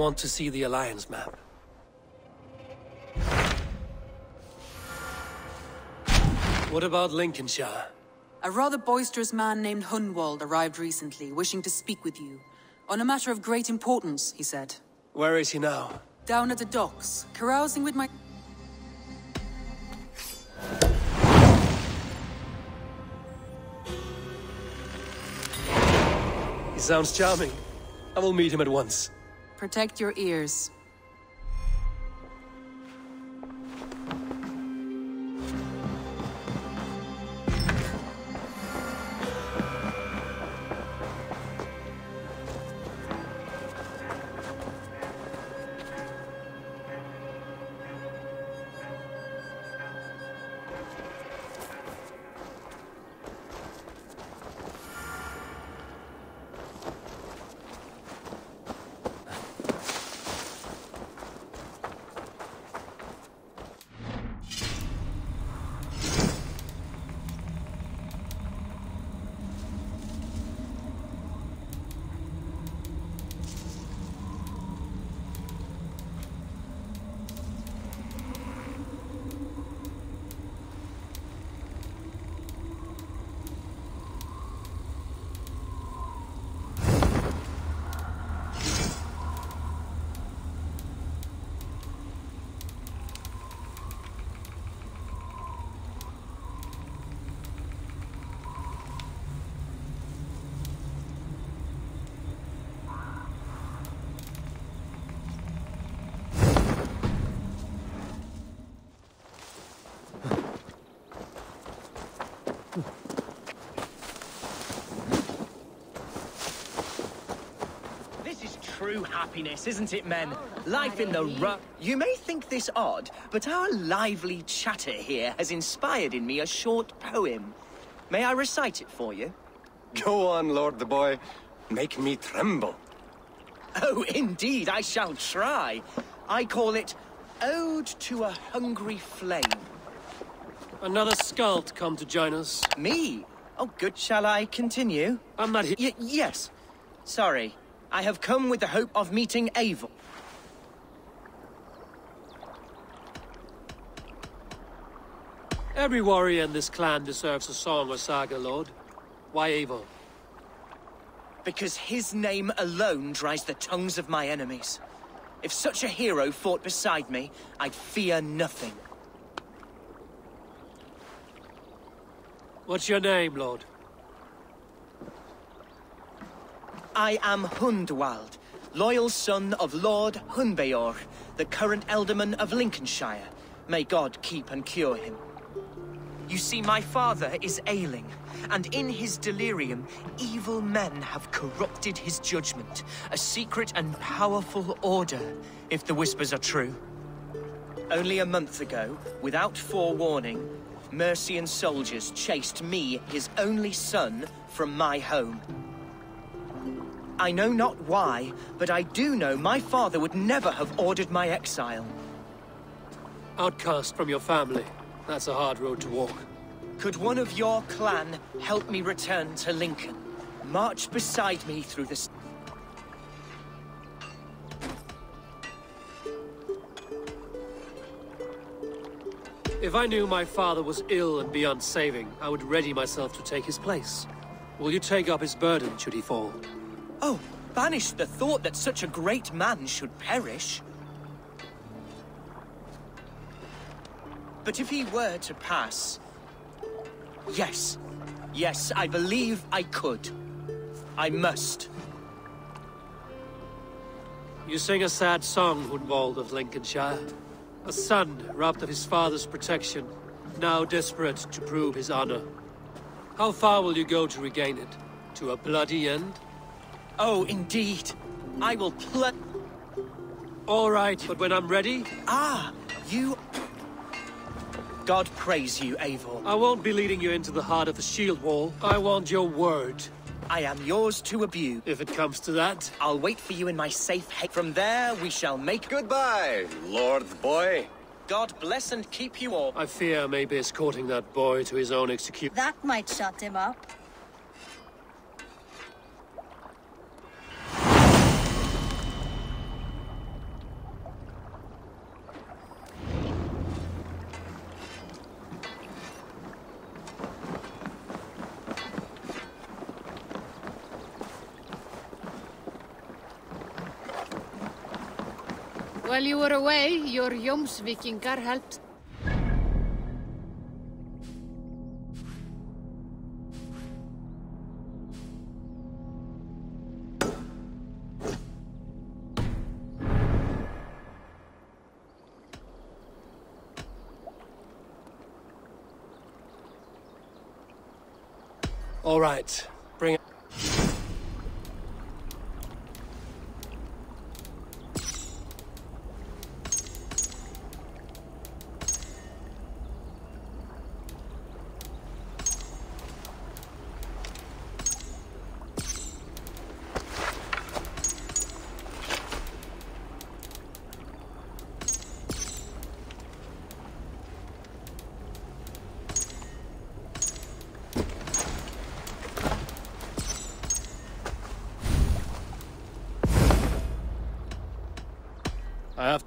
want to see the Alliance map. What about Lincolnshire? A rather boisterous man named Hunwald arrived recently, wishing to speak with you. On a matter of great importance, he said. Where is he now? Down at the docks, carousing with my... He sounds charming. I will meet him at once. Protect your ears. True happiness, isn't it, men? Life in the You may think this odd, but our lively chatter here has inspired in me a short poem. May I recite it for you? Go on, Lord the Boy. Make me tremble. Oh, indeed, I shall try. I call it Ode to a Hungry Flame. Another Skald come to join us. Me? Oh, good. Shall I continue? I'm not here. Yes. Sorry. I have come with the hope of meeting Eivor. Every warrior in this clan deserves a song or saga, Lord. Why Eivor? Because his name alone dries the tongues of my enemies. If such a hero fought beside me, I'd fear nothing. What's your name, Lord? I am Hundwald, loyal son of Lord Hunbeor, the current Ealdorman of Lincolnshire. May God keep and cure him. You see, my father is ailing, and in his delirium, evil men have corrupted his judgment. A secret and powerful order, if the whispers are true. Only a month ago, without forewarning, Mercian soldiers chased me, his only son, from my home. I know not why, but I do know my father would never have ordered my exile. Outcast from your family. That's a hard road to walk. Could one of your clan help me return to Lincoln? March beside me through the... If I knew my father was ill and beyond saving, I would ready myself to take his place. Will you take up his burden should he fall? Oh, banish the thought that such a great man should perish. But if he were to pass... Yes. Yes, I believe I could. I must. You sing a sad song, Hunwald of Lincolnshire. A son robbed of his father's protection, now desperate to prove his honor. How far will you go to regain it? To a bloody end? Oh, indeed. I will All right, but when I'm ready... Ah, you... God praise you, Eivor. I won't be leading you into the heart of the shield wall. I want your word. I am yours to abuse. If it comes to that. I'll wait for you in my safe haven. From there, we shall make... Goodbye, Lord the Boy. God bless and keep you all. I fear I may be escorting that boy to his own execution. That might shut him up. While you were away, your Vikingar helped. All right, bring it. I have.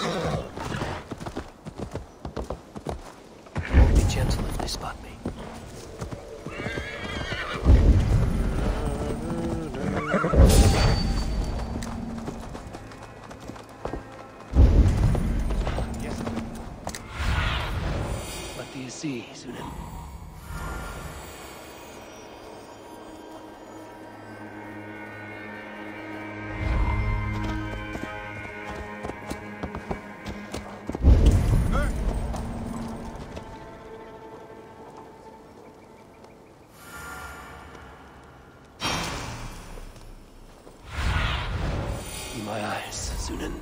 Be gentle if they spot me. What do you see, Sunan? My eyes, Sunan.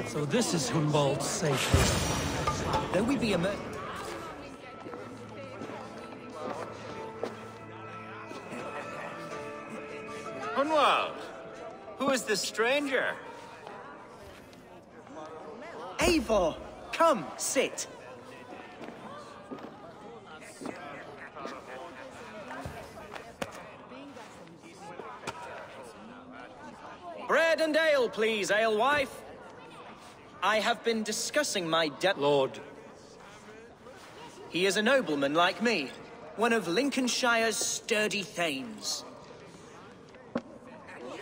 So this is Hunwald's safe haven. Though we be a Hunwald, who is this stranger? Eivor, come, sit. Bread and ale, please, alewife. I have been discussing my Lord. He is a nobleman like me, one of Lincolnshire's sturdy thanes.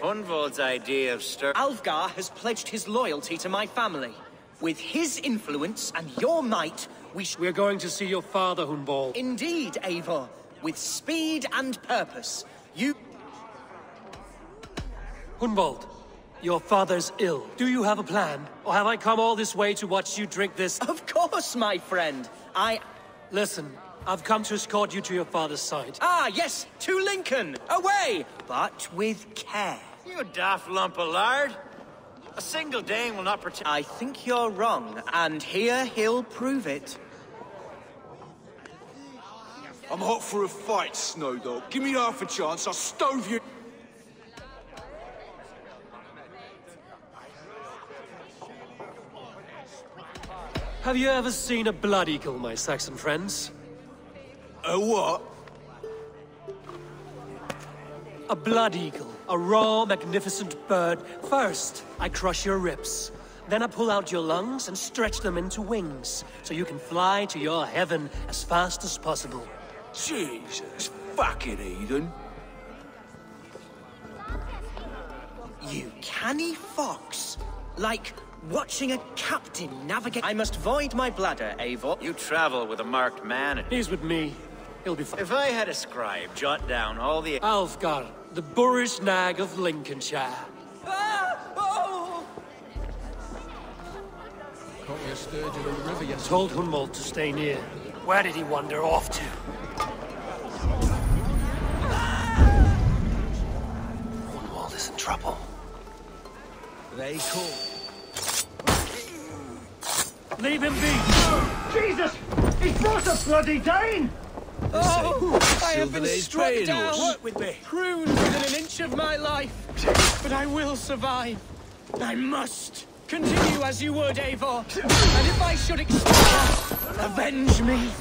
Hunwald's idea of Alfgar has pledged his loyalty to my family. With his influence and your might, We're going to see your father, Hunwald. Indeed, Eivor. With speed and purpose. Hunwald, your father's ill. Do you have a plan? Or have I come all this way to watch you drink this? Of course, my friend. Listen, I've come to escort you to your father's side. Ah, yes, to Lincoln. Away! But with care. You daft lump of lard. A single Dane will not protect... I think you're wrong, and here he'll prove it. I'm hot for a fight, Snowdog. Give me half a chance, I'll stove you. Have you ever seen a blood eagle, my Saxon friends? A what? A blood eagle. A raw, magnificent bird. First, I crush your ribs. Then I pull out your lungs and stretch them into wings, so you can fly to your heaven as fast as possible. Jesus, fucking heathen. You canny fox. Like watching a captain navigate... I must void my bladder, Eivor. You travel with a marked man. And He's with me. He'll be fine. if I had a scribe jot down all the... Alfgar, the boorish nag of Lincolnshire. Ah! Oh! Caught me a sturgeon in the river yesterday. Told Hunwald to stay near. Where did he wander off to? Hunwald is in trouble. They call. Leave him be! Jesus! He's brought a bloody Dane! Oh! I have been Silverlane's struck praying down! horse. Work with me. Pruned within an inch of my life. But I will survive. I must. Continue as you would, Eivor. And if I should expire, avenge me.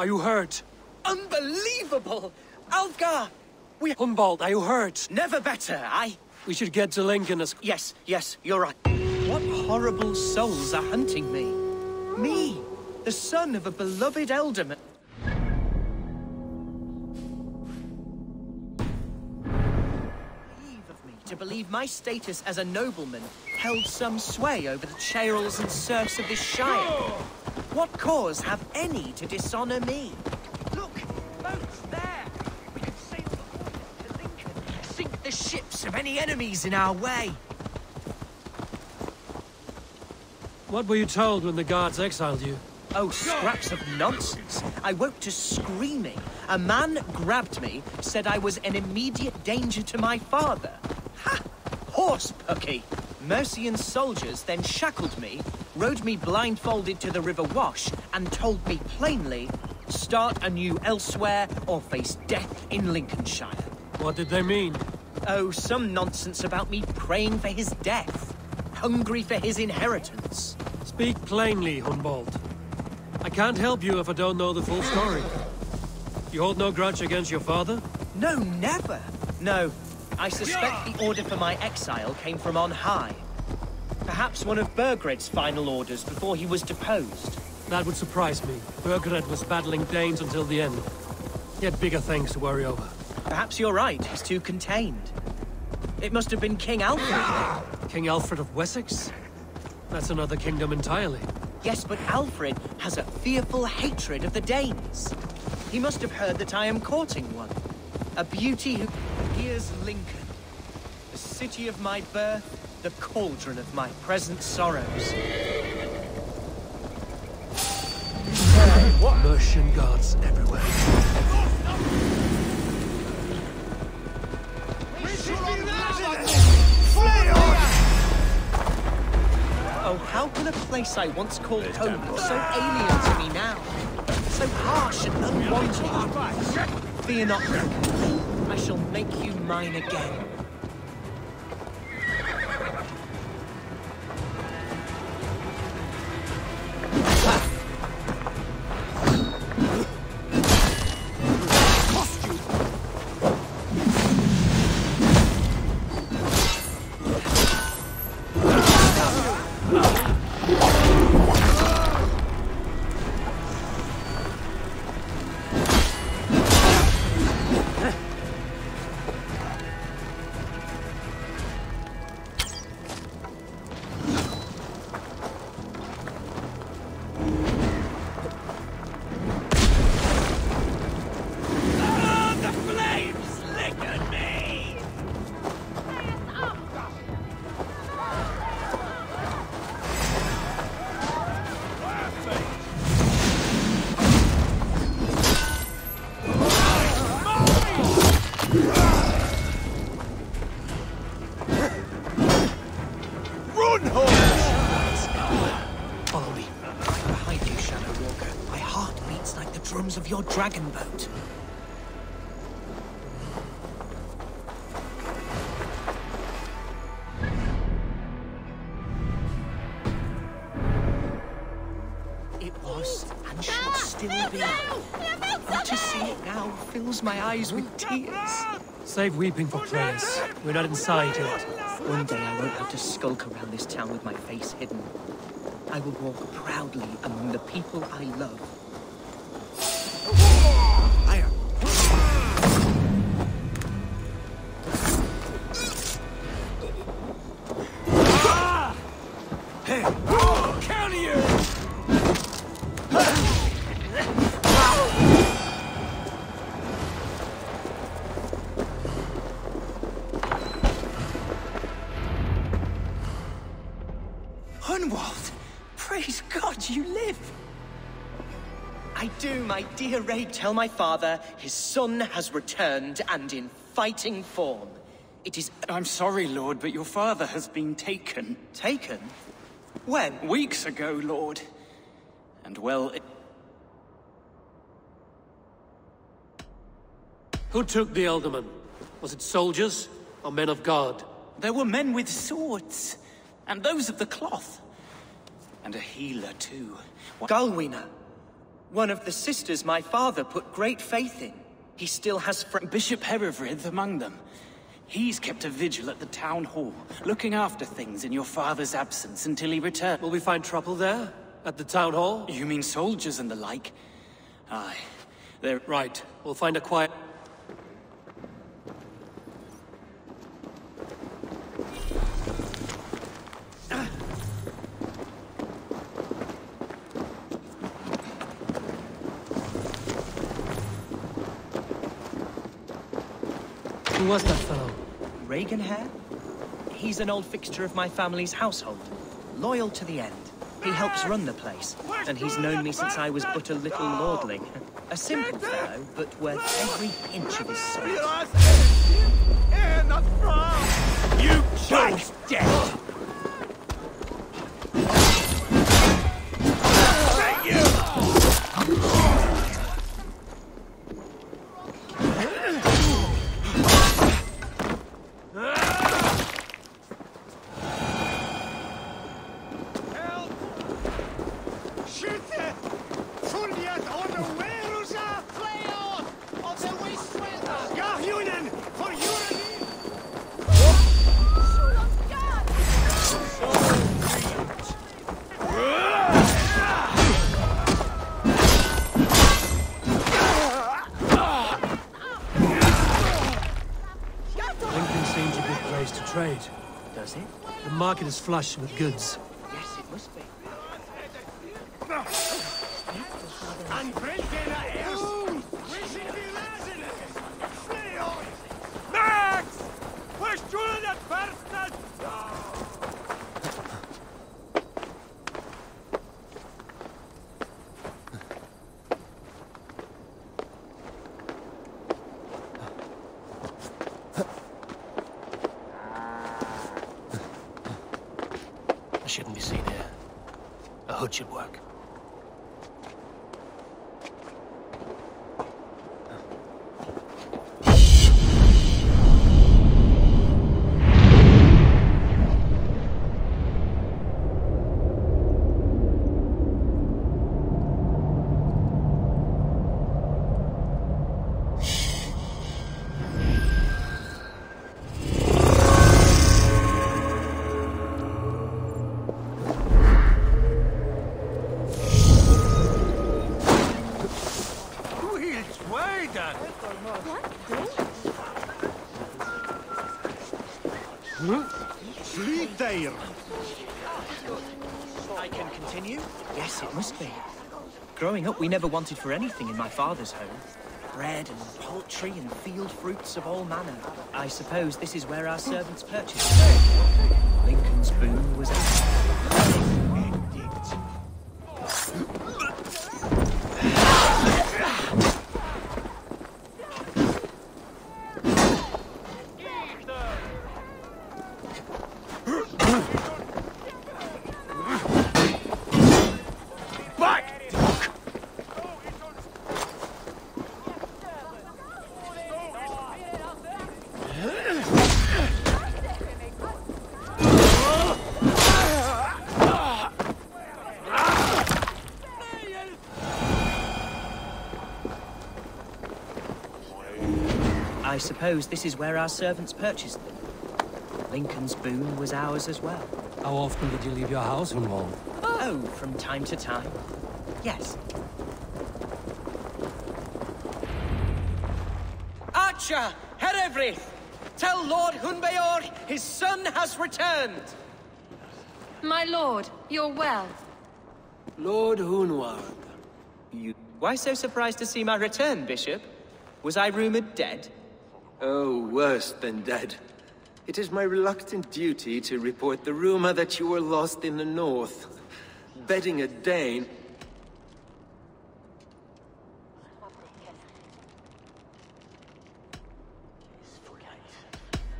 Are you hurt? Unbelievable! Alfgar! Hunwald, are you hurt? Never better, We should get to Lincoln as... Yes, you're right. What horrible souls are hunting me? Me, the son of a beloved elderman. Naive of me to believe my status as a nobleman held some sway over the churls and serfs of this shire. What cause have any to dishonor me? Look, boats there! We could sail the water to Lincoln, sink the ships of any enemies in our way. What were you told when the guards exiled you? Oh, scraps of nonsense. I woke to screaming. A man grabbed me, said I was an immediate danger to my father. Ha! Horse-pucky! Mercian soldiers then shackled me, rode me blindfolded to the River Wash, and told me plainly, start anew elsewhere or face death in Lincolnshire. What did they mean? Oh, some nonsense about me praying for his death. Hungry for his inheritance. Speak plainly, Hunwald. I can't help you if I don't know the full story. You hold no grudge against your father? No, never. No, I suspect the order for my exile came from on high. Perhaps one of Burgred's final orders before he was deposed. That would surprise me. Burgred was battling Danes until the end. He had bigger things to worry over. Perhaps you're right, he's too contained. It must have been King Alfred. King Alfred of Wessex? That's another kingdom entirely. Yes, but Alfred has a fearful hatred of the Danes. He must have heard that I am courting one. A beauty who... Here's Lincoln. The city of my birth, the cauldron of my present sorrows. Mercian guards everywhere. Oh, how can a place I once called home be so alien to me now? So harsh and unwanted. Fear not, Lincoln. I shall make you mine again. Of your dragon boat. It was and shall still be. But to see it now fills my eyes with tears. Save weeping for prayers. We're not inside yet. One day I won't have to skulk around this town with my face hidden. I will walk proudly among the people I love. Hunwald! Praise God you live! I do, my dear Ray, tell my father his son has returned and in fighting form. It is... I'm sorry, Lord, but your father has been taken. Taken? When? Weeks ago, Lord. And well... Who took the Elderman? Was it soldiers or men of God? There were men with swords, and those of the cloth. And a healer, too. Galwina. One of the sisters my father put great faith in. He still has Bishop Herefrith among them. He's kept a vigil at the town hall, looking after things in your father's absence until he returns. Will we find trouble there? At the town hall? You mean soldiers and the like? Aye. They're... Right. We'll find a quiet... Who was that fellow? Reagan Hare? He's an old fixture of my family's household. Loyal to the end. He helps run the place, and he's known me since I was but a little lordling. A simple fellow, but worth every inch of his soul. You both dead! Trade. Does it? The market is flush with goods. Yes, it must be. Shouldn't be seen here. A hood should work. I can continue? Yes, it must be. Growing up, we never wanted for anything in my father's home. Bread and poultry and field fruits of all manner. I suppose this is where our servants purchased it. Lincoln's boon was I suppose this is where our servants purchased them. Lincoln's boon was ours as well. How often did you leave your house, Hunwald? Oh, from time to time. Yes. Archer, Herefrith! Tell Lord Hunbeor his son has returned! My lord, you're well. Lord Hunwald. Why so surprised to see my return, Bishop? Was I rumored dead? Oh, worse than dead. It is my reluctant duty to report the rumor that you were lost in the north. Bedding a Dane.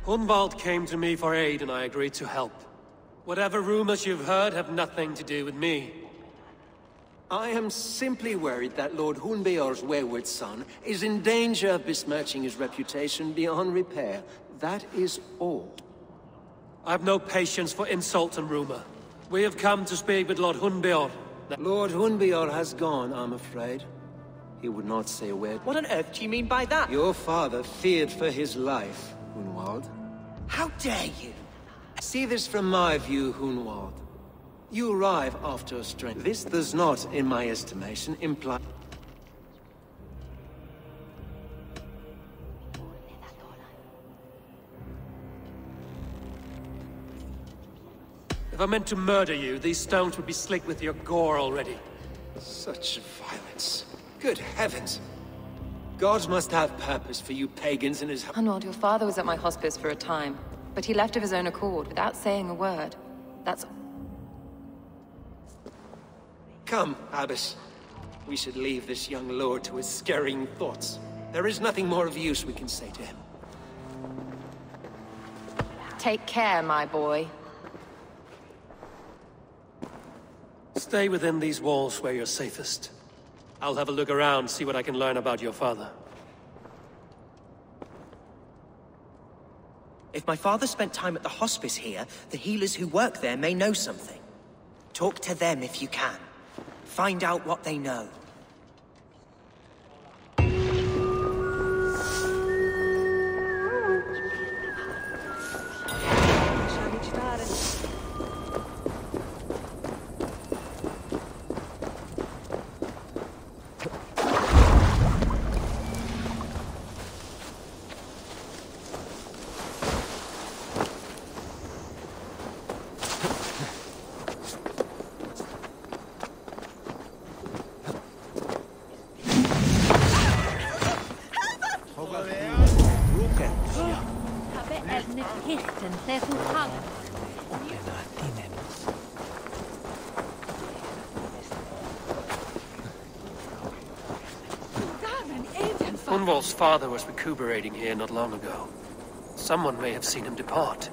Hunwald came to me for aid and I agreed to help. Whatever rumors you've heard have nothing to do with me. I am simply worried that Lord Hunbeor's wayward son is in danger of besmirching his reputation beyond repair. That is all. I have no patience for insult and rumor. We have come to speak with Lord Hunbeor. Lord Hunbeor has gone, I'm afraid. He would not say a word. What on earth do you mean by that? Your father feared for his life, Hunwald. How dare you? See this from my view, Hunwald. You arrive after a strain. This does not, in my estimation, imply... If I meant to murder you, these stones would be slick with your gore already. Such violence. Good heavens. Gods must have purpose for you pagans in his... Hunwald, your father was at my hospice for a time, but he left of his own accord without saying a word. That's... Come, Abbess. We should leave this young lord to his scurrying thoughts. There is nothing more of use we can say to him. Take care, my boy. Stay within these walls where you're safest. I'll have a look around, see what I can learn about your father. If my father spent time at the hospice here, the healers who work there may know something. Talk to them if you can. Find out what they know. Hunwald's father was recuperating here not long ago. Someone may have seen him depart.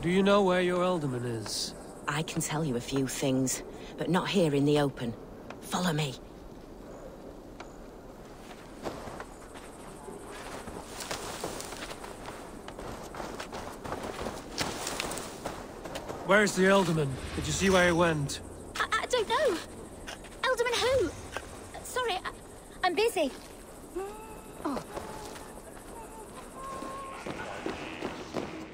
Do you know where your alderman is? I can tell you a few things, but not here in the open. Follow me. Where's the alderman? Did you see where he went? I don't know. Alderman who? Sorry, I'm busy. Oh.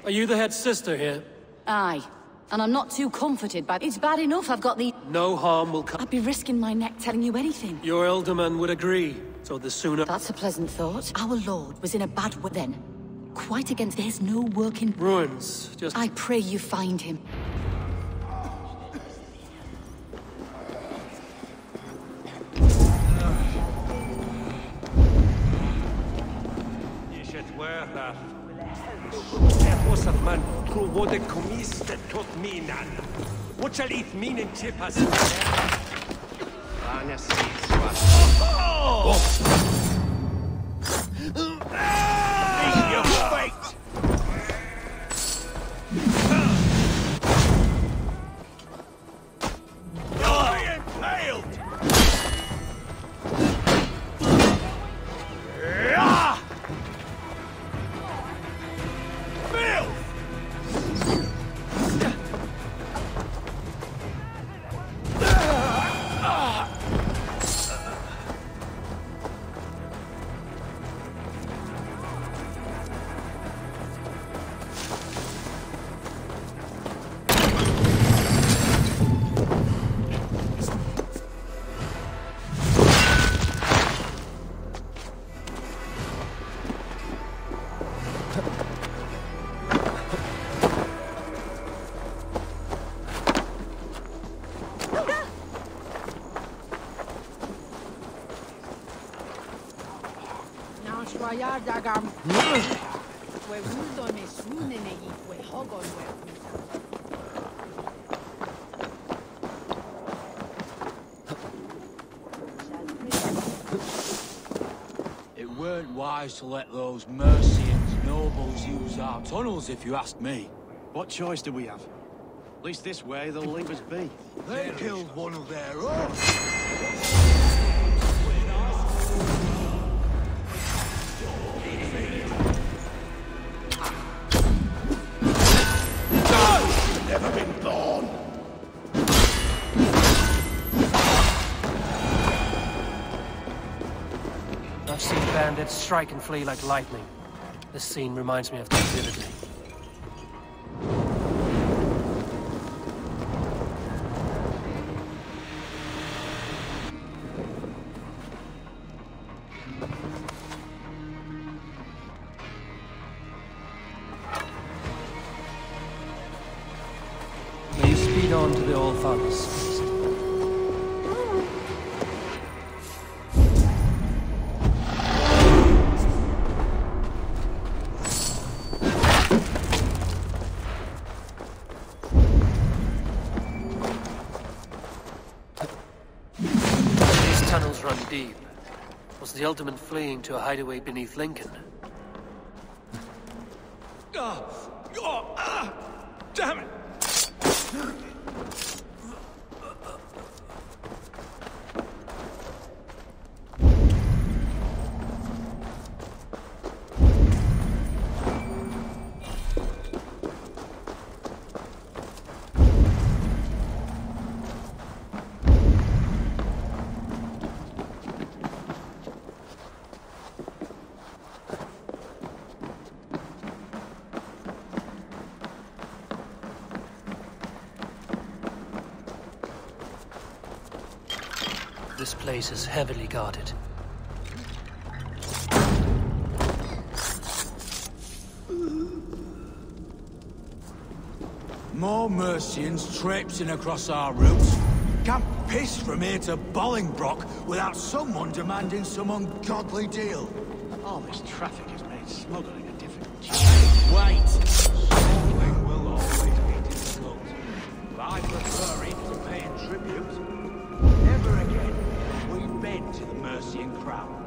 Are you the head sister here? Aye. And I'm not too comforted by... It's bad enough I've got the... No harm will come. I'd be risking my neck telling you anything. Your alderman would agree, so the sooner... That's a pleasant thought. Our lord was in a bad way then. Quite against... There's no working... Ruins, just... I pray you find him. It weren't wise to let those Mercians nobles use our tunnels, if you ask me. What choice do we have? At least this way they'll leave us be. They killed one of their own. Never been born. I've seen bandits strike and flee like lightning. This scene reminds me of that vividly. May you speed on to the All-Father's feast. These tunnels run deep. Was the Alderman fleeing to a hideaway beneath Lincoln? Damn it! This place is heavily guarded. More Mercians traipsing across our routes. Can't piss from here to Bolingbroke without someone demanding some ungodly deal. All this traffic has made smuggling a difficult Wait! Smuggling will always be difficult. But I prefer it to paying tribute. Never again will we bend to the Mercian crown.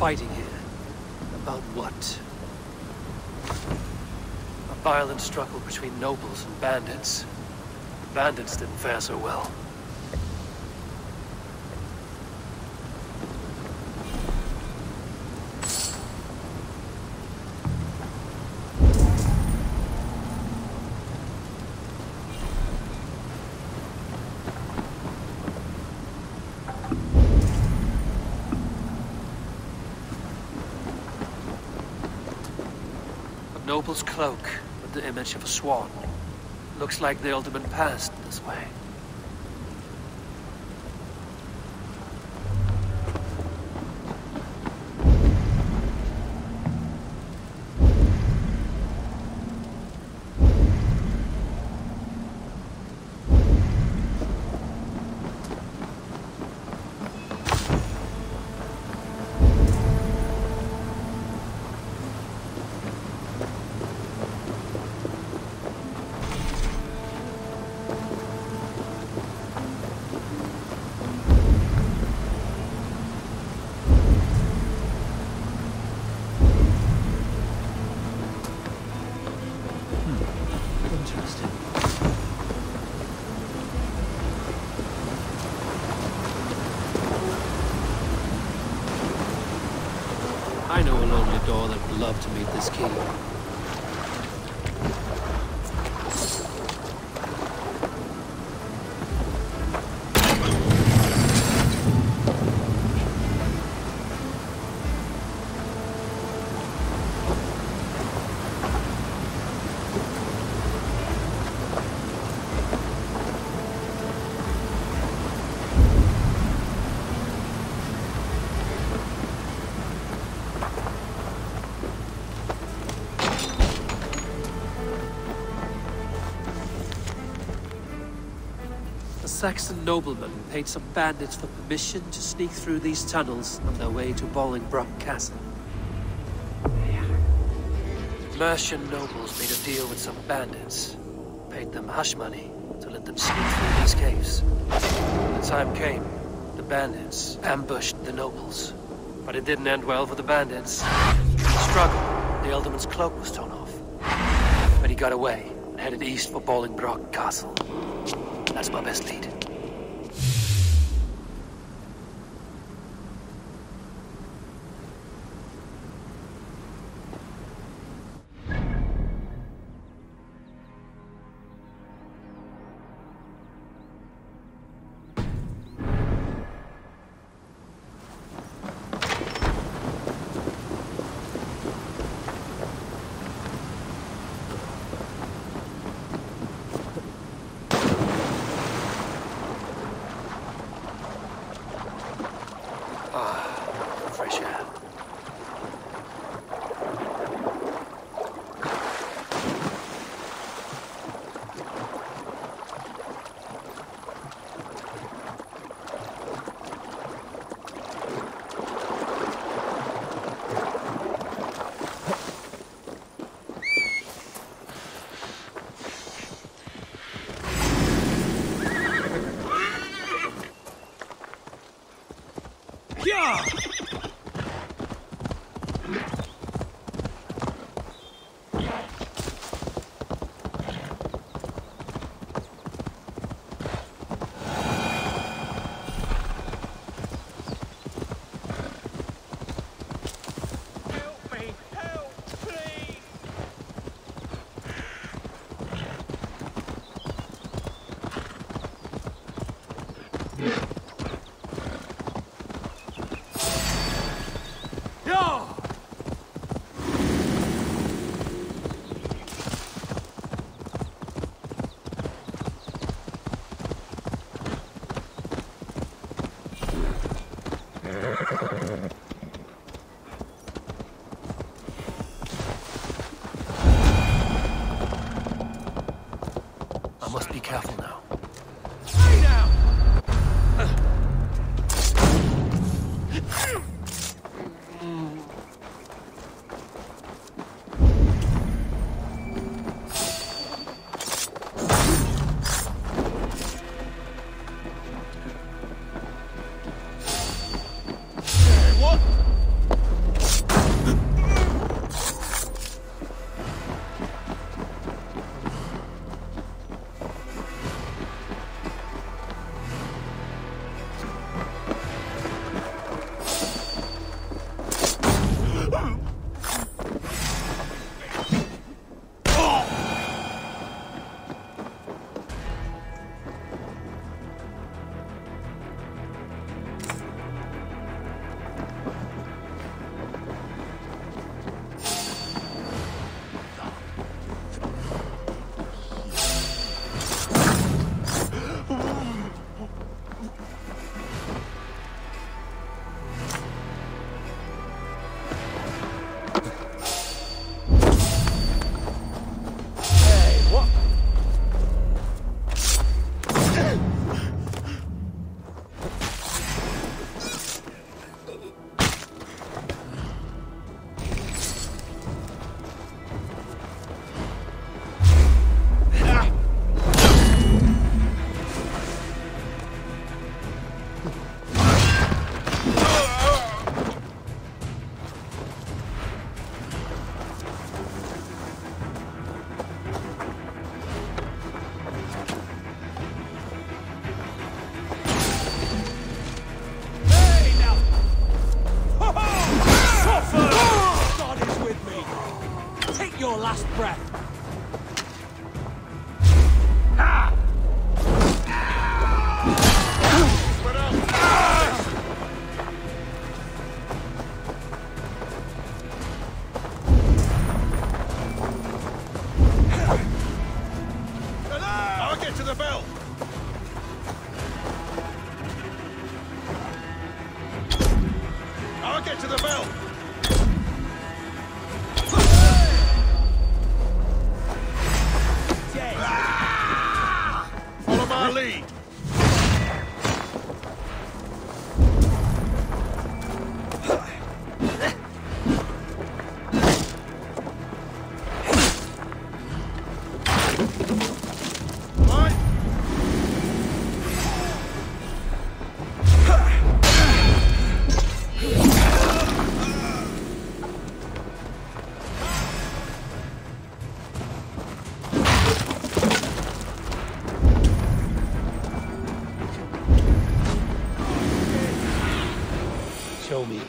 fighting here. About what? A violent struggle between nobles and bandits. Bandits didn't fare so well. Noble's cloak with the image of a swan. Looks like the alderman passed this way. I know a lonely door that would love to meet this key. Saxon nobleman paid some bandits for permission to sneak through these tunnels on their way to Bolingbroke Castle. Mercian nobles made a deal with some bandits, paid them hush money to let them sneak through these caves. When the time came, the bandits ambushed the nobles. But it didn't end well for the bandits. In the struggle, the alderman's cloak was torn off. But he got away and headed east for Bolingbroke Castle. That's my best lead. Fresh air. Yeah! I must be careful now. Hey now! What? last breath. I'll get to the bell. I'll get to the bell. Follow my lead. Show me.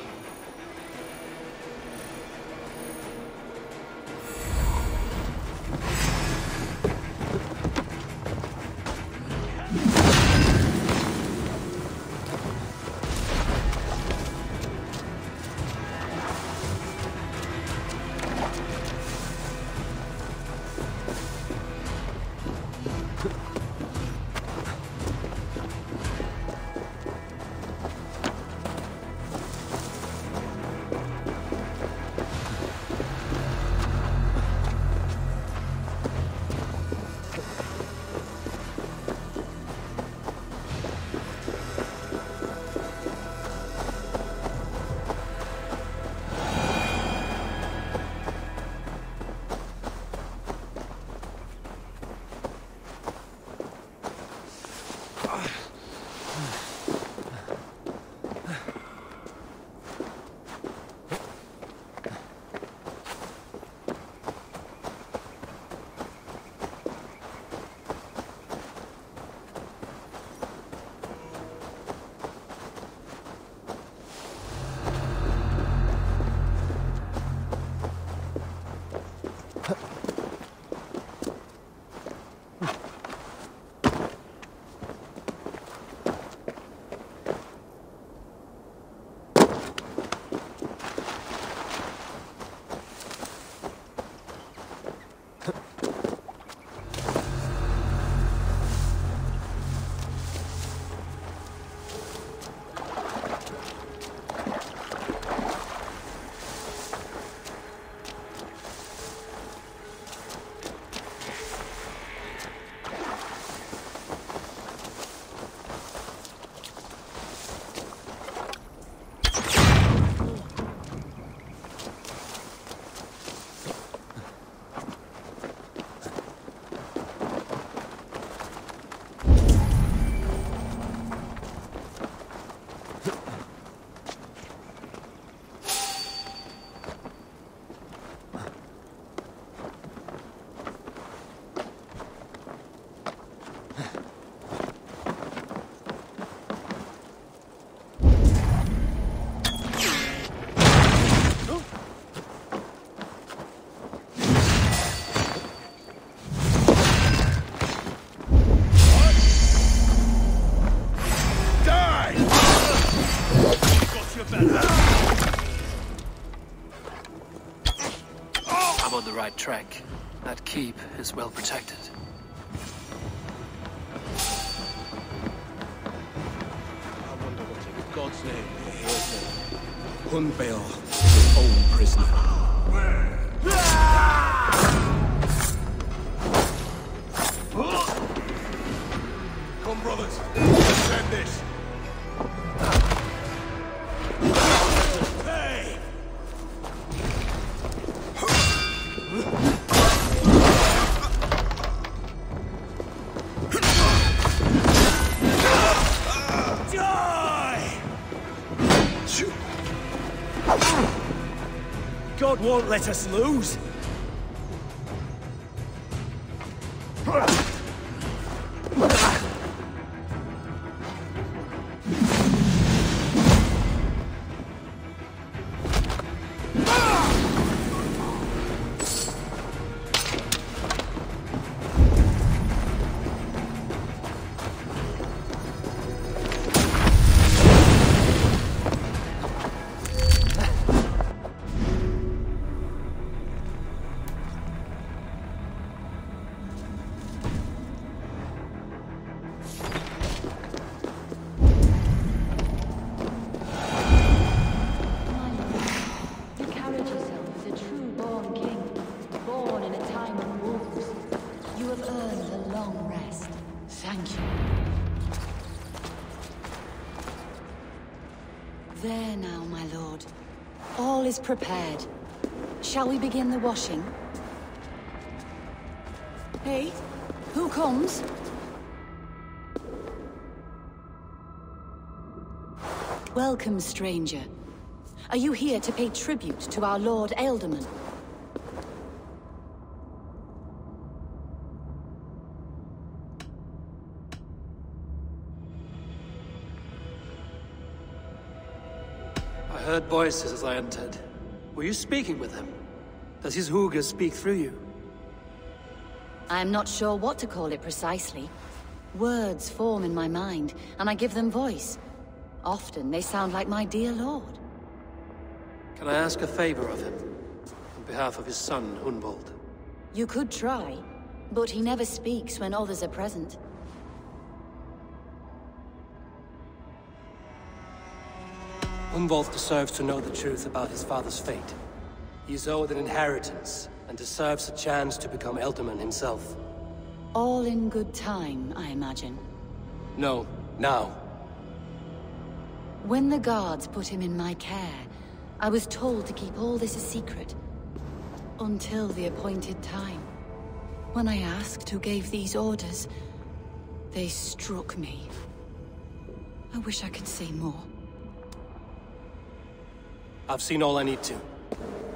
I'm on the right track. That keep is well protected. I wonder what in God's name we're here for. Hunbeor, his own prisoner. Come, brothers. Let's end this. Hey! God won't let us lose. now, my lord. All is prepared. Shall we begin the washing? Hey, who comes? Welcome, stranger. Are you here to pay tribute to our Lord Ealdorman? I heard voices as I entered. Were you speaking with him? Does his hooga speak through you? I'm not sure what to call it precisely. Words form in my mind, and I give them voice. Often they sound like my dear lord. Can I ask a favor of him? On behalf of his son, Hunwald. You could try, but he never speaks when others are present. Hunwald deserves to know the truth about his father's fate. He is owed an inheritance, and deserves a chance to become Ealdorman himself. All in good time, I imagine. No, now. When the guards put him in my care, I was told to keep all this a secret. Until the appointed time. When I asked who gave these orders, they struck me. I wish I could say more. I've seen all I need to.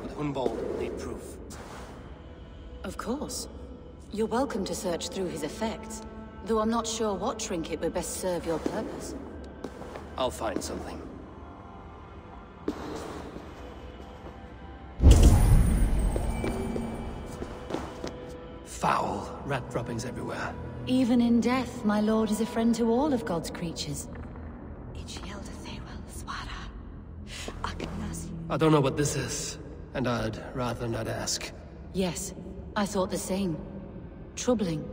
But Hunwald will need proof. Of course. You're welcome to search through his effects, though I'm not sure what trinket would best serve your purpose. I'll find something. Foul rat droppings everywhere. Even in death, my lord is a friend to all of God's creatures. I don't know what this is, and I'd rather not ask. Yes, I thought the same. Troubling.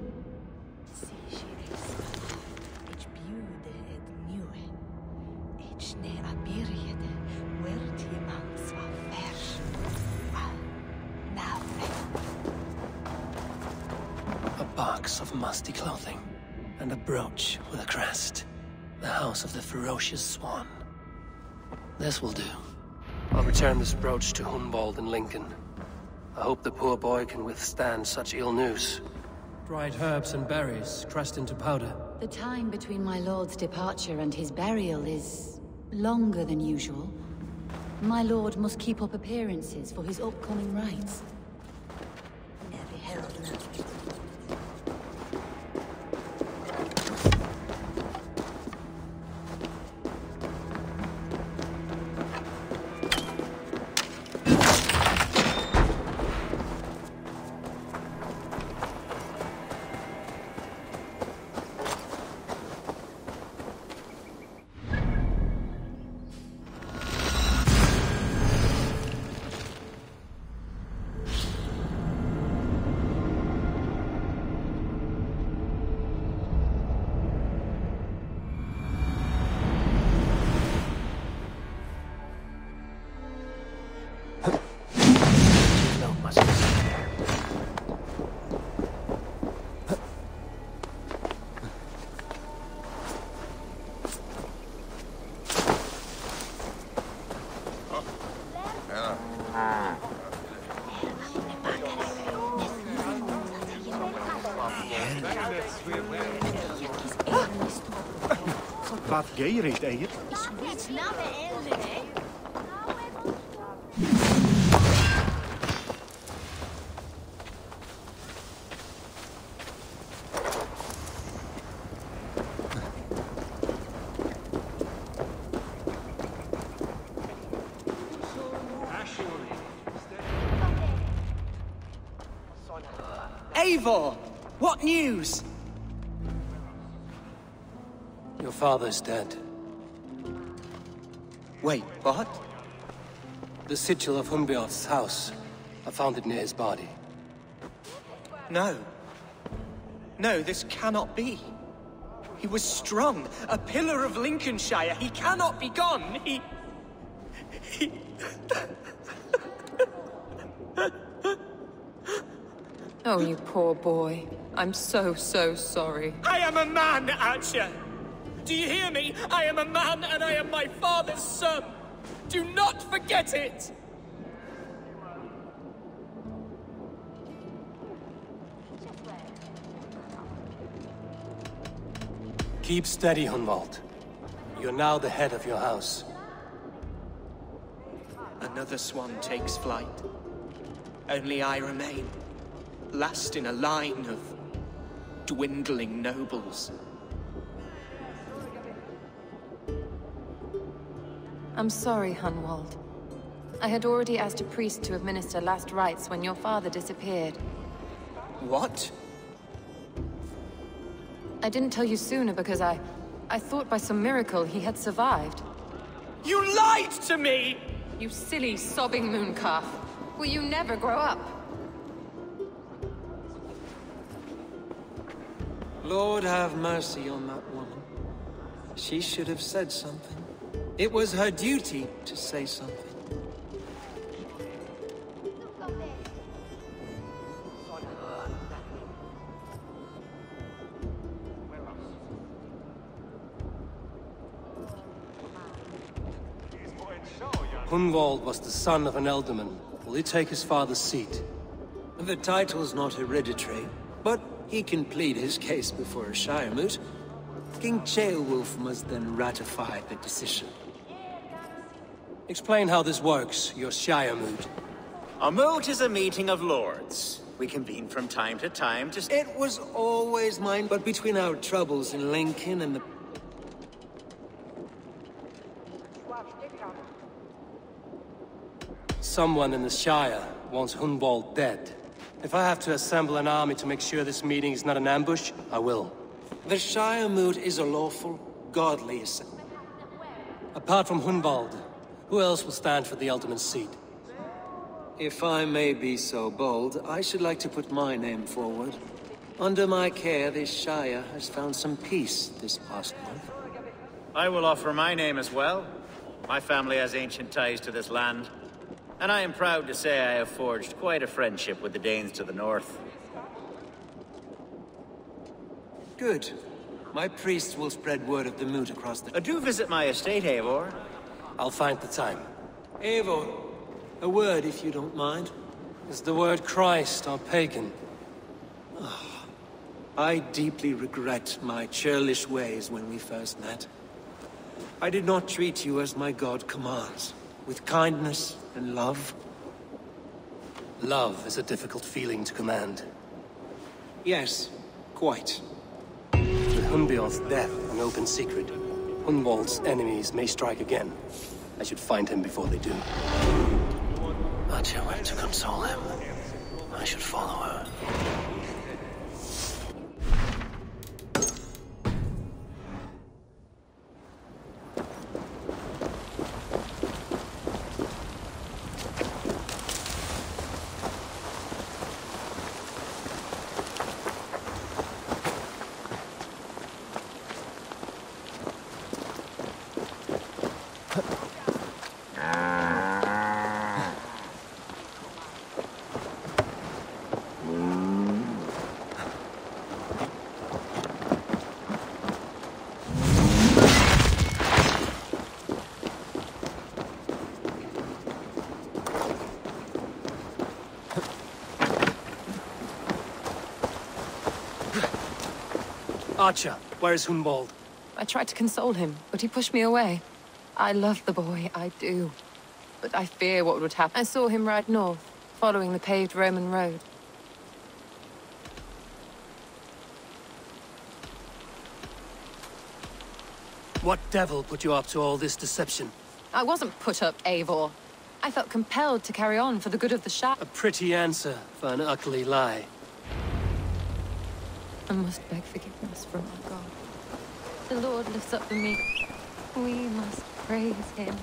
A box of musty clothing, and a brooch with a crest. The house of the ferocious swan. This will do. I'll return this brooch to Hunwald in Lincoln. I hope the poor boy can withstand such ill news. Dried herbs and berries pressed into powder. The time between my lord's departure and his burial is longer than usual. My lord must keep up appearances for his upcoming rites. Wat geir is eier? Eivor! What news? Your father's dead. Wait, what? The sigil of Hunbeorth's house. I found it near his body. No. No, this cannot be. He was strong, a pillar of Lincolnshire. He cannot be gone. He... Oh, you poor boy. I'm so sorry. I am a man, Archer! Do you hear me? I am a man and I am my father's son! Do not forget it! Keep steady, Hunwald. You're now the head of your house. Another swan takes flight. Only I remain, last in a line of dwindling nobles. I'm sorry, Hunwald. I had already asked a priest to administer last rites when your father disappeared. What? I didn't tell you sooner because I thought by some miracle he had survived. You lied to me! You silly, sobbing mooncalf. Will you never grow up? Lord have mercy on that woman. She should have said something. It was her duty to say something. Hunwald was the son of an ealdorman. Will he take his father's seat? The title's not hereditary, but he can plead his case before a shire moot. King Ceolwulf must then ratify the decision. Explain how this works, your shire moot. A moot is a meeting of lords. We convene from time to time to... It was always mine, but between our troubles in Lincoln and the... Someone in the Shire wants Hunwald dead. If I have to assemble an army to make sure this meeting is not an ambush, I will. The Shire moot is a lawful, godly assembly. Apart from Hunwald, who else will stand for the ealdorman's seat? If I may be so bold, I should like to put my name forward. Under my care, this Shire has found some peace this past month. I will offer my name as well. My family has ancient ties to this land. And I am proud to say I have forged quite a friendship with the Danes to the north. Good. My priest will spread word of the moot across the... Do visit my estate, Eivor. I'll find the time. Eivor, a word if you don't mind. Is the word Christ or pagan? I deeply regret my churlish ways when we first met. I did not treat you as my god commands, with kindness and love. Love is a difficult feeling to command. Yes, quite. With Hunbeorn's death an open secret, Hunwald's enemies may strike again. I should find him before they do. Atya went to console him. I should follow her. Archer, where is Hunwald? I tried to console him, but he pushed me away. I love the boy, I do. But I fear what would happen. I saw him ride north, following the paved Roman road. What devil put you up to all this deception? I wasn't put up, Eivor. I felt compelled to carry on for the good of the Shire. A pretty answer for an ugly lie. I must beg forgiveness from our God. The Lord lifts up the meek. We must praise him.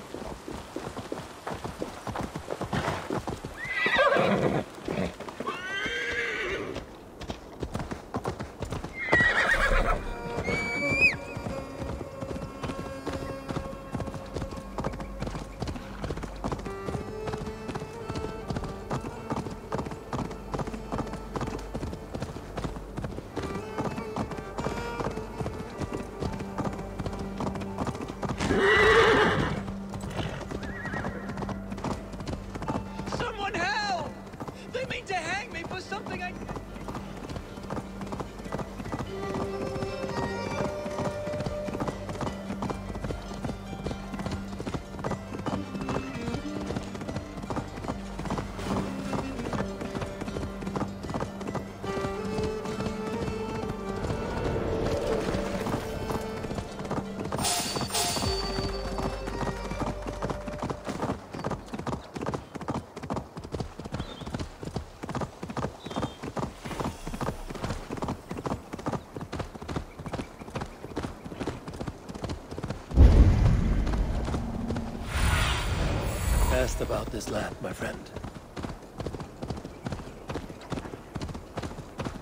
Asked about this land, my friend.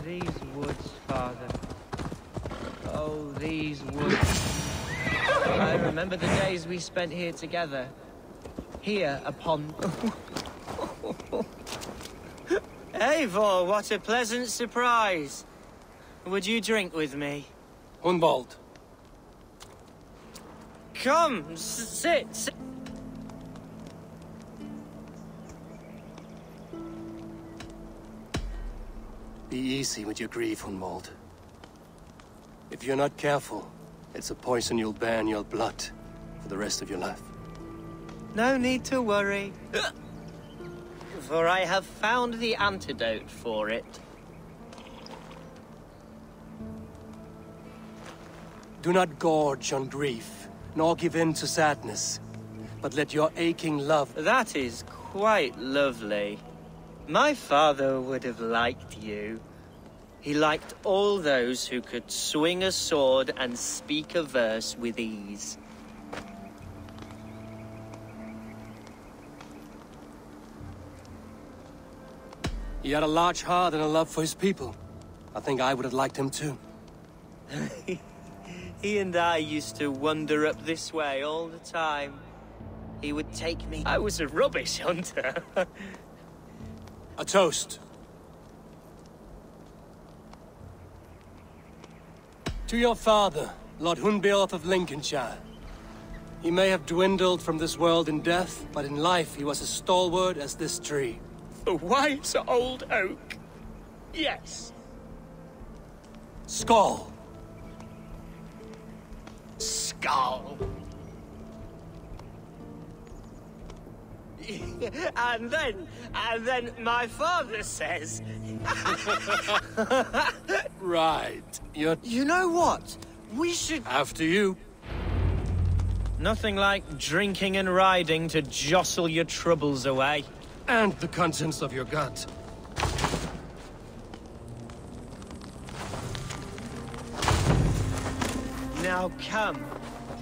These woods, father. Oh, these woods. I remember the days we spent here together. Here upon... Eivor, what a pleasant surprise. Would you drink with me? Hunwald. Come, sit. Be easy with your grief, Hunwald. If you're not careful, it's a poison you'll bear in your blood for the rest of your life. No need to worry. For I have found the antidote for it. Do not gorge on grief, nor give in to sadness, but let your aching love... That is quite lovely. My father would have liked you. He liked all those who could swing a sword and speak a verse with ease. He had a large heart and a love for his people. I think I would have liked him too. He and I used to wander up this way all the time. He would take me... I was a rubbish hunter. A toast. To your father, Lord Hunbeorth of Lincolnshire. He may have dwindled from this world in death, but in life he was as stalwart as this tree. A wise old oak. Yes. Skull. Skull. And then my father says... Right. You know what? We should... After you. Nothing like drinking and riding to jostle your troubles away. And the contents of your gut. Now come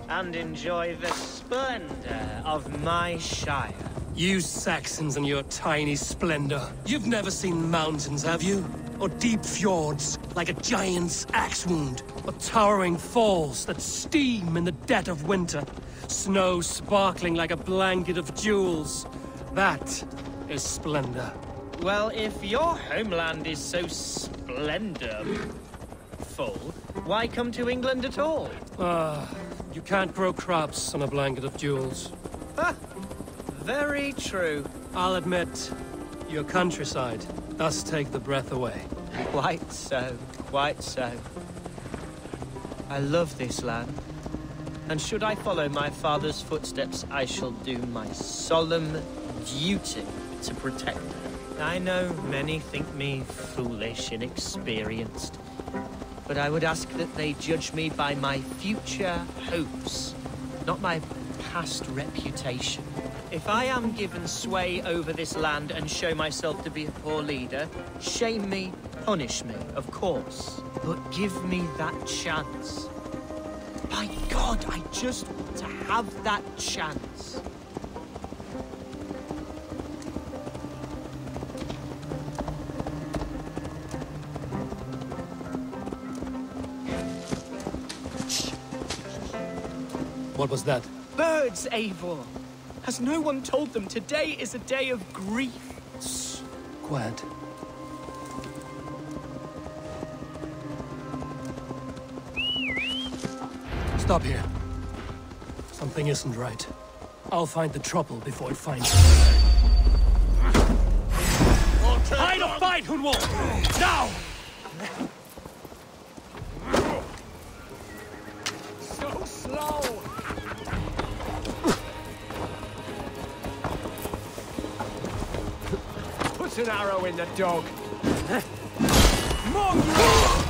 and enjoy the splendor of my shire. You Saxons and your tiny splendor. You've never seen mountains, have you? Or deep fjords, like a giant's axe wound. Or towering falls that steam in the dead of winter. Snow sparkling like a blanket of jewels. That is splendor. Well, if your homeland is so splendorful, why come to England at all? You can't grow crops on a blanket of jewels. Very true. I'll admit, your countryside does take the breath away. Quite so, quite so. I love this land. And should I follow my father's footsteps, I shall do my solemn duty to protect her. I know many think me foolish, inexperienced, but I would ask that they judge me by my future hopes, not my past reputation. If I am given sway over this land and show myself to be a poor leader, shame me, punish me, of course, but give me that chance. By God, I just want to have that chance. What was that? Birds, Eivor. Has no one told them today is a day of grief? Quiet. Stop here. Something isn't right. I'll find the trouble before it finds me. What Try to fight, Hunwald! Now! So slow! Put an arrow in the dog. Mongrel!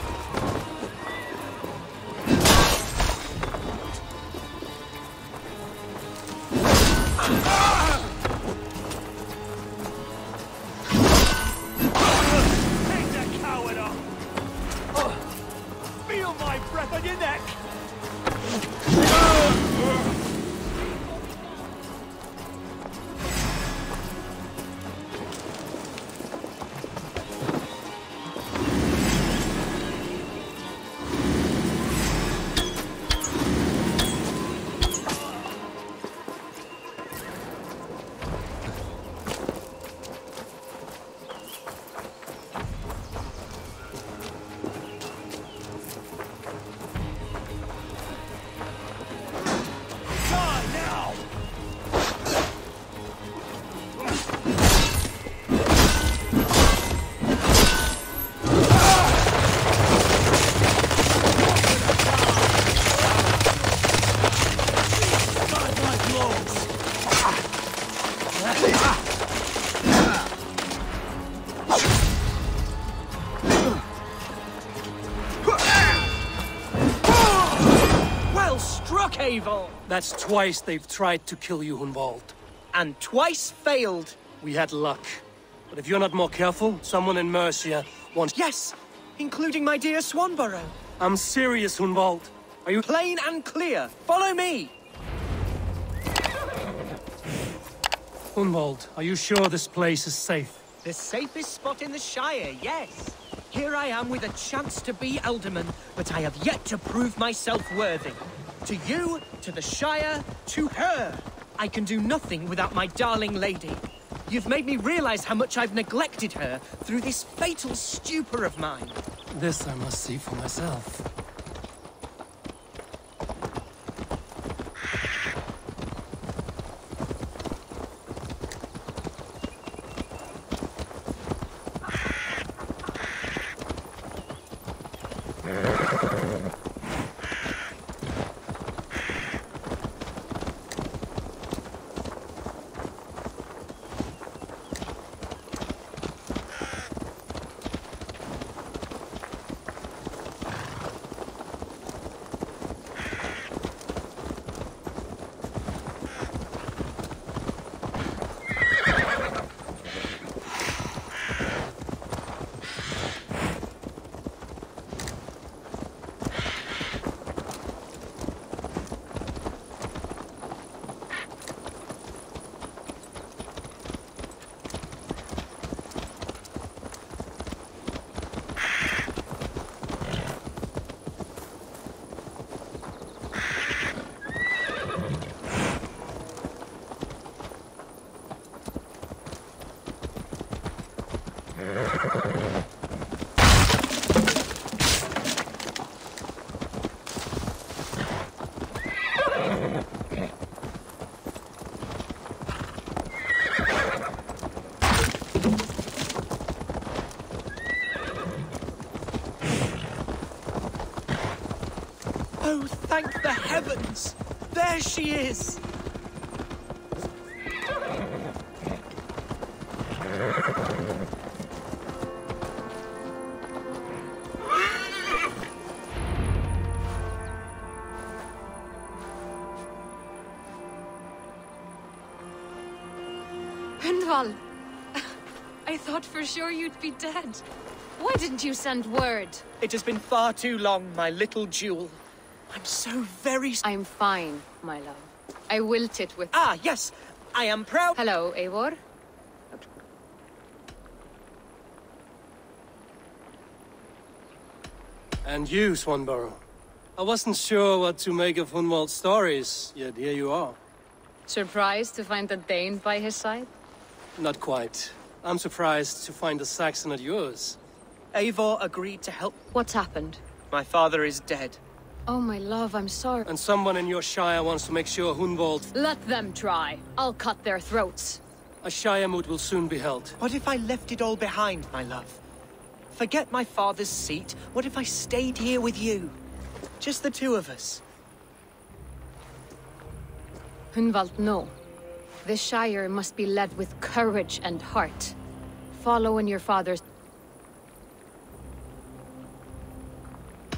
Take the coward off! Feel my breath on your neck! Well struck, Eivor! That's twice they've tried to kill you, Hunwald. And twice failed. We had luck. But if you're not more careful, someone in Mercia wants... Yes, including my dear Swanborough. I'm serious, Hunwald. Are you... Plain and clear. Follow me. Hunwald, are you sure this place is safe? The safest spot in the Shire, yes. Here I am with a chance to be Alderman, but I have yet to prove myself worthy. To you, to the Shire, to her. I can do nothing without my darling lady. You've made me realize how much I've neglected her through this fatal stupor of mine. This I must see for myself. Oh, thank the heavens! There she is! Hunwald! I thought for sure you'd be dead. Why didn't you send word? It has been far too long, my little jewel. I'm so very... I'm fine, my love. I wilted with... Ah, yes! I am proud... Hello, Eivor. And you, Swanborough. I wasn't sure what to make of Hunwald's stories, yet here you are. Surprised to find a Dane by his side? Not quite. I'm surprised to find a Saxon at yours. Eivor agreed to help. What's happened? My father is dead. Oh, my love, I'm sorry. And someone in your shire wants to make sure Hunwald... Let them try. I'll cut their throats. A Shire moot will soon be held. What if I left it all behind, my love? Forget my father's seat. What if I stayed here with you? Just the two of us. Hunwald, no. This Shire must be led with courage and heart. Follow in your father's...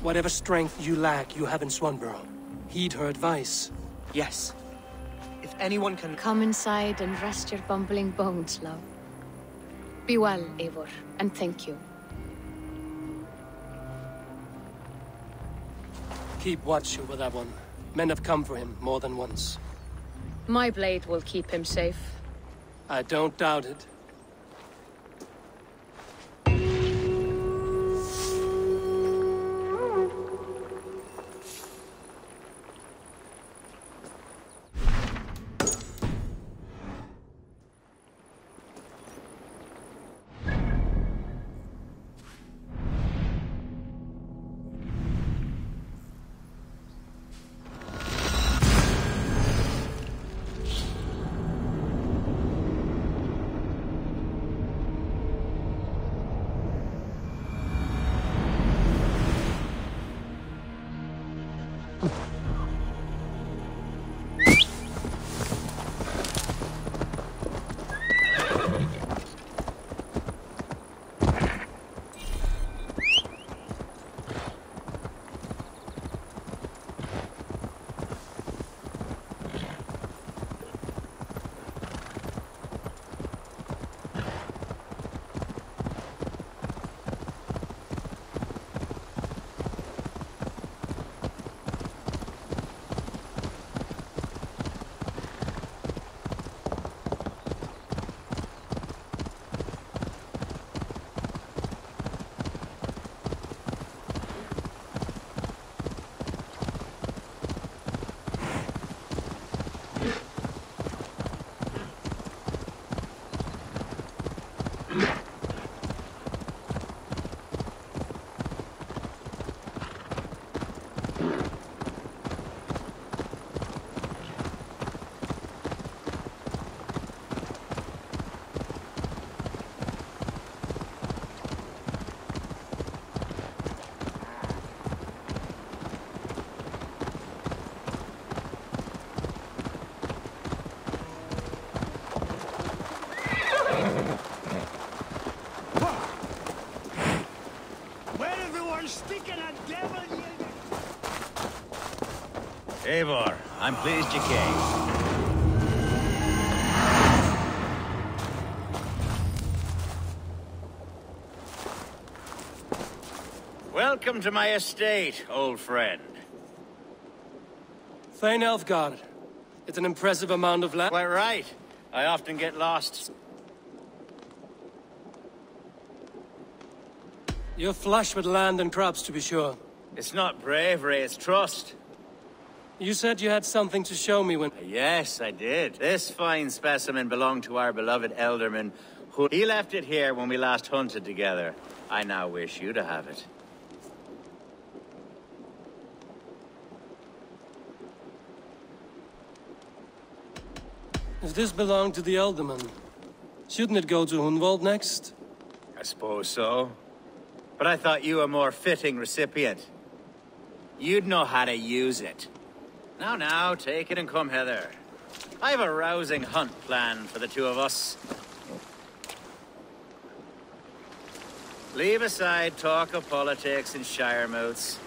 Whatever strength you lack, you have in Swanborough. Heed her advice. Yes. If anyone can... Come inside and rest your bumbling bones, love. Be well, Eivor, and thank you. Keep watch over that one. Men have come for him more than once. My blade will keep him safe. I don't doubt it. Eivor, I'm pleased you came. Welcome to my estate, old friend. Thane Elfgard. It's an impressive amount of land. Quite right. I often get lost. You're flush with land and crops, to be sure. It's not bravery, it's trust. You said you had something to show me when... Yes, I did. This fine specimen belonged to our beloved Elderman. He left it here when we last hunted together. I now wish you to have it. If this belonged to the Elderman, shouldn't it go to Hunwald next? I suppose so. But I thought you a more fitting recipient. You'd know how to use it. Now, take it and come hither. I have a rousing hunt planned for the two of us. Leave aside talk of politics and shire moots.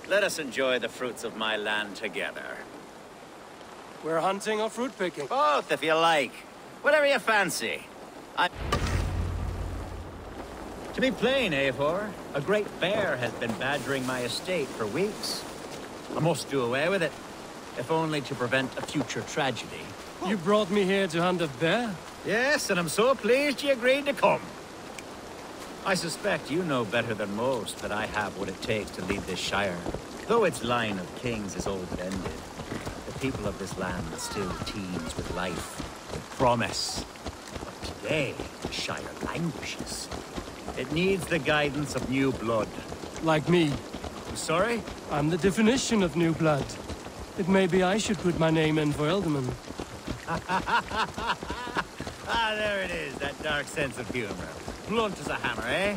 Let us enjoy the fruits of my land together. We're hunting or fruit picking? Both, if you like. Whatever you fancy. To be plain, Eivor, a great bear has been badgering my estate for weeks. I must do away with it, if only to prevent a future tragedy. You brought me here to hunt a bear? Yes, and I'm so pleased you agreed to come. I suspect you know better than most that I have what it takes to lead this shire. Though its line of kings is old and ended, the people of this land still teems with life, with promise. But today, the shire languishes. It needs the guidance of new blood. Like me. I'm sorry? I'm the definition of new blood. It may be I should put my name in for Elderman. Ah, there it is, that dark sense of humor. Blunt as a hammer, eh?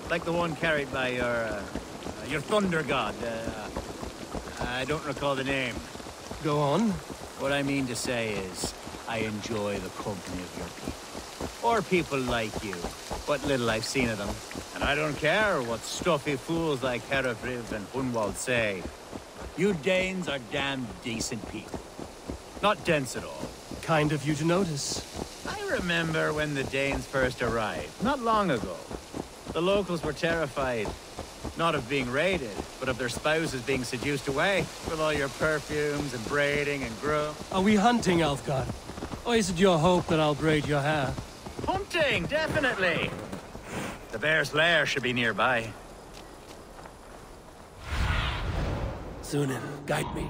Like the one carried by your thunder god. I don't recall the name. Go on. What I mean to say is, I enjoy the company of your people. Or people like you. What little I've seen of them. And I don't care what stuffy fools like Herefriv and Hunwald say. You Danes are damn decent people. Not dense at all. Kind of you to notice. I remember when the Danes first arrived, not long ago. The locals were terrified. Not of being raided, but of their spouses being seduced away. With all your perfumes and braiding and groom. Are we hunting, Alfgard? Or is it your hope that I'll braid your hair? Hunting, definitely. The bear's lair should be nearby. Sunan, guide me.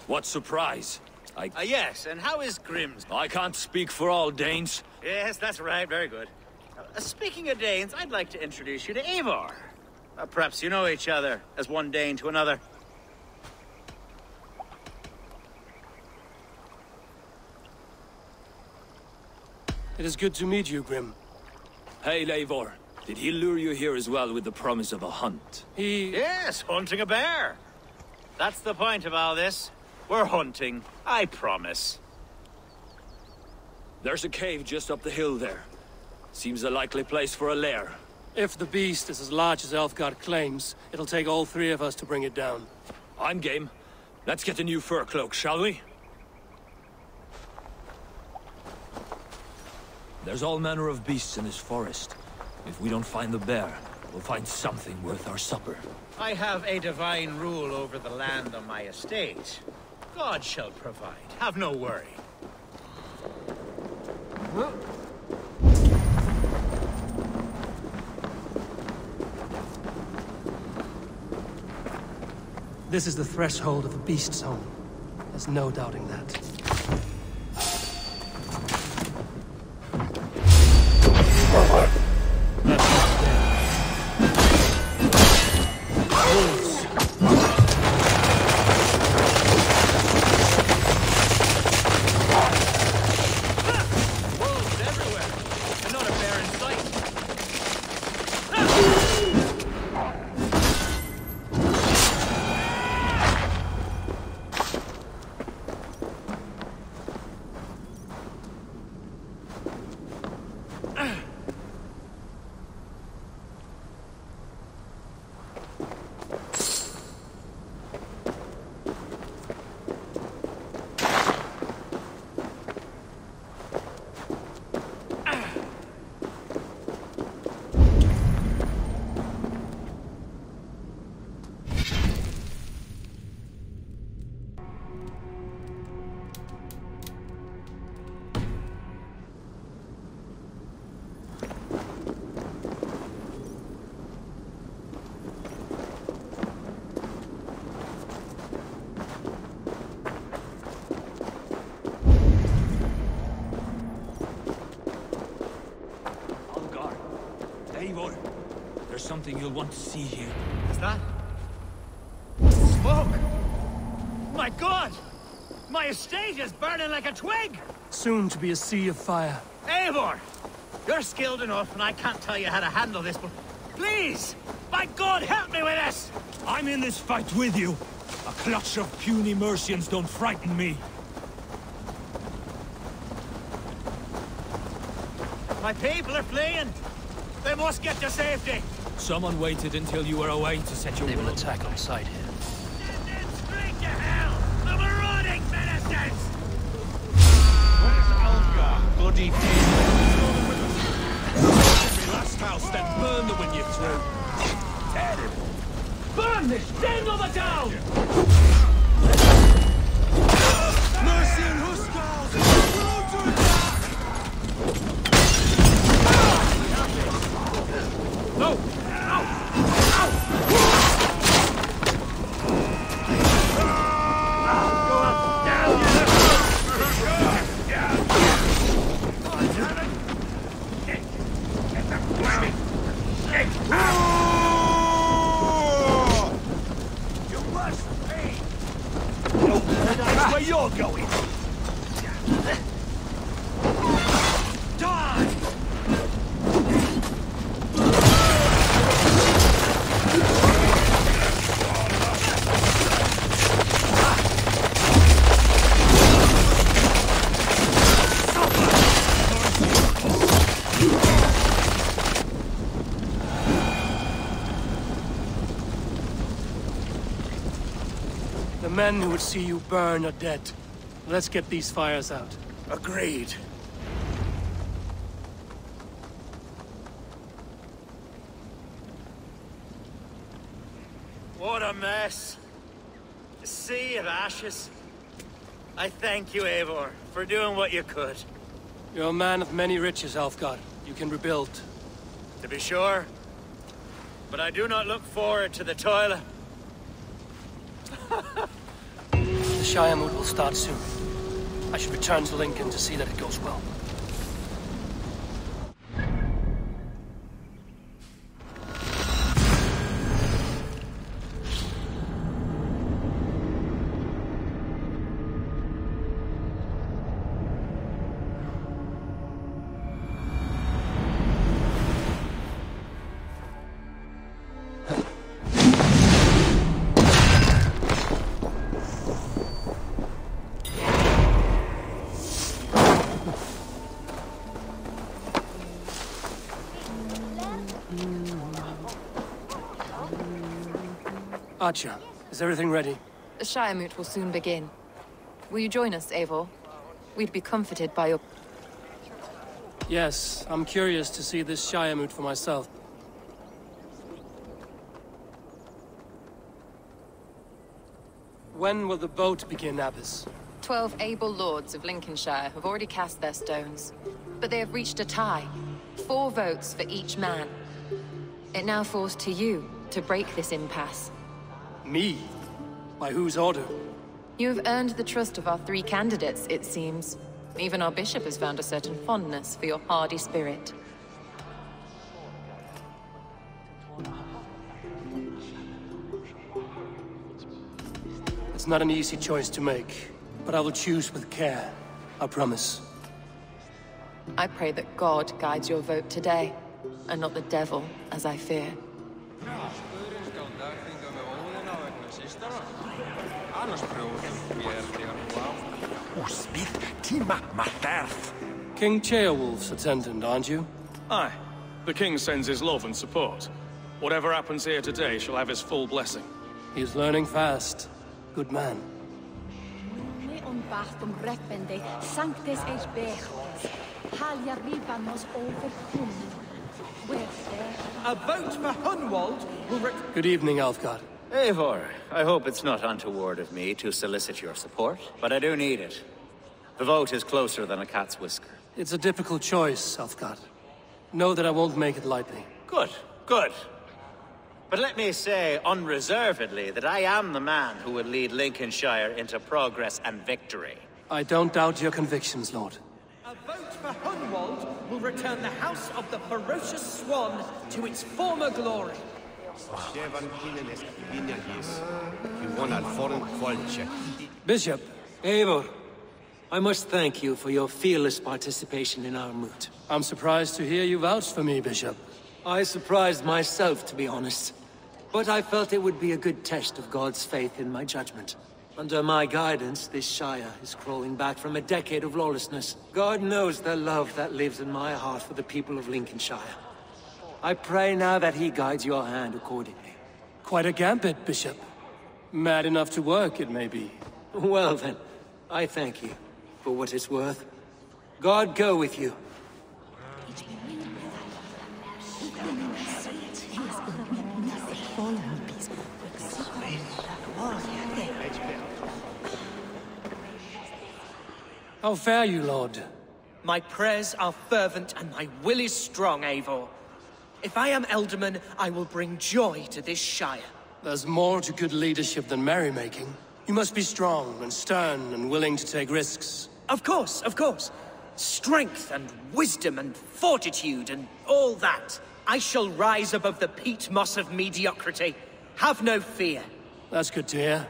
What surprise? Yes, and how is Grim's? I can't speak for all Danes. Yes, that's right, very good. Speaking of Danes, I'd like to introduce you to Eivor. Perhaps you know each other, as one Dane to another. It is good to meet you, Grim. Hey, Eivor. Did he lure you here as well with the promise of a hunt? Yes, hunting a bear. That's the point of all this. We're hunting, I promise. There's a cave just up the hill there. Seems a likely place for a lair. If the beast is as large as Elfgard claims, it'll take all three of us to bring it down. I'm game. Let's get a new fur cloak, shall we? There's all manner of beasts in this forest. If we don't find the bear, we'll find something worth our supper. I have a divine rule over the land on my estate. God shall provide. Have no worry. This is the threshold of the beast's home. There's no doubting that. Eivor, there's something you'll want to see here. Is that? Smoke! My God! My estate is burning like a twig! Soon to be a sea of fire. Eivor! You're skilled enough, and I can't tell you how to handle this, but please! By God, help me with this! I'm in this fight with you. A clutch of puny Mercians don't frighten me. My people are fleeing! They must get to safety! Someone waited until you were away to set your... They will attack on sight here. Send them straight to hell! The marauding ministers! Where's Alfgar? Bloody Every last house, then burn the when you're through. Terrible. Burn this den of a town! Mercy and Huskars! We're on to attack! men who would see you burn are dead. Let's get these fires out. Agreed. What a mess. A sea of ashes. I thank you, Eivor, for doing what you could. You're a man of many riches, Alfgard. You can rebuild. To be sure. But I do not look forward to the toil. The Shire mood will start soon. I should return to Lincoln to see that it goes well. Archer, is everything ready? The Shire moot will soon begin. Will you join us, Eivor? We'd be comforted by your... Yes, I'm curious to see this Shire moot for myself. When will the boat begin, Abbess? 12 able lords of Lincolnshire have already cast their stones, but they have reached a tie. 4 votes for each man. It now falls to you to break this impasse. Me? By whose order? You have earned the trust of our 3 candidates, it seems. Even our bishop has found a certain fondness for your hardy spirit. It's not an easy choice to make, but I will choose with care. I promise. I pray that God guides your vote today, and not the devil, as I fear. King Ceolwulf's attendant, aren't you? Aye. The king sends his love and support. Whatever happens here today shall have his full blessing. He's learning fast. Good man. A vote for Hunwald will Good evening, Alfgard. Eivor, I hope it's not untoward of me to solicit your support, but I do need it. The vote is closer than a cat's whisker. It's a difficult choice, Alfgard. Know that I won't make it lightly. Good, good. But let me say unreservedly that I am the man who will lead Lincolnshire into progress and victory. I don't doubt your convictions, Lord. A vote for Hunwald will return the House of the Ferocious Swan to its former glory. Bishop, Eivor, I must thank you for your fearless participation in our moot. I'm surprised to hear you vouch for me, Bishop. I surprised myself, to be honest. But I felt it would be a good test of God's faith in my judgment. Under my guidance, this Shire is crawling back from a decade of lawlessness. God knows the love that lives in my heart for the people of Lincolnshire. I pray now that he guides your hand accordingly. Quite a gambit, Bishop. Mad enough to work, it may be. Well then, I thank you for what it's worth. God go with you. How fare you, Lord? My prayers are fervent and my will is strong, Eivor. If I am Elderman, I will bring joy to this Shire. There's more to good leadership than merrymaking. You must be strong and stern and willing to take risks. Of course, of course. Strength and wisdom and fortitude and all that. I shall rise above the peat moss of mediocrity. Have no fear. That's good to hear.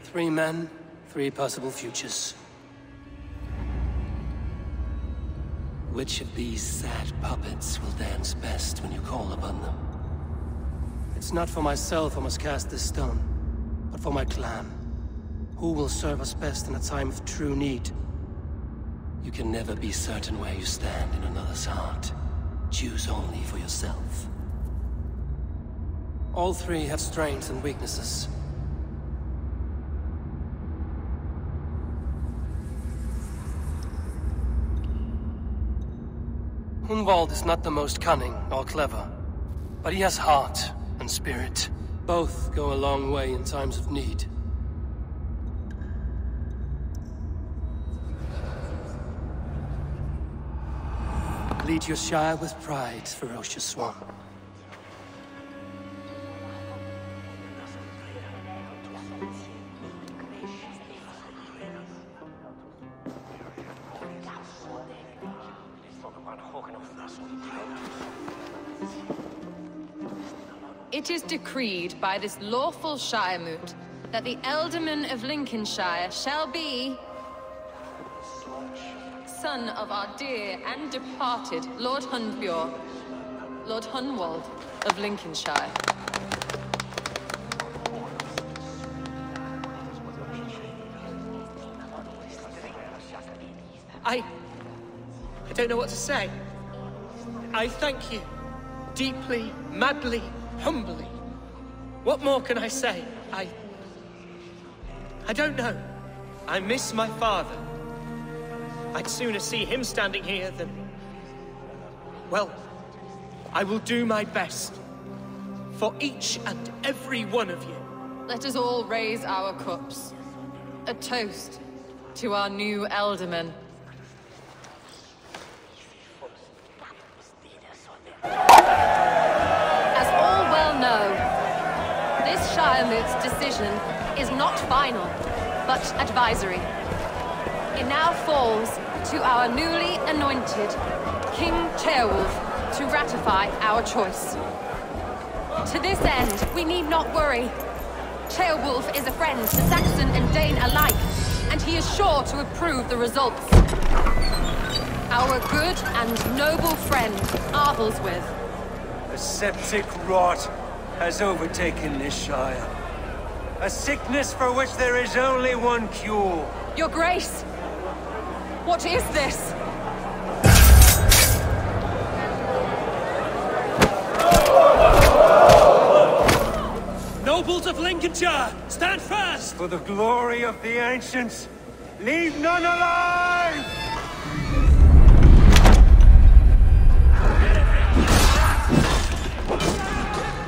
Three men, 3 possible futures. Which of these sad puppets will dance best when you call upon them? It's not for myself I must cast this stone. but for my clan. Who will serve us best in a time of true need? You can never be certain where you stand in another's heart. Choose only for yourself. All three have strengths and weaknesses. Hunwald is not the most cunning or clever, but he has heart and spirit. Both go a long way in times of need. Lead your Shire with pride, ferocious Swan. It is decreed by this lawful Shiremoot that the Ealdorman of Lincolnshire shall be son of our dear and departed Lord Hundbjorn, Lord Hunwald of Lincolnshire. I don't know what to say. I thank you. Deeply, madly, humbly. What more can I say? I don't know. I miss my father. I'd sooner see him standing here than... Well, I will do my best. For each and every one of you. Let us all raise our cups. A toast to our new Ealdorman. As all well know, this Shiremoot's decision is not final, but advisory. It now falls to our newly anointed King Ceolwulf to ratify our choice. To this end, we need not worry. Ceolwulf is a friend to Saxon and Dane alike, and he is sure to approve the results. Our good and noble friend, Arthelswith. A septic rot has overtaken this Shire. A sickness for which there is only one cure. Your Grace! What is this? Nobles of Lincolnshire, stand fast! For the glory of the ancients, leave none alive!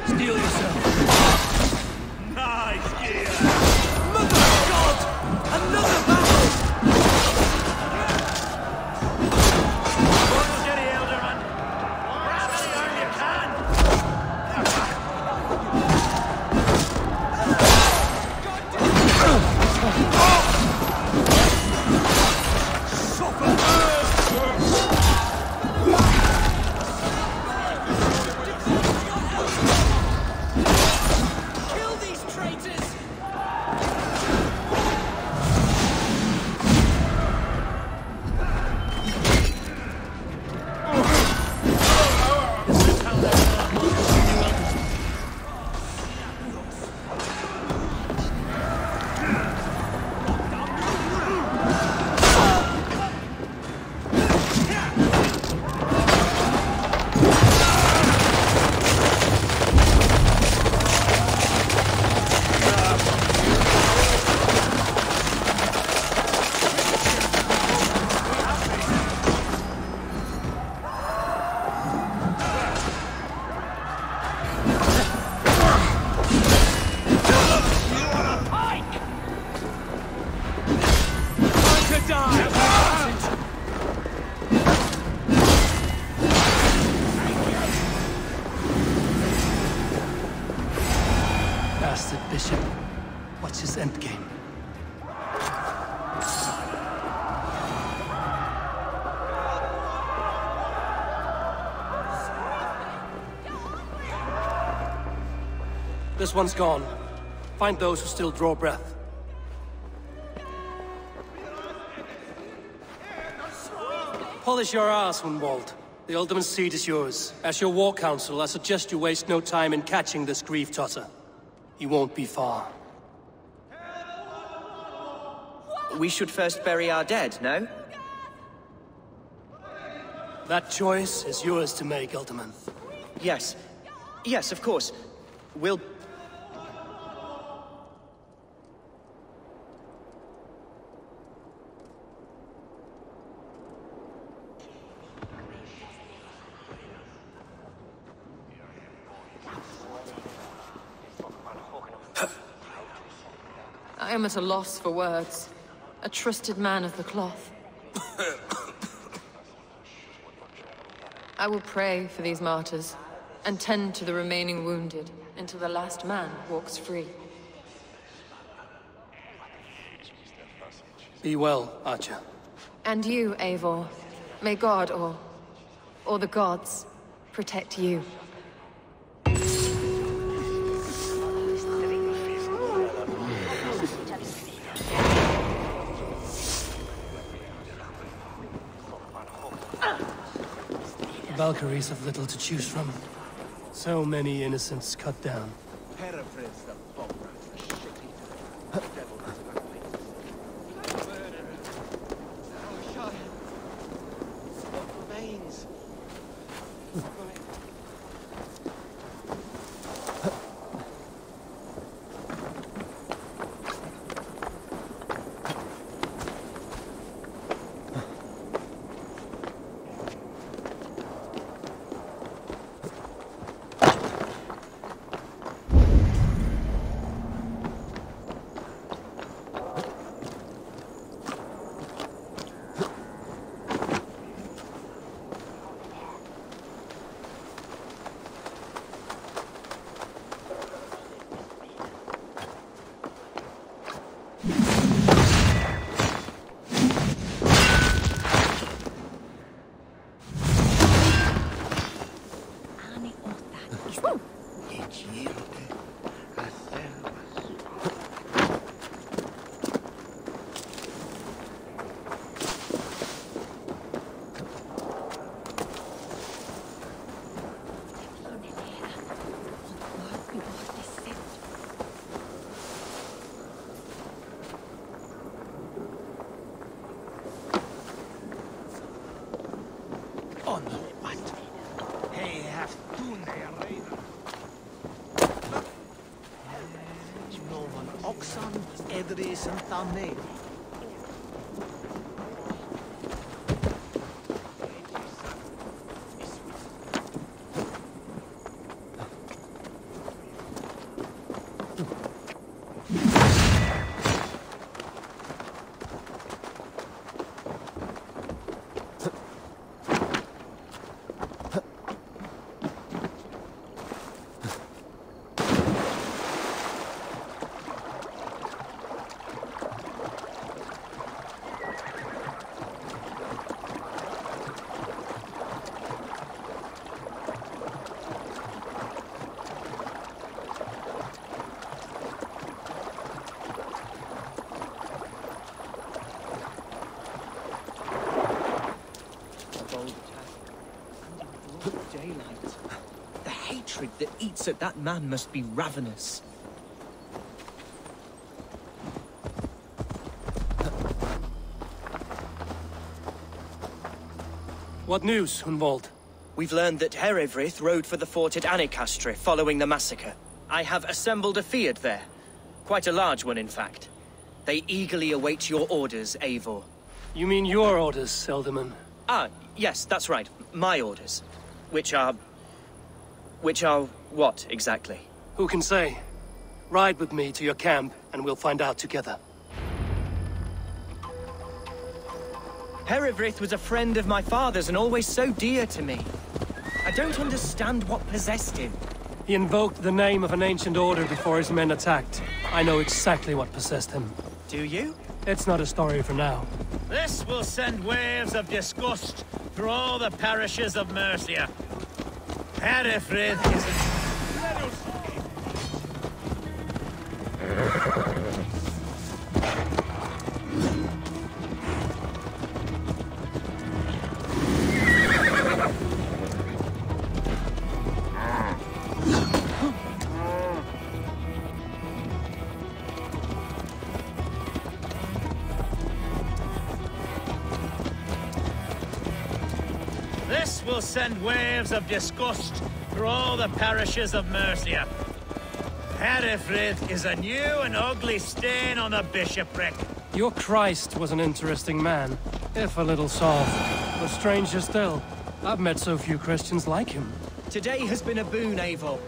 Steel yourself. Nice gear! Mother of God! Another battle! Bishop, what's his endgame? This one's gone. Find those who still draw breath. Polish your ass, Hunwald. The Ealdorman's seat is yours. As your war council, I suggest you waste no time in catching this grief totter. He won't be far. we should first bury our dead, no? That choice is yours to make, Alderman. Yes. Yes, of course. We'll... I am at a loss for words. A trusted man of the cloth. I will pray for these martyrs, and tend to the remaining wounded, until the last man walks free. Be well, Archer. And you, Eivor. May God, or the gods, protect you. Valkyries have little to choose from. So many innocents cut down. The hatred that eats at that man must be ravenous. What news, Hunwald? We've learned that Eivor rode for the fort at Annikastre following the massacre. I have assembled a field there. Quite a large one, in fact. They eagerly await your orders, Eivor. You mean your orders, Alderman? Ah, yes, that's right. My orders. Which are what, exactly? Who can say? Ride with me to your camp, and we'll find out together. Eivor was a friend of my father's and always so dear to me. I don't understand what possessed him. He invoked the name of an ancient order before his men attacked. I know exactly what possessed him. Do you? It's not a story for now. This will send waves of disgust through all the parishes of Mercia. Eivor is This will send waves of disgust through all the parishes of Mercia. Hereford is a new and ugly stain on the bishopric. Your Christ was an interesting man, if a little soft. But stranger still, I've met so few Christians like him. Today has been a boon, Eivor.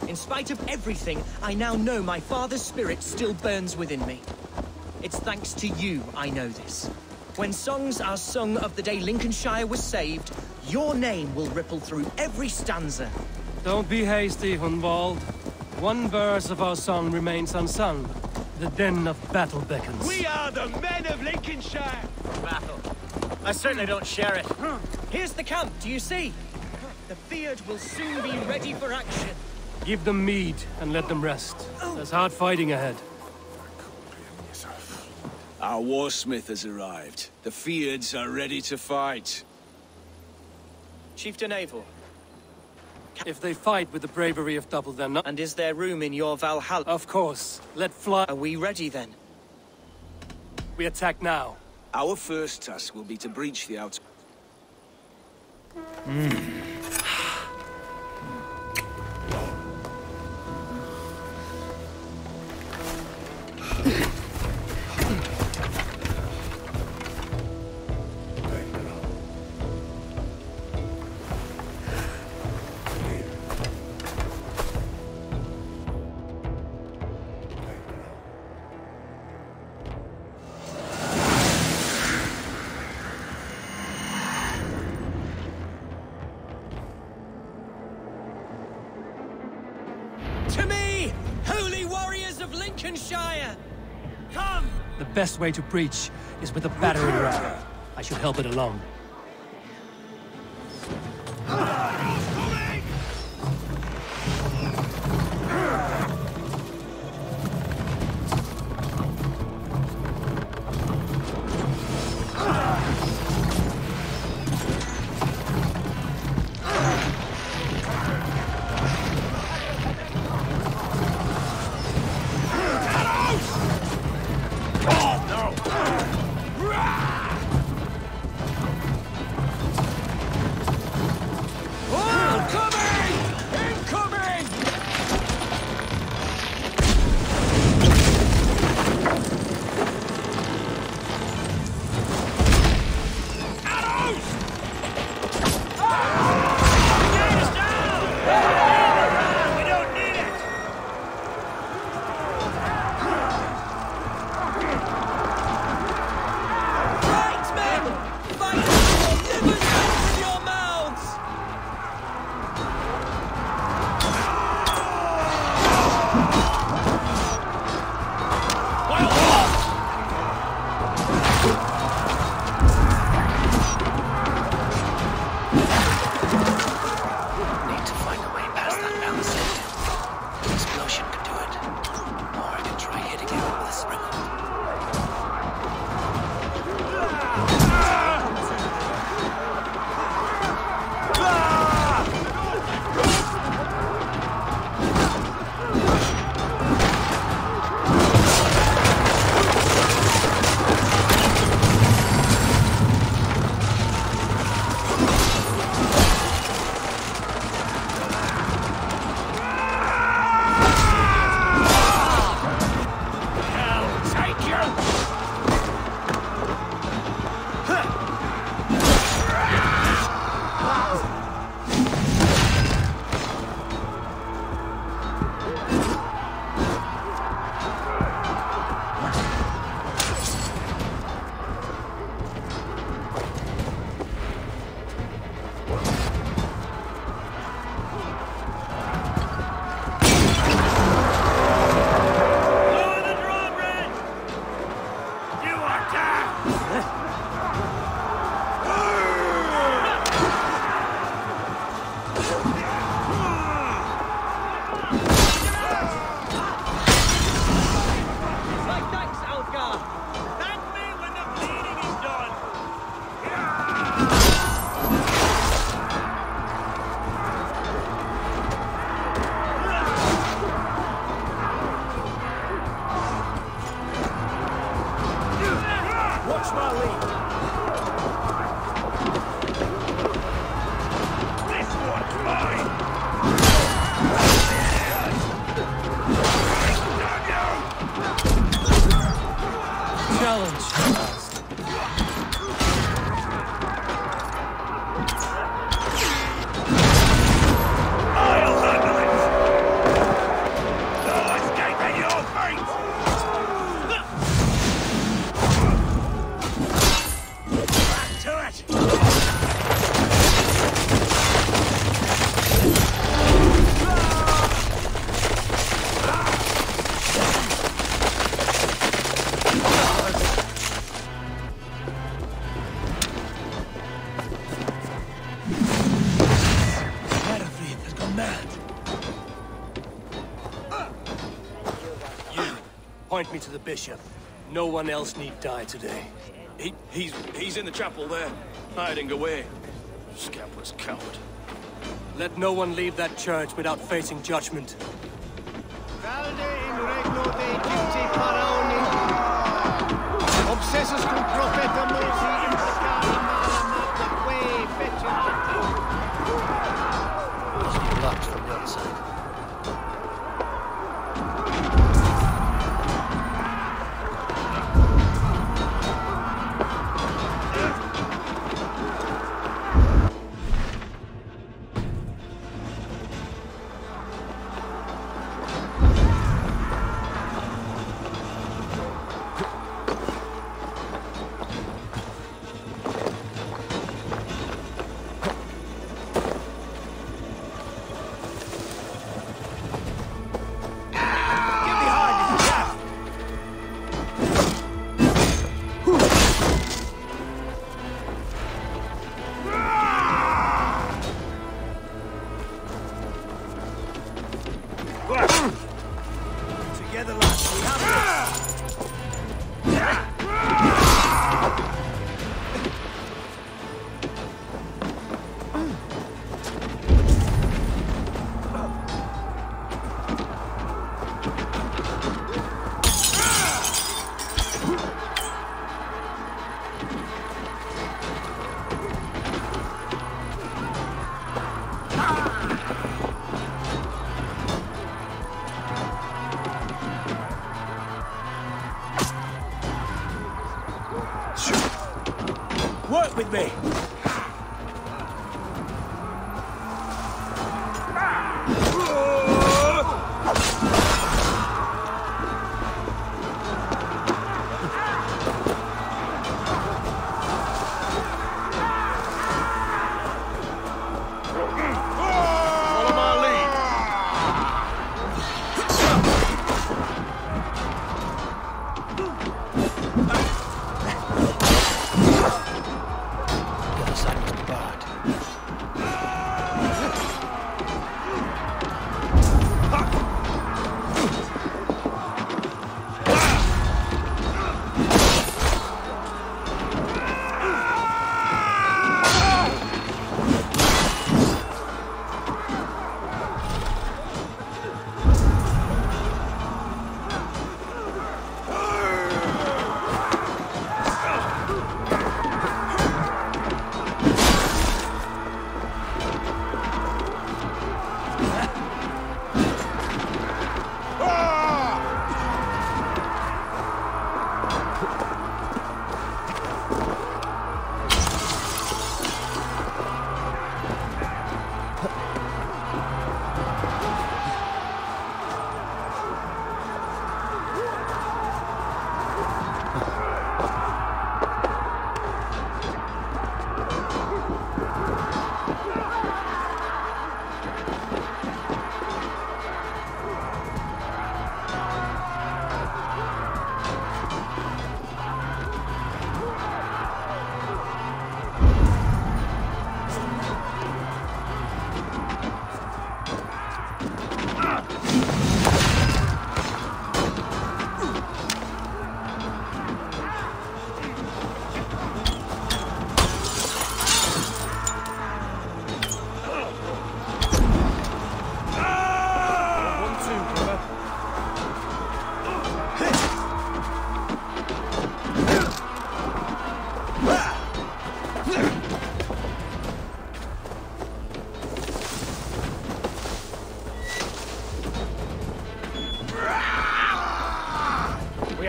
In spite of everything, I now know my father's spirit still burns within me. It's thanks to you I know this. When songs are sung of the day Lincolnshire was saved, your name will ripple through every stanza. Don't be hasty, Hunwald. One verse of our song remains unsung. The din of battle beckons. We are the men of Lincolnshire! Battle. I certainly don't share it. Here's the camp, do you see? The Fyrd will soon be ready for action. Give them mead and let them rest. There's hard fighting ahead. Our warsmith has arrived. The Fyrds are ready to fight. Chieftain Eivor. If they fight with the bravery of double their number... And is there room in your Valhalla? Of course. Let fly... Are we ready then? We attack now. Our first task will be to breach the outer... To me, holy warriors of Lincolnshire! Come! The best way to breach is with a battering ram. I should help it along. that! Point me to the bishop. No one else need die today. He's in the chapel there, hiding away. Scapless coward. Let no one leave that church without facing judgment. Valde in regno Dei Gipti Paraoni. Obsessus cum profeta Mosi implicata mala mata quae fecit. It's blocked from the other side. Together, lads, we have this! Work with me!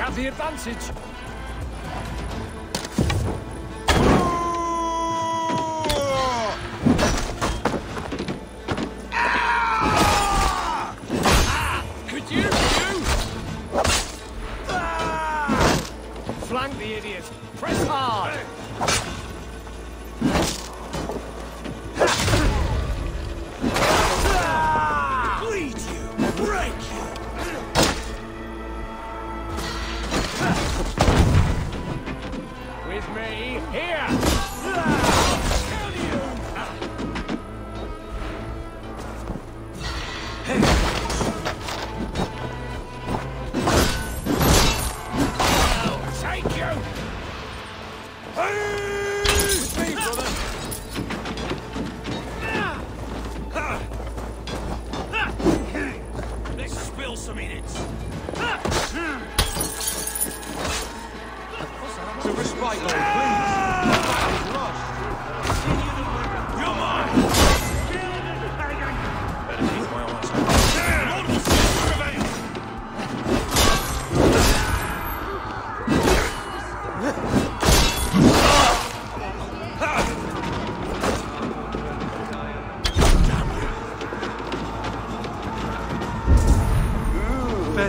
The advantage. Could you? Flank the idiot. Press hard.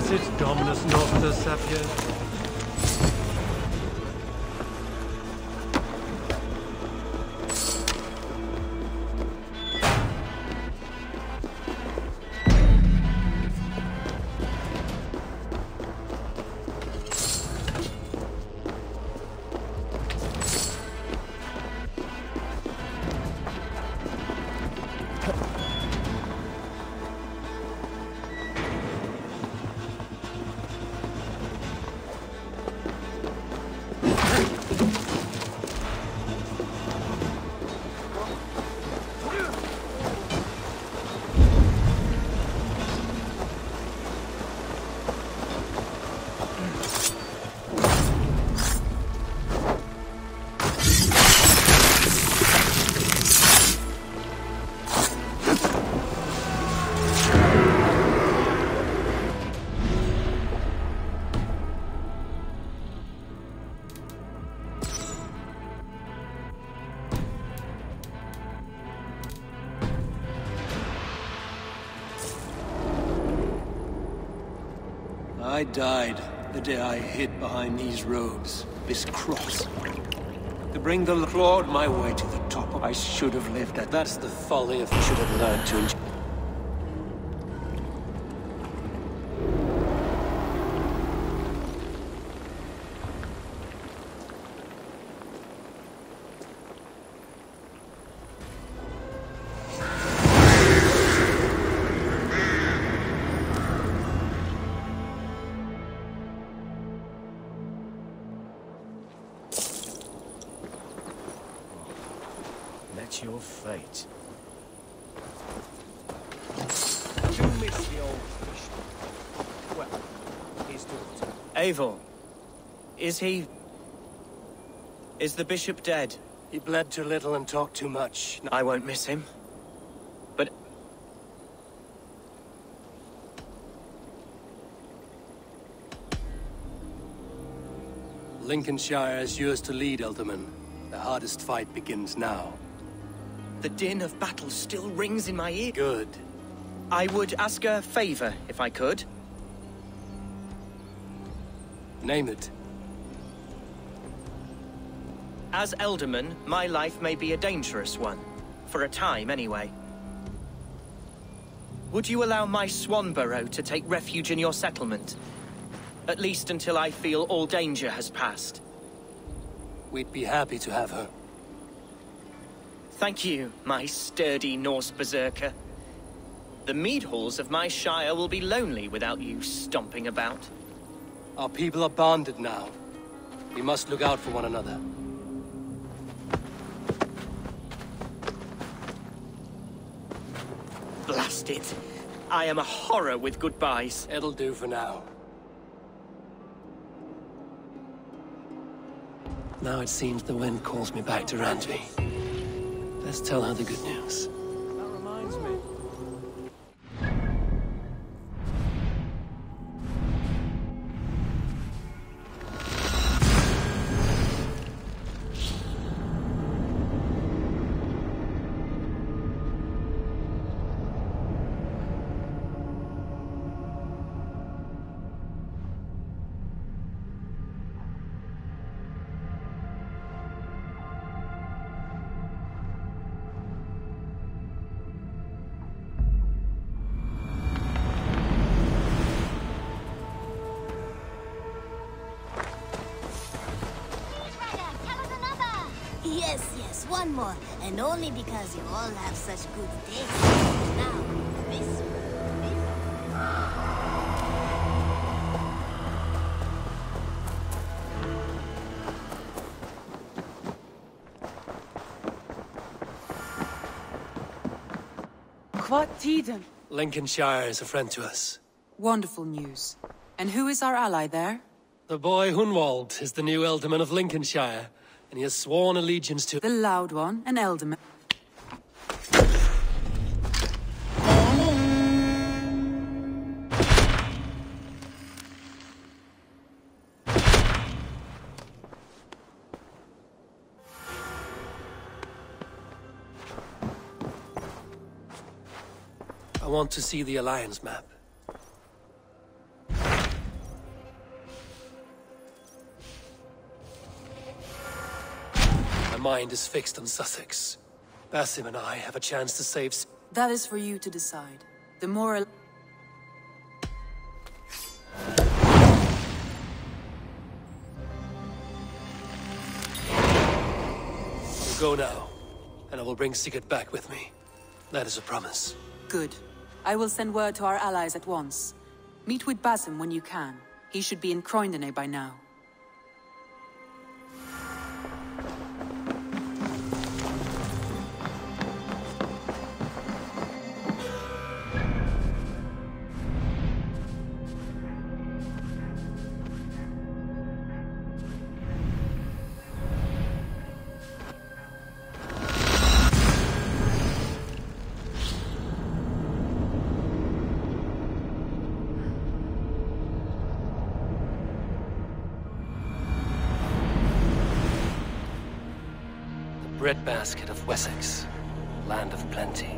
Sit Dominus Noster Sapien. I died the day I hid behind these robes, this cross. To bring the Lord my way to the top, I should have lived at. That's the folly of I should have learned to enjoy. Your fate. You miss the old fish. Well, his daughter. Eivor. Is the bishop dead? He bled too little and talked too much. I won't miss him. But... Lincolnshire is yours to lead, Elderman. The hardest fight begins now. The din of battle still rings in my ear. Good. I would ask a favor, if I could. Name it. As Elderman, my life may be a dangerous one. For a time, anyway. Would you allow my swan burrow to take refuge in your settlement? At least until I feel all danger has passed. We'd be happy to have her. Thank you, my sturdy Norse berserker. The mead halls of my shire will be lonely without you stomping about. Our people are bonded now. We must look out for one another. Blast it. I am a horror with goodbyes. It'll do for now. Now it seems the wind calls me back to Randvi. Let's tell her the good news. That reminds me. Yes, one more. And only because you all have such good taste. Now, this. What Tiden? Lincolnshire is a friend to us. Wonderful news. And who is our ally there? The boy Hunwald is the new Ealdorman of Lincolnshire, and he has sworn allegiance to... The loud one, an Ealdorman. I want to see the Alliance map. mind is fixed on Sussex. Basim and I have a chance to save... That is for you to decide. The more... You go now, and I will bring Sigurd back with me. That is a promise. Good. I will send word to our allies at once. Meet with Basim when you can. He should be in Croydon by now. Breadbasket of Wessex, land of plenty.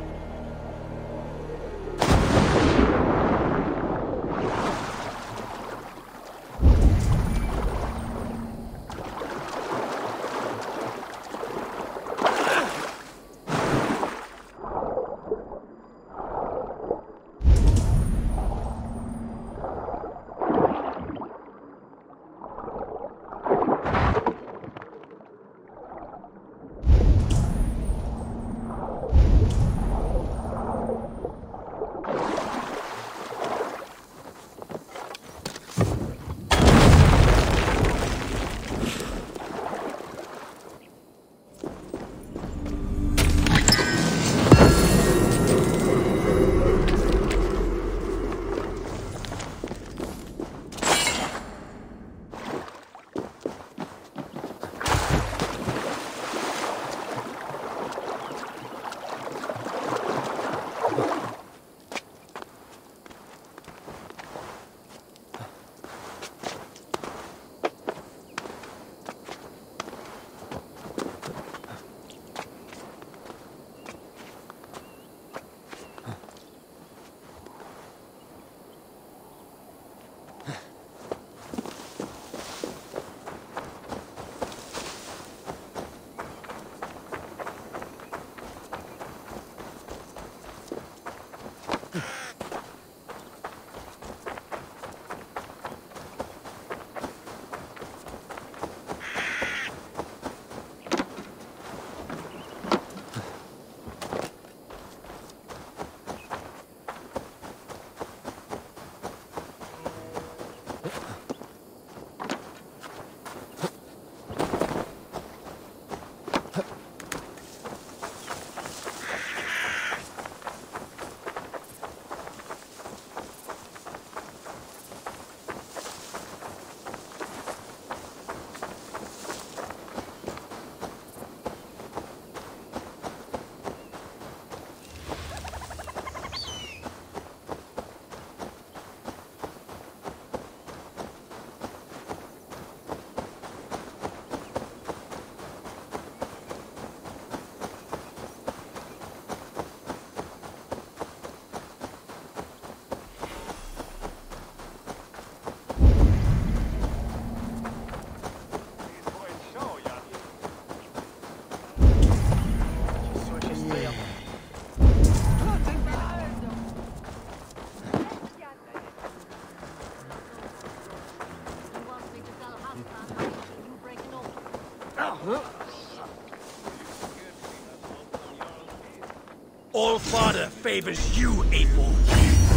All Father favors you, Eivor.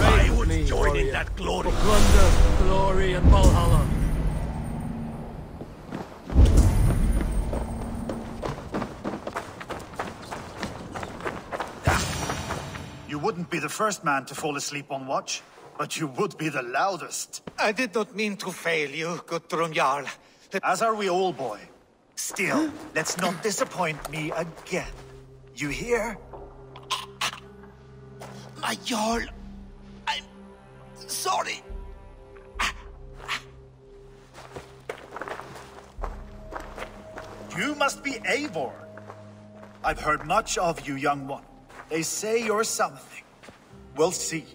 I would join in that glory. For plunder, glory, and Valhalla. You wouldn't be the first man to fall asleep on watch, but you would be the loudest. I did not mean to fail you, Guthrum Jarl. As are we all, boy. Still, let's not disappoint me again. You hear? My Jarl, I'm sorry. You must be Eivor. I've heard much of you, young one. They say you're something. We'll see.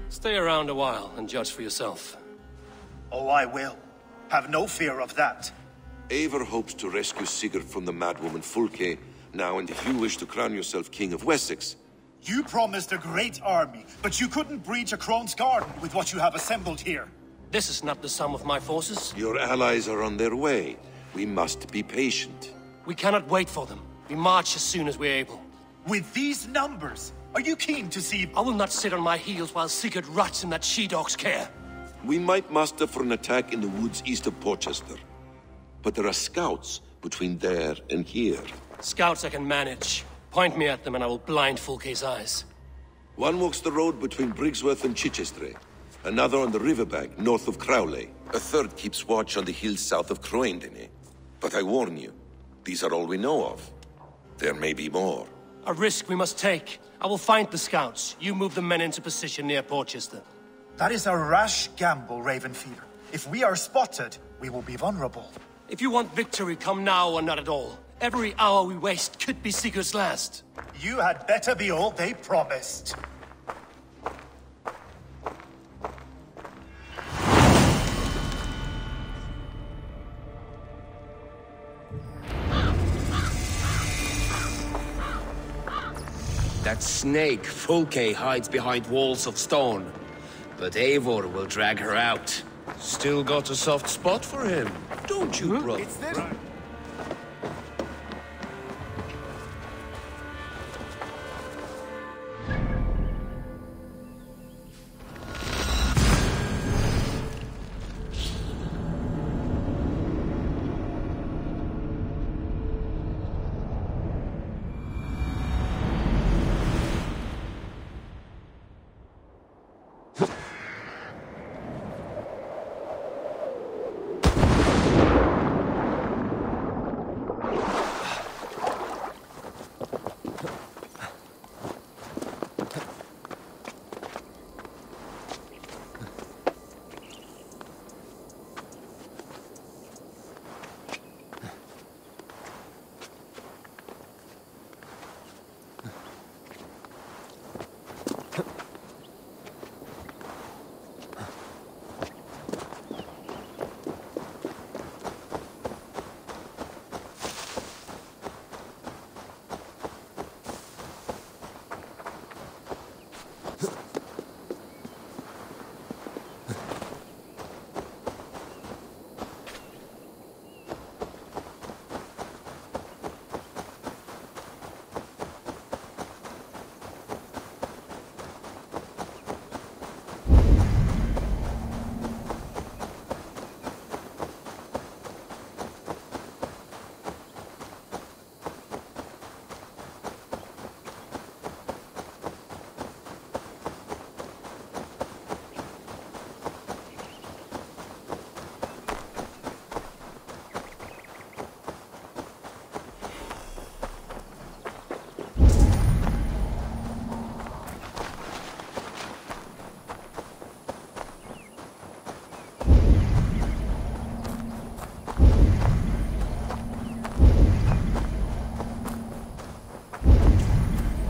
Stay around a while and judge for yourself. Oh, I will. Have no fear of that. Eivor hopes to rescue Sigurd from the madwoman Fulke now, and if you wish to crown yourself King of Wessex... You promised a great army, but you couldn't breach a Crone's garden with what you have assembled here. This is not the sum of my forces. Your allies are on their way. We must be patient. We cannot wait for them. We march as soon as we're able. With these numbers, are you keen to see... I will not sit on my heels while Sigurd rots in that she-dog's care. We might muster for an attack in the woods east of Porchester. But there are scouts between there and here. Scouts I can manage. Point me at them and I will blind Fulke's eyes. One walks the road between Briggsworth and Chichester. Another on the riverbank north of Crowley. A third keeps watch on the hills south of Croendene. But I warn you, these are all we know of. There may be more. A risk we must take. I will find the scouts. You move the men into position near Porchester. That is a rash gamble, Ravenfeeder. If we are spotted, we will be vulnerable. If you want victory, come now or not at all. Every hour we waste could be Sigurd's last. You had better be all they promised. That snake, Fulke, hides behind walls of stone. But Eivor will drag her out. Still got a soft spot for him, don't you, brother? Right.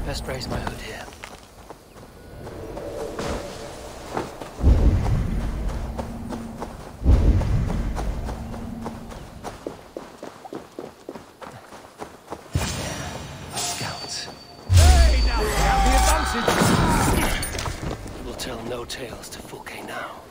Best raise my hood here. Scouts. Hey, now we have the advantage! We'll tell no tales to Fulke now.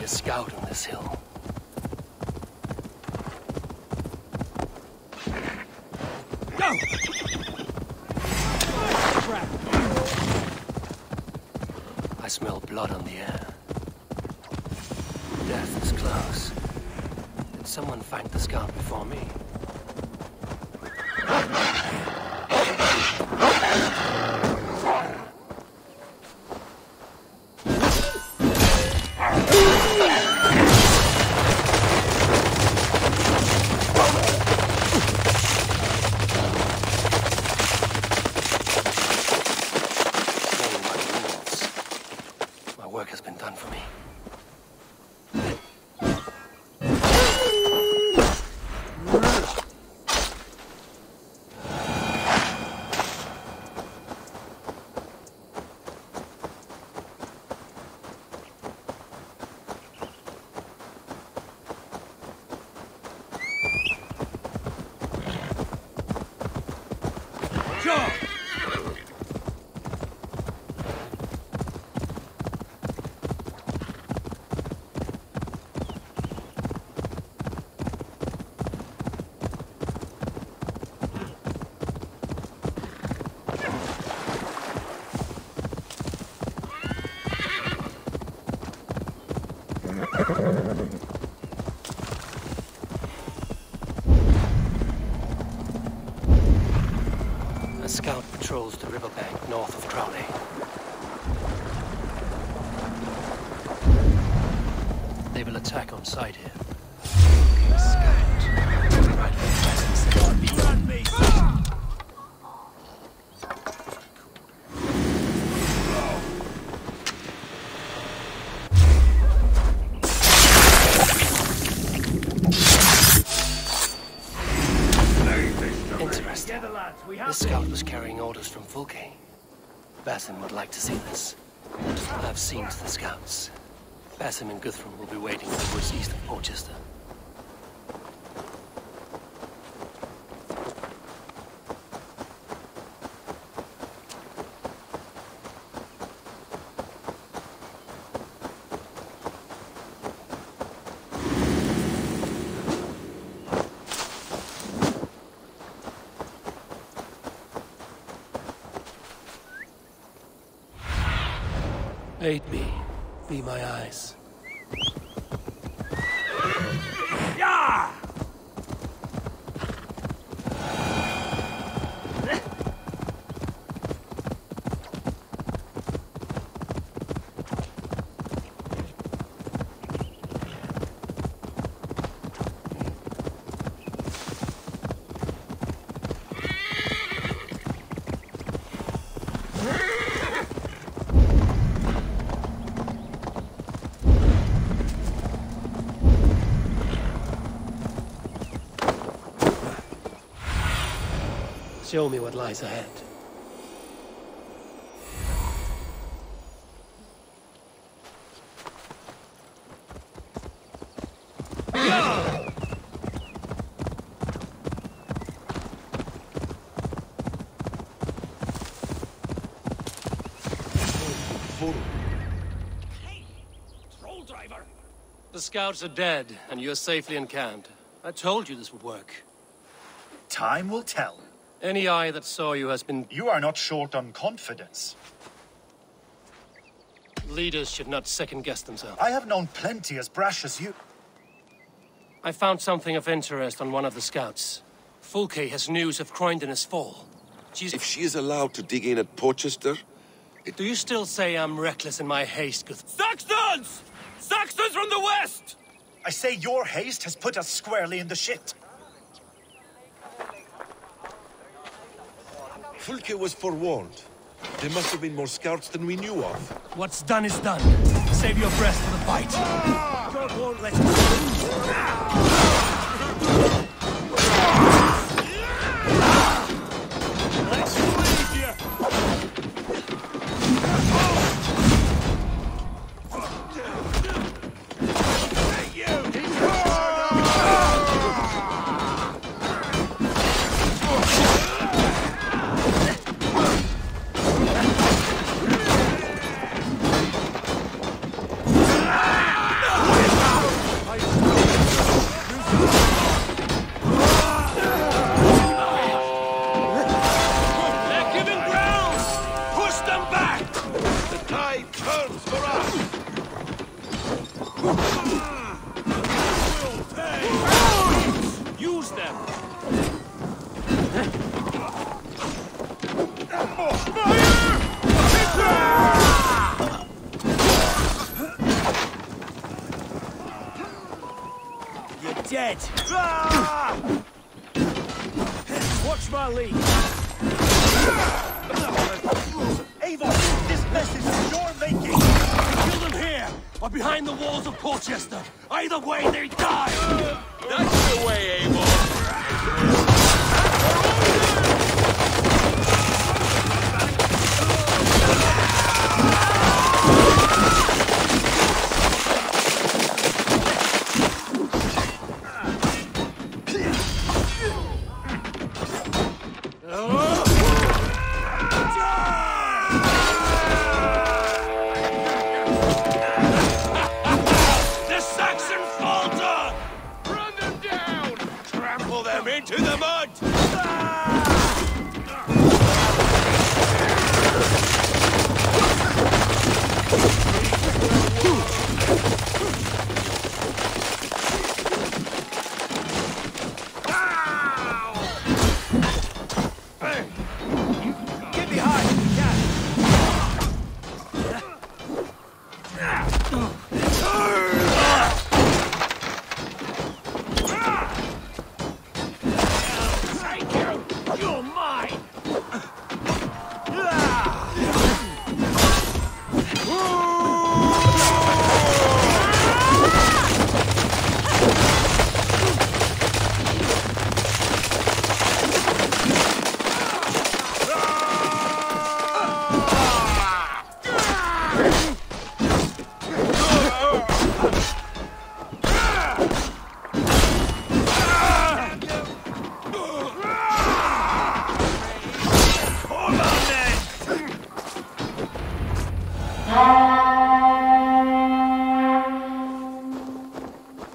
Scout on this hill. Go! I smell blood on the air. Death is close. Did someone find the scout before me? A scout patrols the riverbank north of Crowley. They will attack on sight here. Run me! Interesting. This scout was carrying orders from Fulke. Basim would like to see this. I've seen the scouts. Basim and Guthrum will be waiting in the woods east of Portchester. Aid me. Be my eyes. Yeah! Show me what lies ahead. mule driver! The scouts are dead, and you're safely encamped. I told you this would work. Time will tell. Any eye that saw you has been... You are not short on confidence. Leaders should not second-guess themselves. I have known plenty as brash as you. I found something of interest on one of the scouts. Fulke has news of Croydon's fall. If she is allowed to dig in at Porchester... Do you still say I'm reckless in my haste, Saxons! Saxons from the west! I say your haste has put us squarely in the shit. Fulke was forewarned. There must have been more scouts than we knew of. What's done is done. Save your breath for the fight. God won't let us... Let's leave you! Dead. Watch my lead. Eivor, this mess is your making. Kill them here, or behind the walls of Porchester. Either way, they die. That's the way, Eivor. Into the mud! Get behind!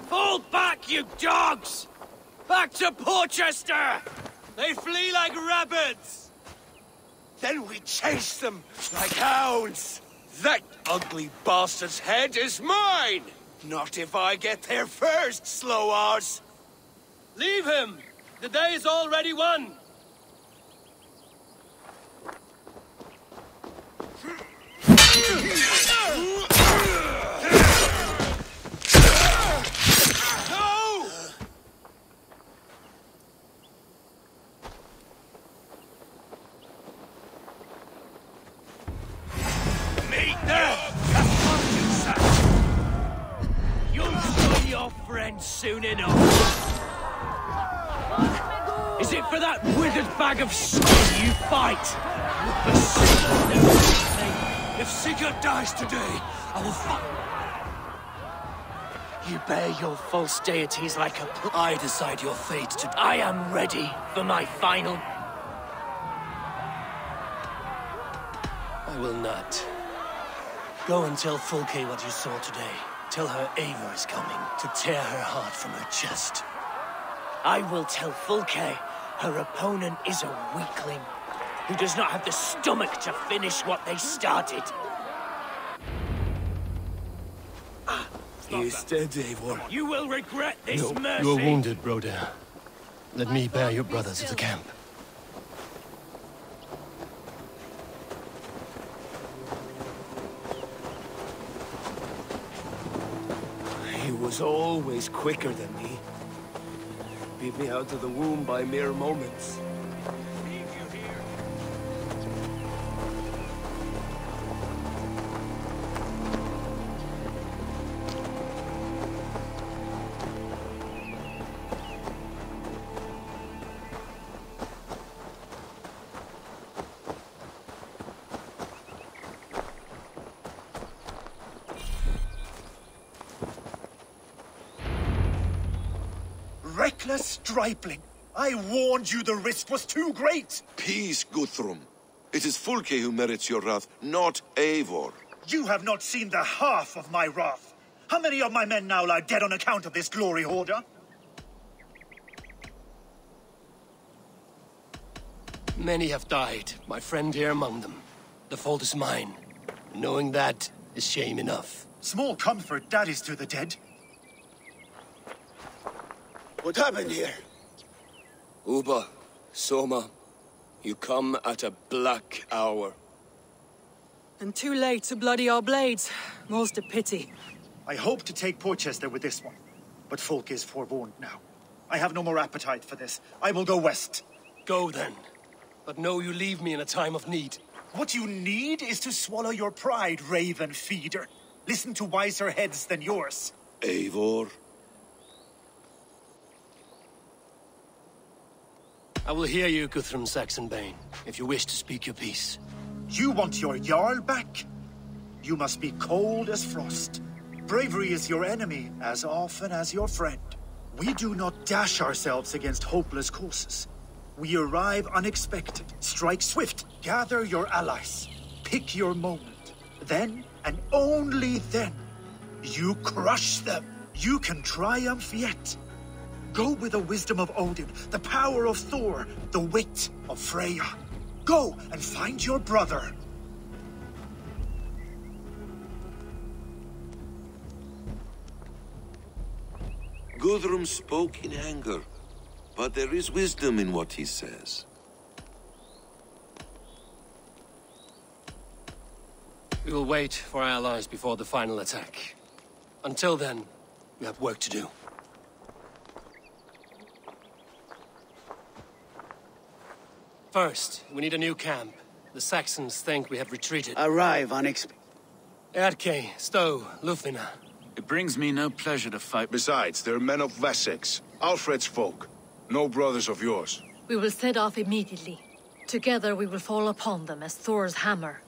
Fall back, you dogs! Back to Porchester! They flee like rabbits! Then we chase them like hounds! That ugly bastard's head is mine! Not if I get there first, slow-arse! Leave him! The day is already won! No! Meet them! You'll join your friends soon enough. Is it for that withered bag of skin you fight? If Sigurd dies today, I will fight. You bear your false deities like a... I decide your fate today. I am ready for my final... I will not. Go and tell Fulke what you saw today. Tell her Eivor is coming to tear her heart from her chest. I will tell Fulke her opponent is a weakling who does not have the stomach to finish what they started. He is dead, Eivor. You will regret this No, mercy. you are wounded, Broder. Let me bear your brother to the camp. He was always quicker than me. Beat me out of the womb by mere moments. Reckless stripling! I warned you the risk was too great! Peace, Guthrum. It is Fulke who merits your wrath, not Eivor. You have not seen the half of my wrath. How many of my men now lie dead on account of this glory hoarder? Many have died, my friend here among them. The fault is mine. Knowing that is shame enough. Small comfort that is to the dead. What happened here? Uba, Soma, you come at a black hour. And too late to bloody our blades. Most a pity. I hope to take Porchester with this one, but Folk is forewarned now. I have no more appetite for this. I will go west. Go then. But know you leave me in a time of need. What you need is to swallow your pride, raven feeder. Listen to wiser heads than yours. Eivor? I will hear you, Guthrum Saxonbane, if you wish to speak your piece. You want your Jarl back? You must be cold as frost. Bravery is your enemy as often as your friend. We do not dash ourselves against hopeless courses. We arrive unexpected, strike swift, gather your allies, pick your moment. Then, and only then, you crush them. You can triumph yet. Go with the wisdom of Odin, the power of Thor, the wit of Freya. Go and find your brother. Guthrum spoke in anger, but there is wisdom in what he says. We will wait for our allies before the final attack. Until then, we have work to do. First, we need a new camp. The Saxons think we have retreated. Arrive unexpected. Erke, Stow, Lufina. It brings me no pleasure to fight. Besides, they're men of Wessex, Alfred's folk. No brothers of yours. We will set off immediately. Together we will fall upon them as Thor's hammer.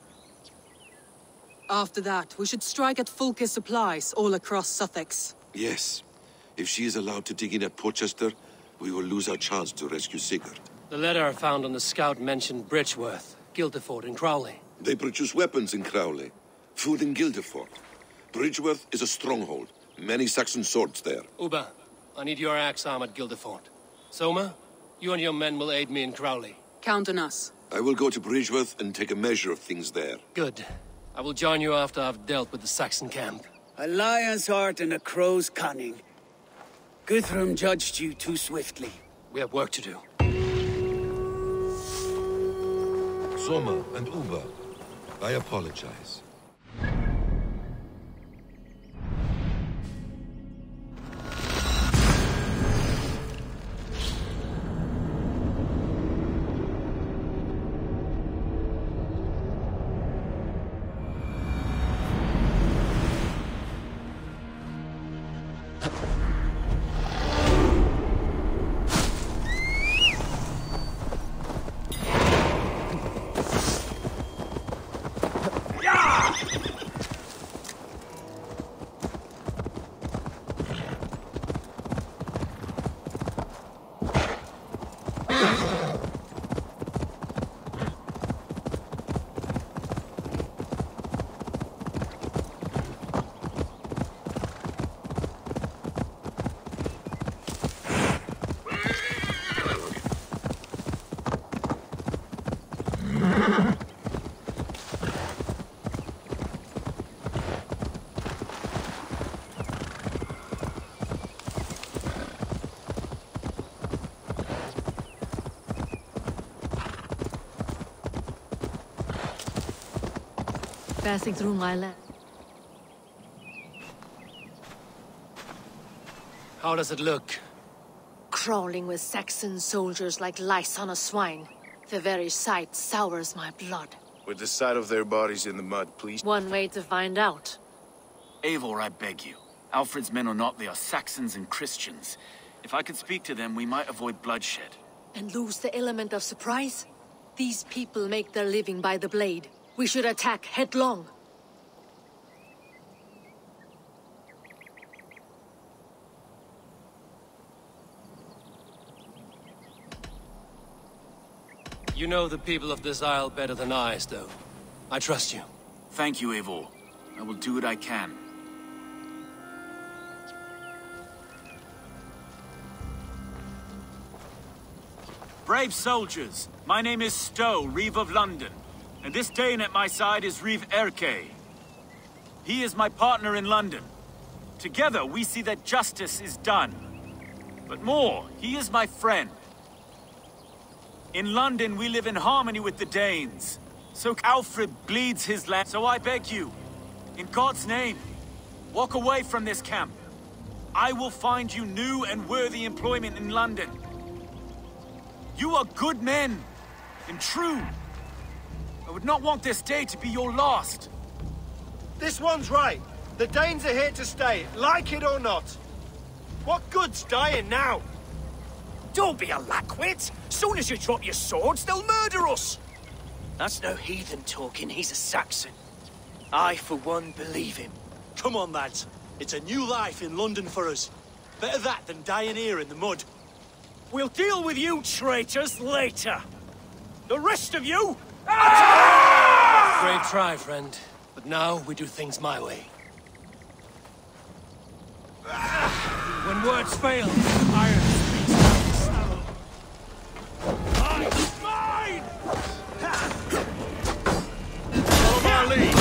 After that, we should strike at Fulke's supplies all across Sussex. Yes. If she is allowed to dig in at Porchester, we will lose our chance to rescue Sigurd. The letter found on the scout mentioned Bridgeworth, Guildeford, and Crowley. They produce weapons in Crowley, food in Guildeford. Bridgeworth is a stronghold. Many Saxon swords there. Uba, I need your axe arm at Guildeford. Soma, you and your men will aid me in Crowley. Count on us. I will go to Bridgeworth and take a measure of things there. Good. I will join you after I've dealt with the Saxon camp. A lion's heart and a crow's cunning. Guthrum judged you too swiftly. We have work to do. Soma and Uba, I apologize. Yeah! passing through my land. How does it look? Crawling with Saxon soldiers like lice on a swine. The very sight sours my blood. With the sight of their bodies in the mud, please. One way to find out. Eivor, I beg you. Alfred's men are not, they are Saxons and Christians. If I could speak to them, we might avoid bloodshed. And lose the element of surprise? These people make their living by the blade. We should attack headlong. You know the people of this isle better than I, Stowe. I trust you. Thank you, Eivor. I will do what I can. Brave soldiers, my name is Stowe, Reeve of London, and this Dane at my side is Reeve Erke. He is my partner in London. Together we see that justice is done. But more, he is my friend. In London we live in harmony with the Danes, so Alfred bleeds his land. So I beg you, in God's name, walk away from this camp. I will find you new and worthy employment in London. You are good men, and true. I would not want this day to be your last. This one's right. The Danes are here to stay, like it or not. What good's dying now? Don't be a lackwit! Soon as you drop your swords, they'll murder us! That's no heathen talking, he's a Saxon. I, for one, believe him. Come on, lads. It's a new life in London for us. Better that than dying here in the mud. We'll deal with you traitors later. The rest of you... Great try, friend. But now we do things my way. When words fail, iron speaks like stubble. Mine! Follow our lead.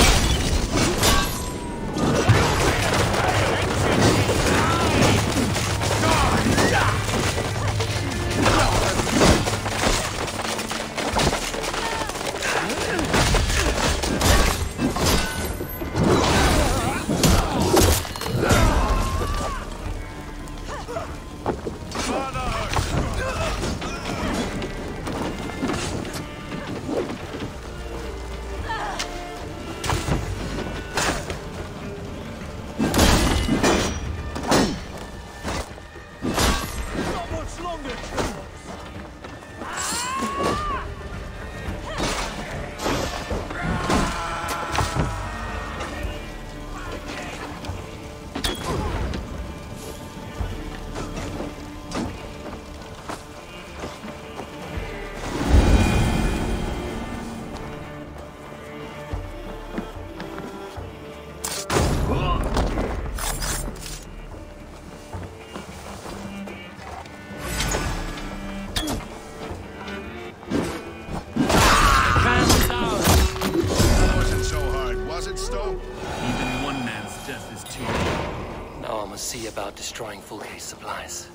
See about destroying full case supplies.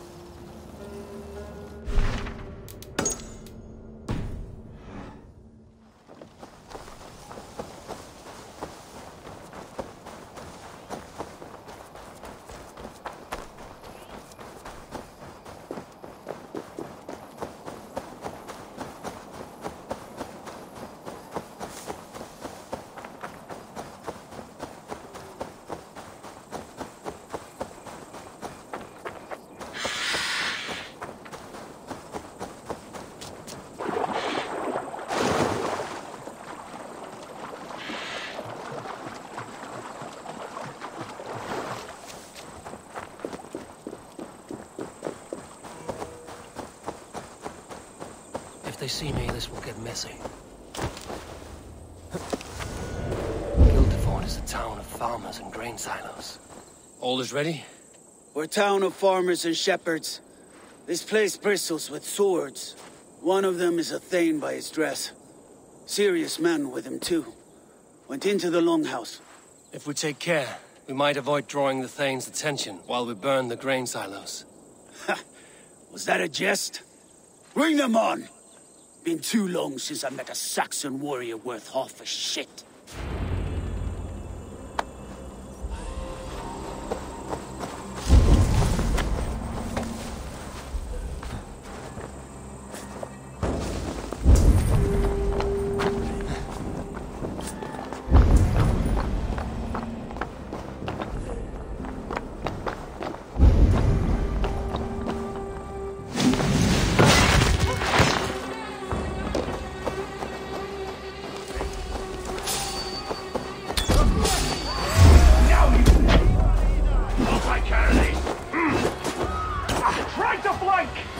If they see me, this will get messy. Guildford is a town of farmers and grain silos. All is ready? We're a town of farmers and shepherds. This place bristles with swords. One of them is a thane by his dress. Serious man with him too. Went into the longhouse. If we take care, we might avoid drawing the thane's attention while we burn the grain silos. Ha! Was that a jest? Bring them on! Been too long since I met a Saxon warrior worth half a shit. back!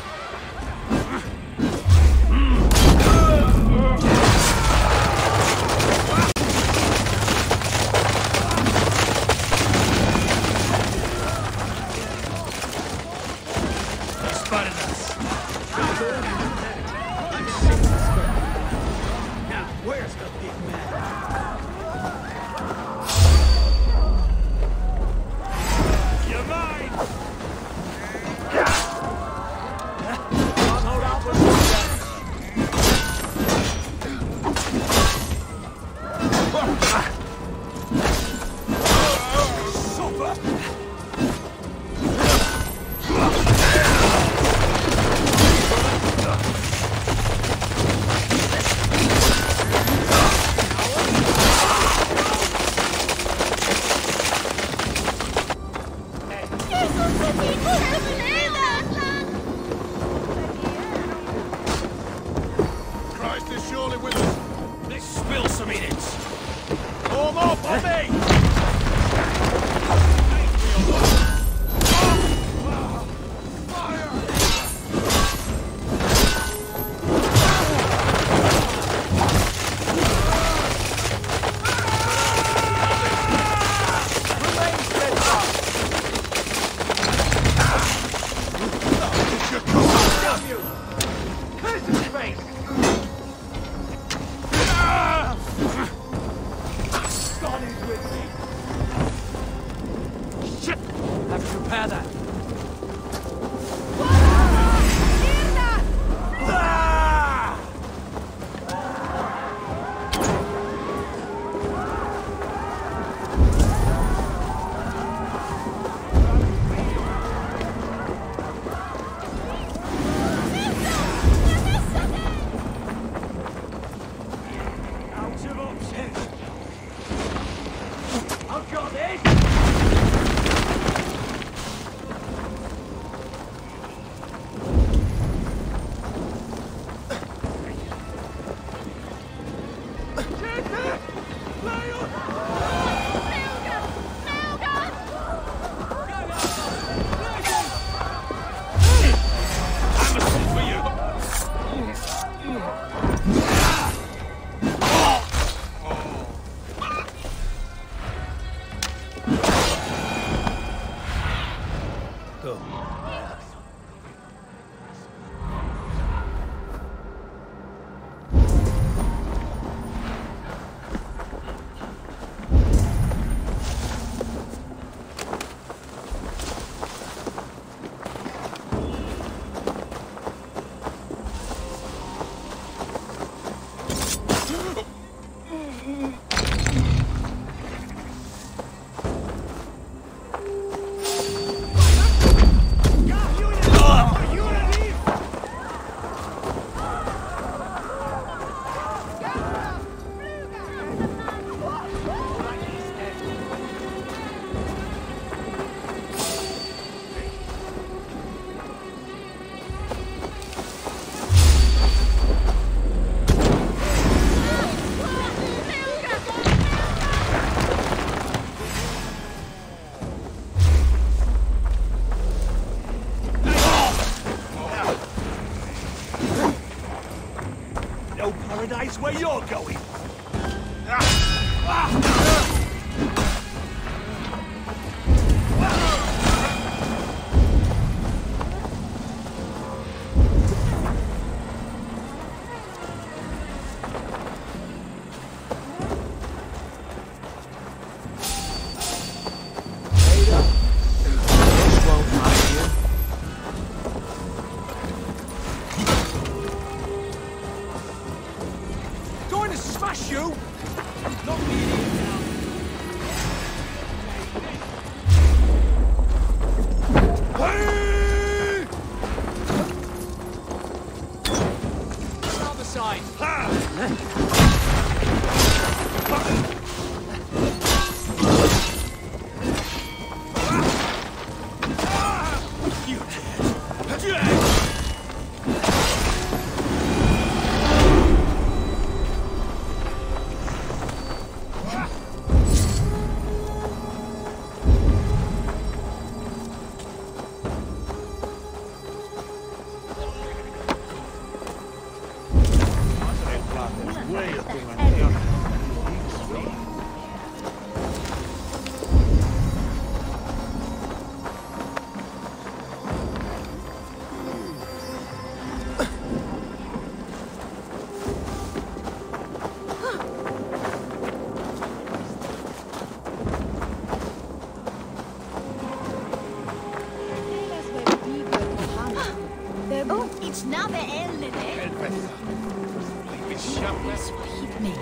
Paradise where you're going. Going to smash you! Not me. Snappe elden. Sweet me.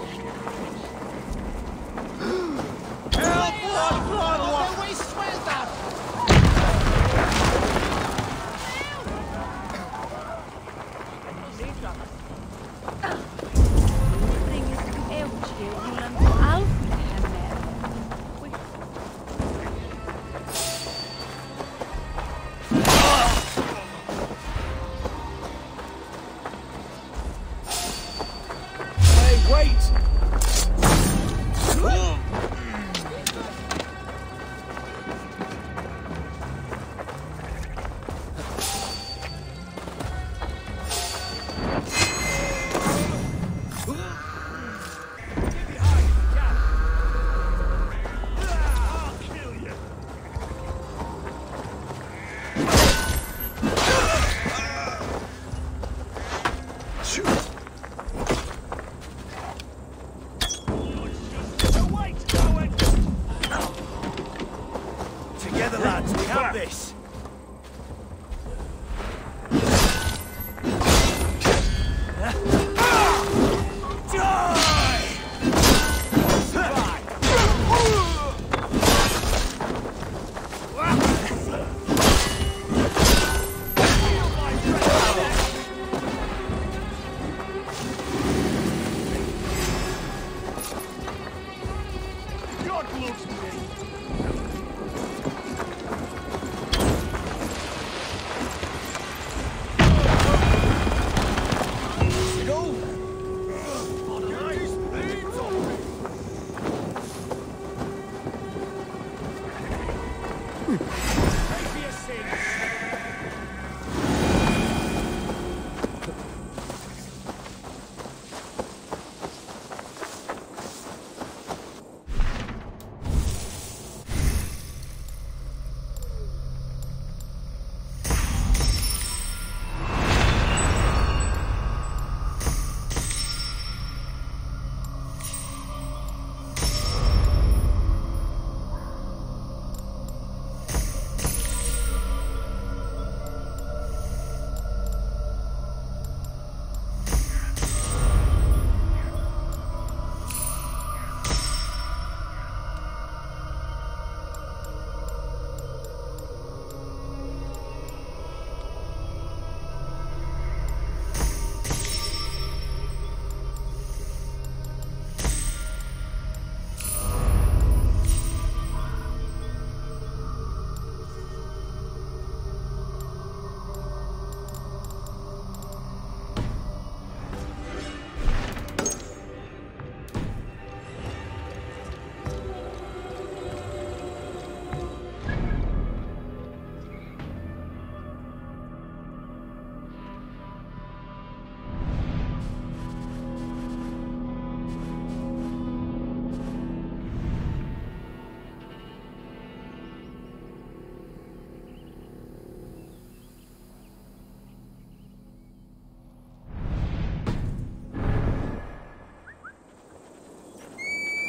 Together, lads, we have this.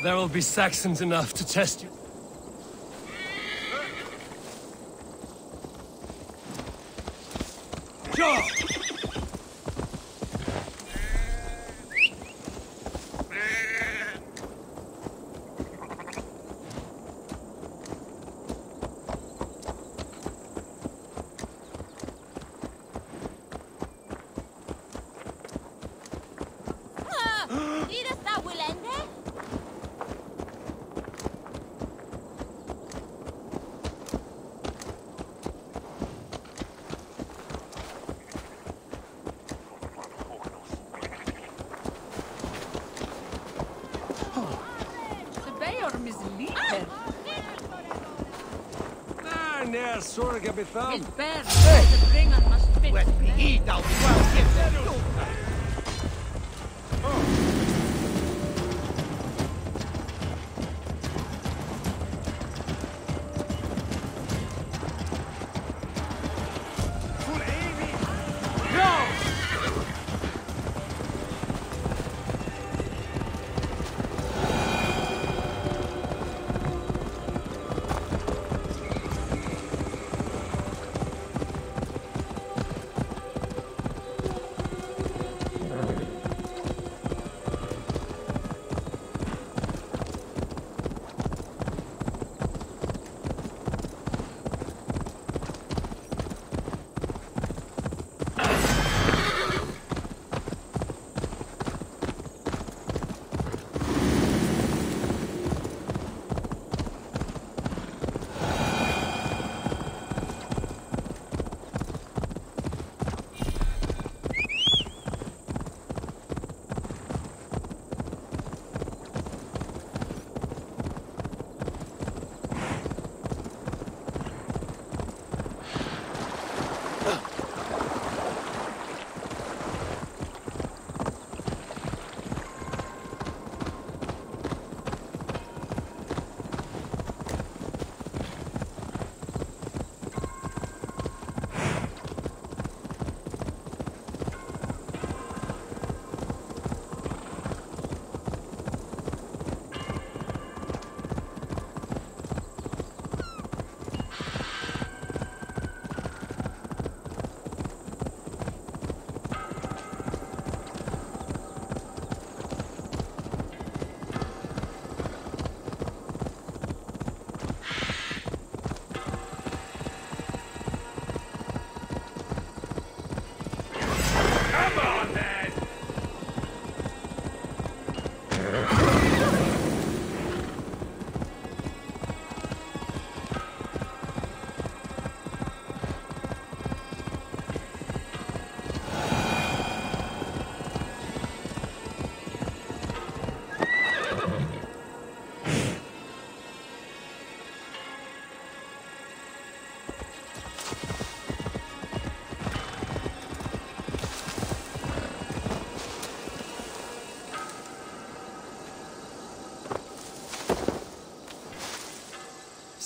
There will be Saxons enough to test you. Go! Sorga betam. It's bad. The bringer must fit. Let me eat out.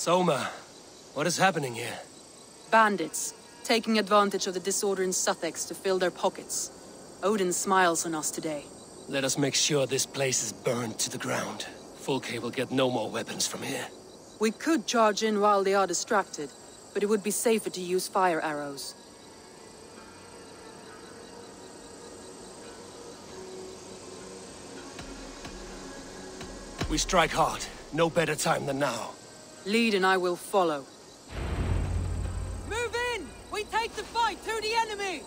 Soma, what is happening here? Bandits, taking advantage of the disorder in Sussex to fill their pockets. Odin smiles on us today. Let us make sure this place is burned to the ground. Fulke will get no more weapons from here. We could charge in while they are distracted, but it would be safer to use fire arrows. We strike hard. No better time than now. Lead and I will follow. Move in! We take the fight to the enemy!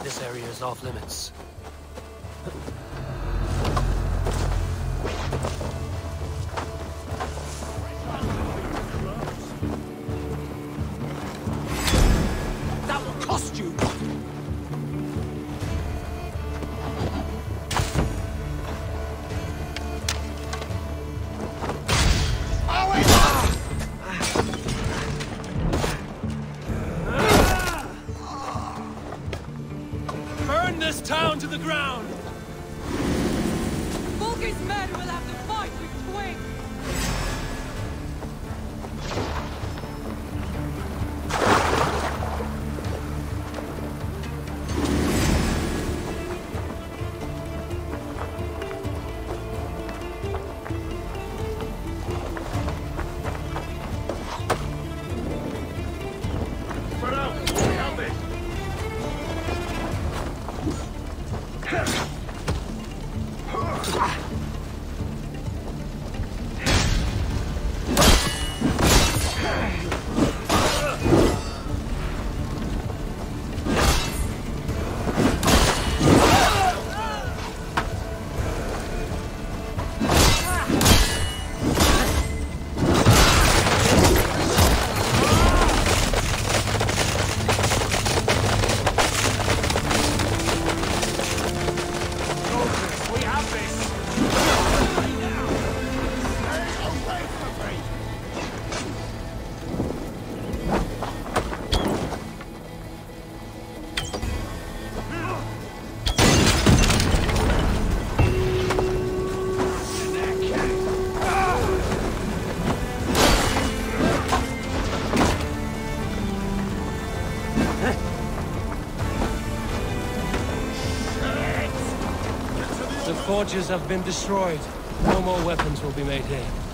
This area is off limits. forges have been destroyed. No more weapons will be made here.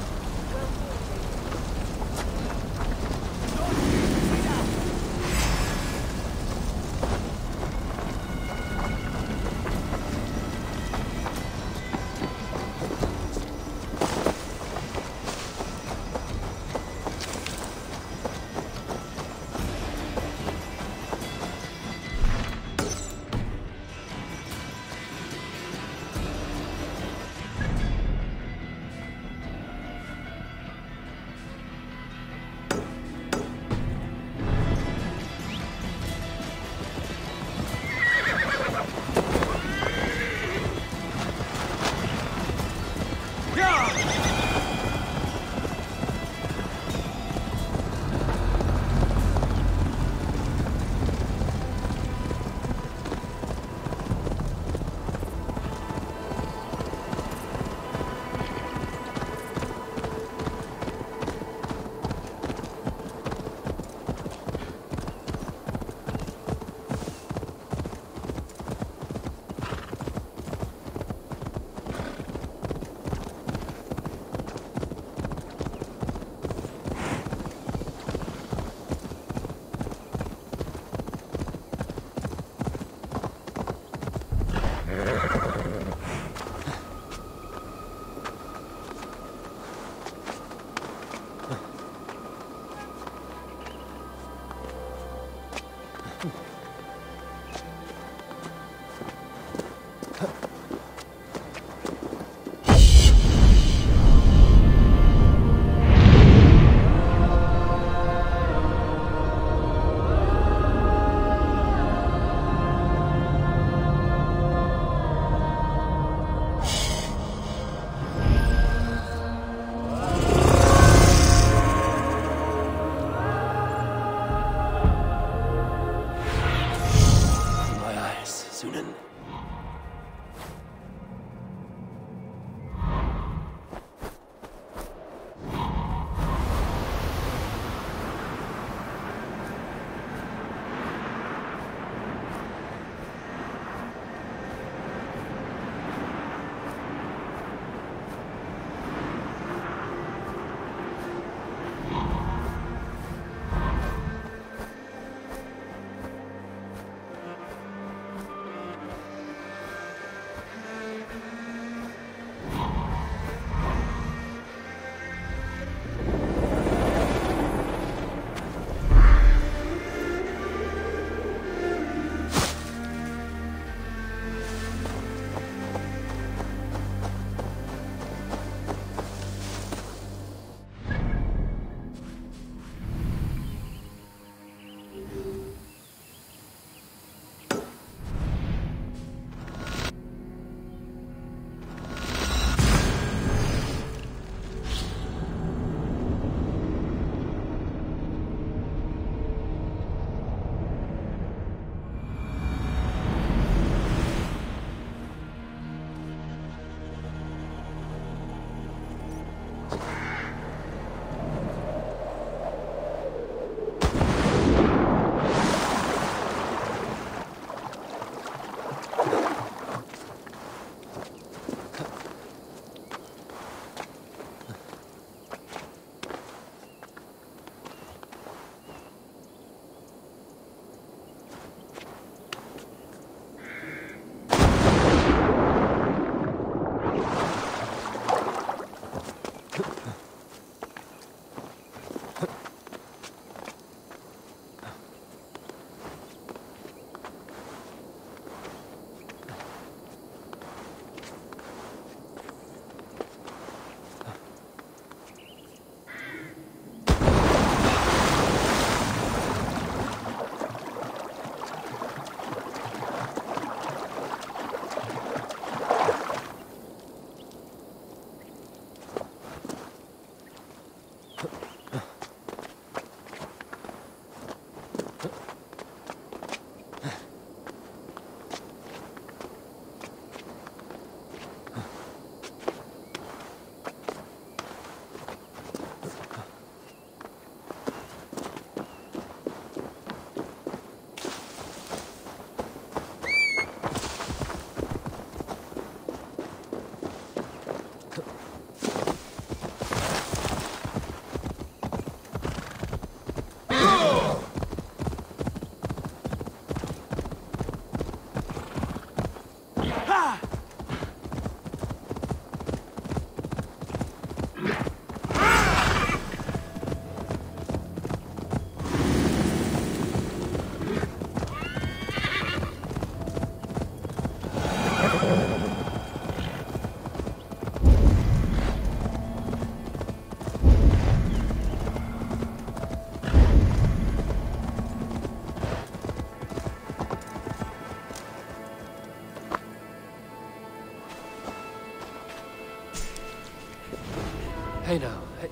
Hey now, hey.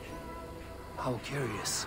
How curious.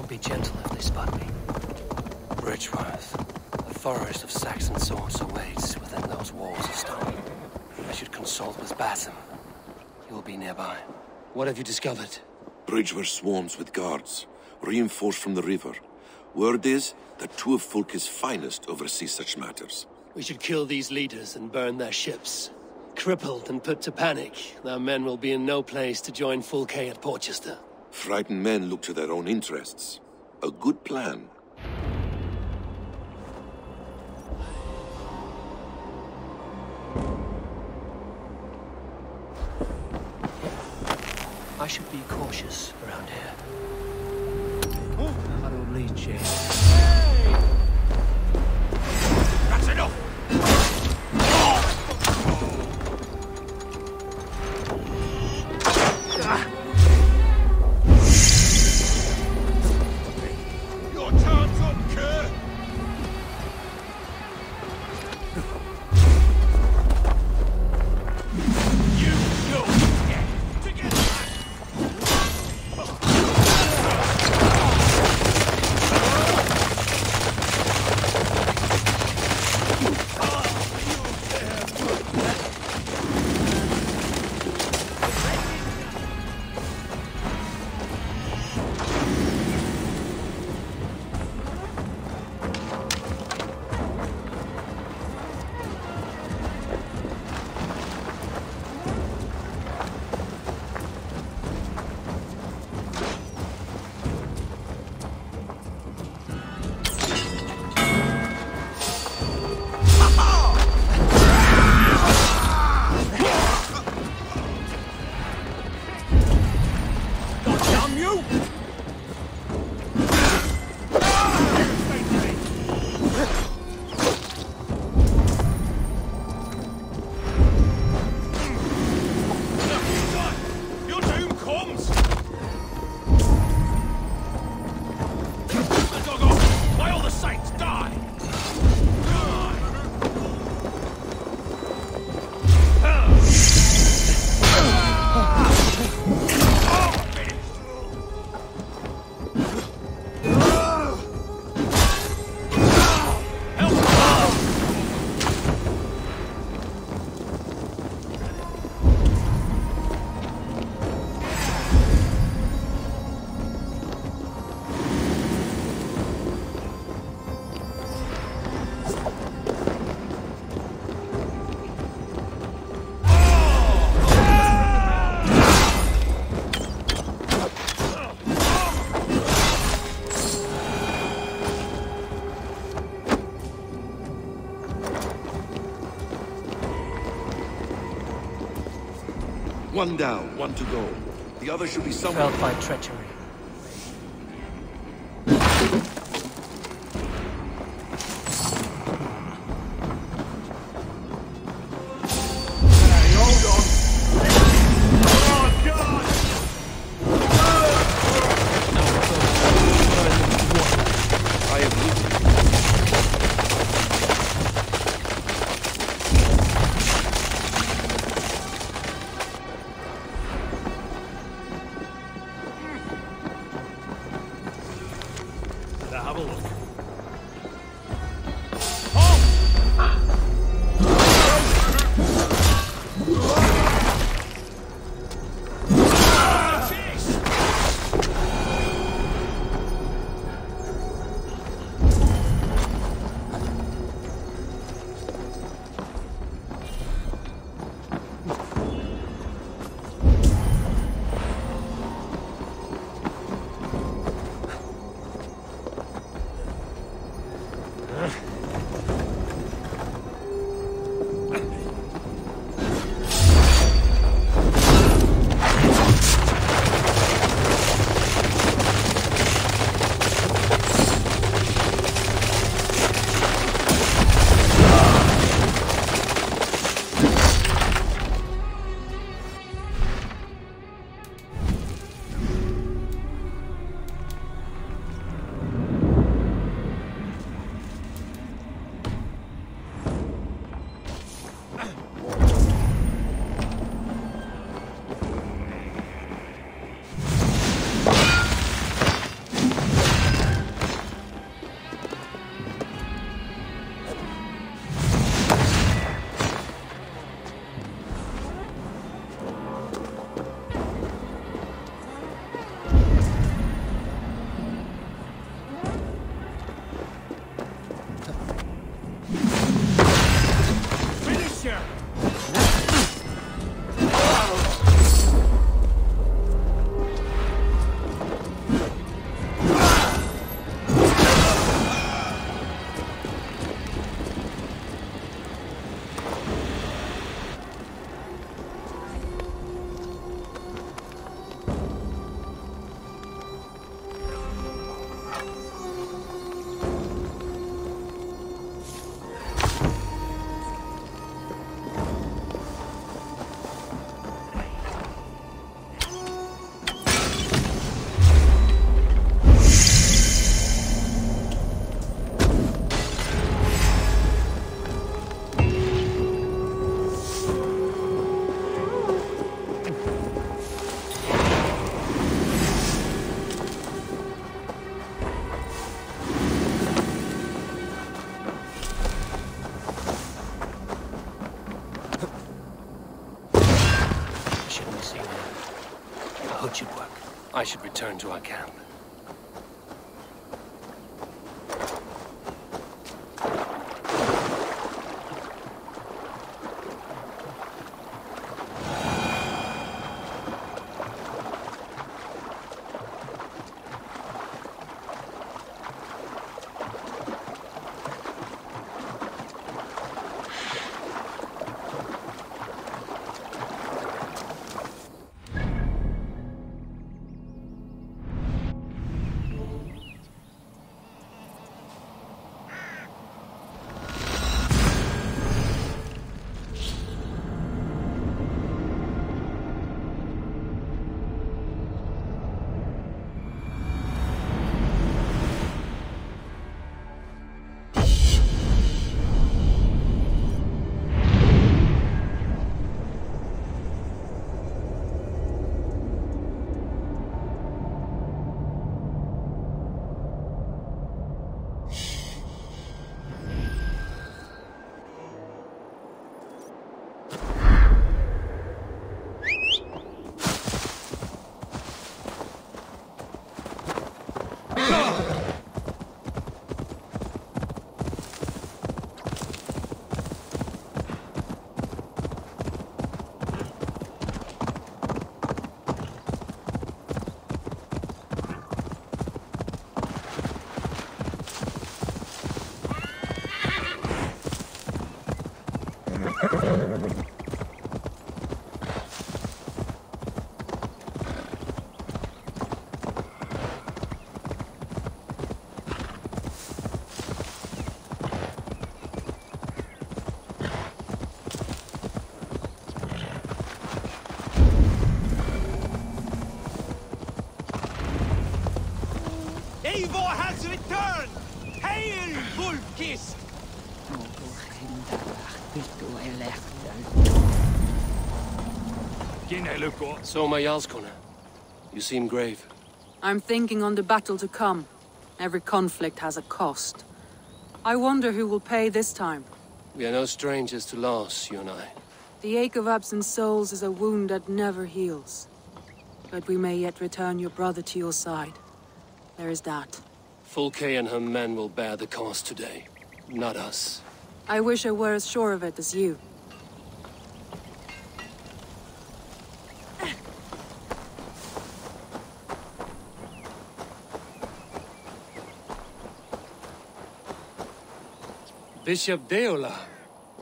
Be gentle if they spot me. Bridgeworth, a forest of Saxon swords awaits within those walls of stone. I should consult with Basim. He will be nearby. What have you discovered? Bridgeworth swarms with guards, reinforced from the river. Word is that two of Fulke's finest oversee such matters. We should kill these leaders and burn their ships. Crippled and put to panic, their men will be in no place to join Fulke at Portchester. Frightened men look to their own interests. A good plan. I should be cautious around here. Probably change. That's enough! Your time's up, cur! You go dead! Together! One down, one to go. The other should be somewhere. Felt by treachery. Have a look. I should return to our camp. Eivor has returned! Hail, Wolf-Kissed! So, my Jarlskona, you seem grave. I'm thinking on the battle to come. Every conflict has a cost. I wonder who will pay this time. We are no strangers to loss, you and I. The ache of absent souls is a wound that never heals. But we may yet return your brother to your side. There is that. Fulke and her men will bear the cost today, not us. I wish I were as sure of it as you. Bishop Deola.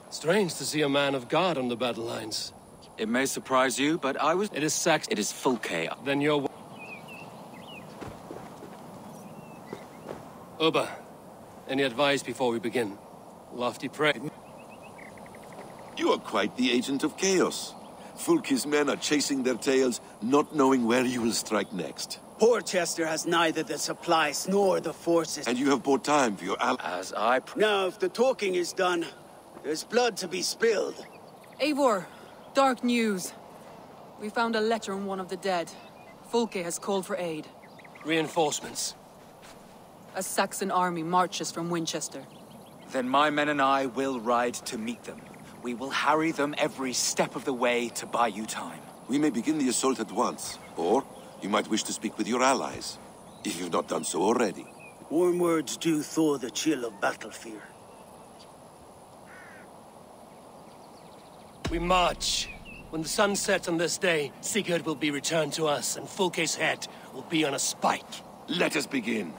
Strange to see a man of God on the battle lines. It may surprise you, but I was... It is Sax... It is Fulke. Then you're... Uba, any advice before we begin? Lofty prayer. You are quite the agent of chaos. Fulke's men are chasing their tails, not knowing where you will strike next. Porchester has neither the supplies nor the forces. And you have bought time for your As I... Now, if the talking is done, there's blood to be spilled. Eivor, dark news. We found a letter on one of the dead. Fulke has called for aid. Reinforcements. A Saxon army marches from Winchester. Then my men and I will ride to meet them. We will harry them every step of the way to buy you time. We may begin the assault at once, or you might wish to speak with your allies, if you've not done so already. Warm words do thaw the chill of battle fear. We march. When the sun sets on this day, Sigurd will be returned to us, and Fulke's head will be on a spike. Let us begin.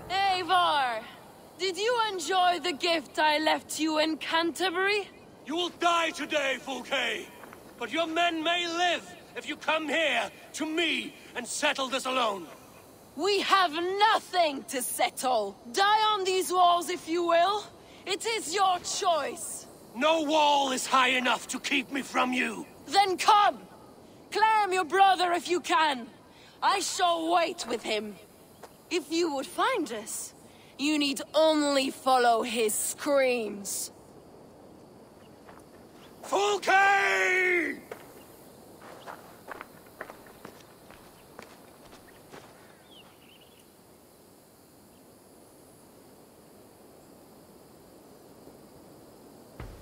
Eivor! Did you enjoy the gift I left you in Canterbury? You will die today, Fulke! But your men may live if you come here, to me, and settle this alone. We have nothing to settle. Die on these walls if you will. It is your choice. No wall is high enough to keep me from you. Then come! Claim your brother if you can. I shall wait with him. If you would find us, you need only follow his screams. Fulke!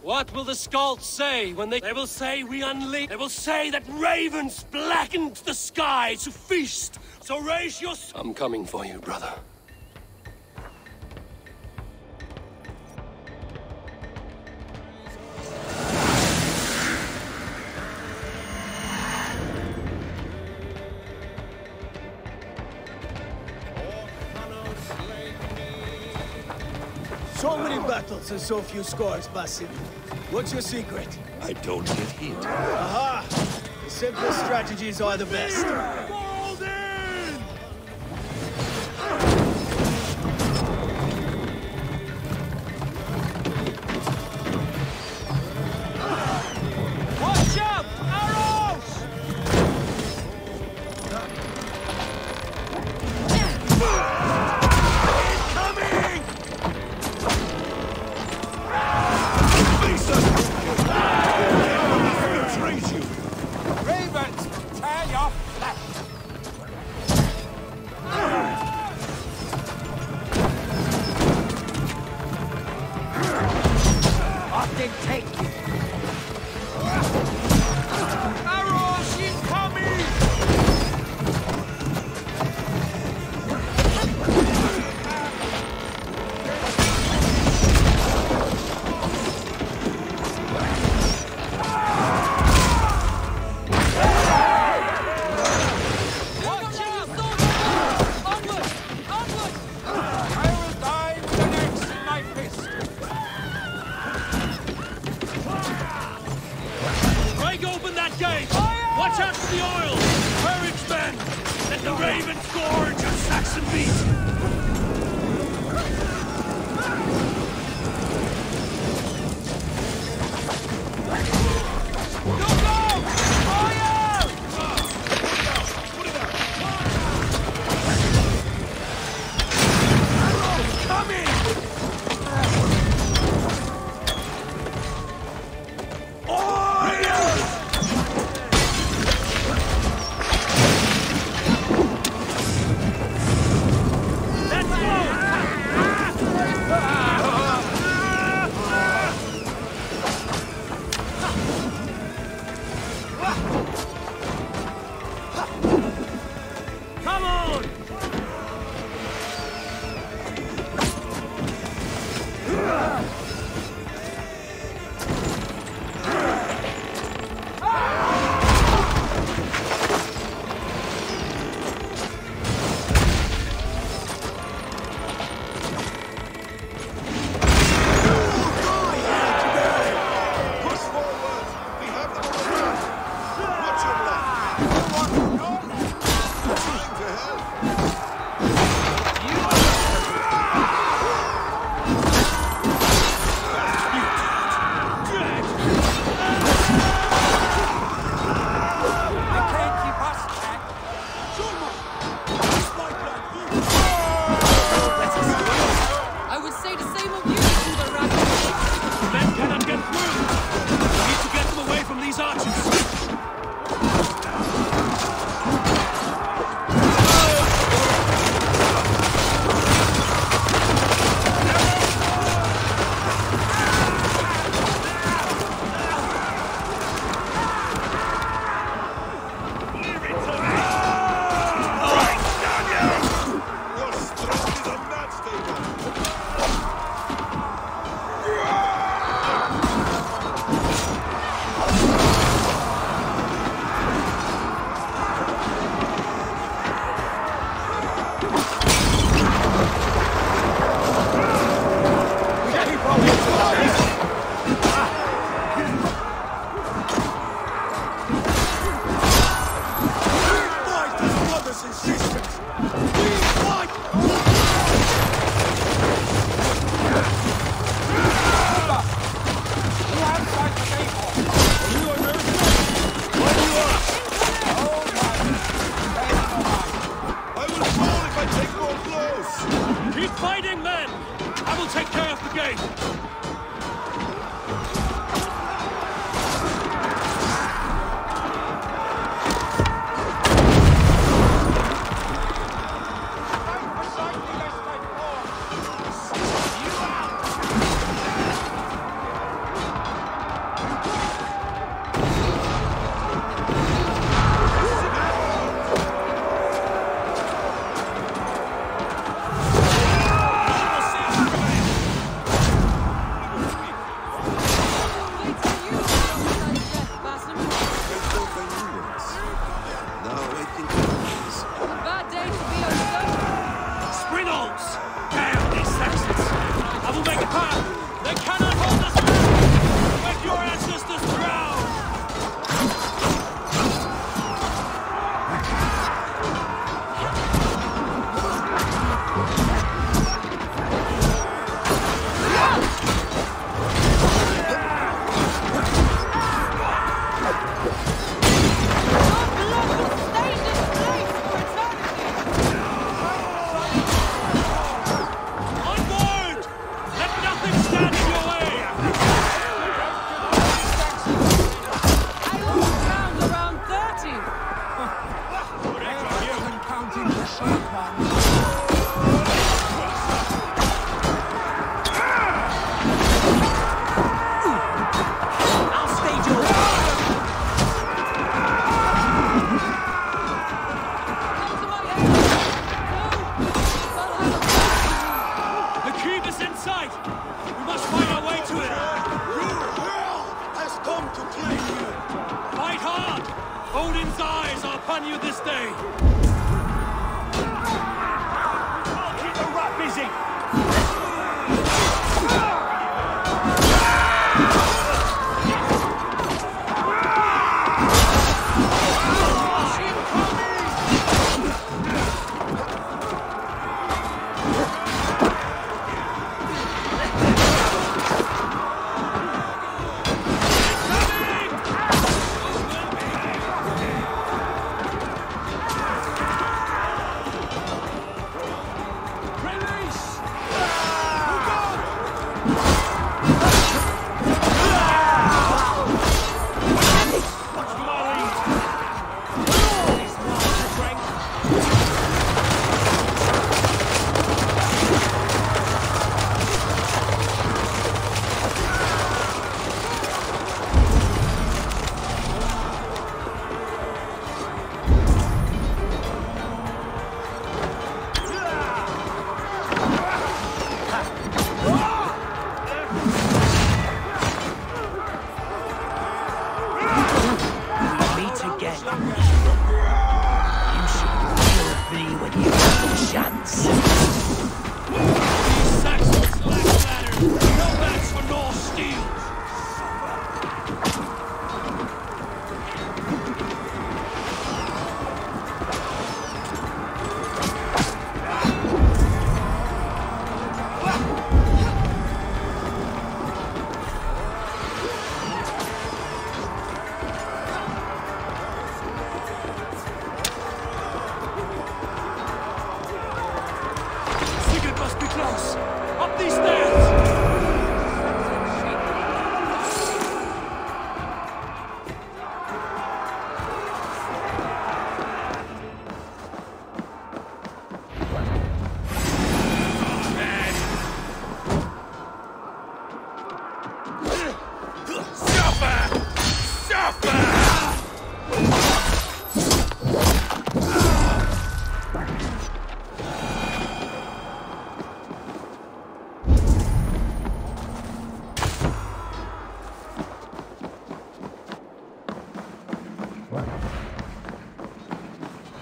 What will the Skalds say when they will say we unleashed? They will say that ravens blackened the sky to feast. So raise your... I'm coming for you, brother. So many battles and so few scores, Basim. What's your secret? I don't get hit. Aha! The simplest strategies are the best. Watch out! Arrows! Ravens, tear your flesh! Raven's Gorge of Saxon meat!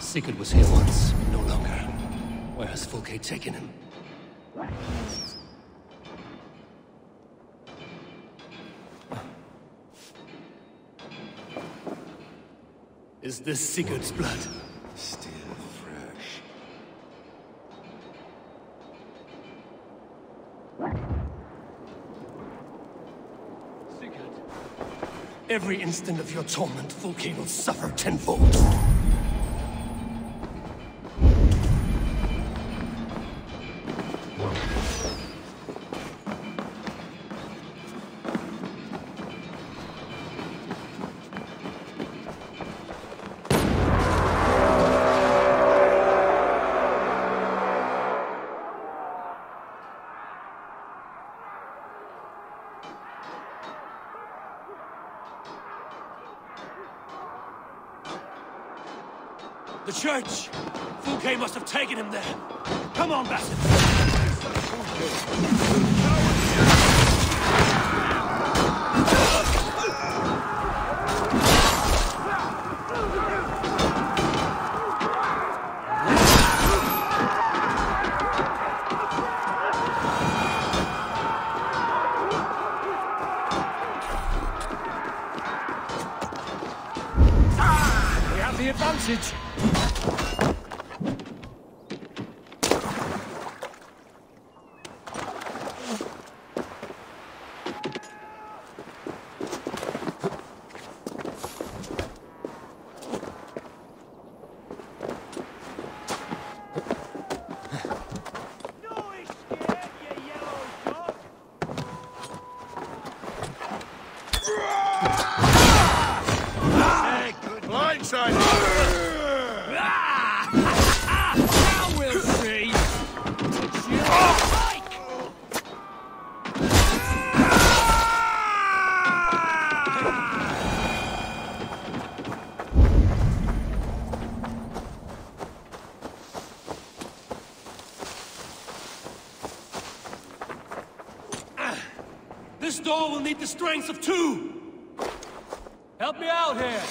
Sigurd was here once, but no longer. Where has Fulke taken him? Is this Sigurd's blood? Still fresh. Sigurd, every instant of your torment, Fulke will suffer tenfold. The church! Fulke must have taken him there. Come on, Bassett! We have the advantage. Blindside! Now we'll see. What you like. This door will need the strength of two! Help me out here.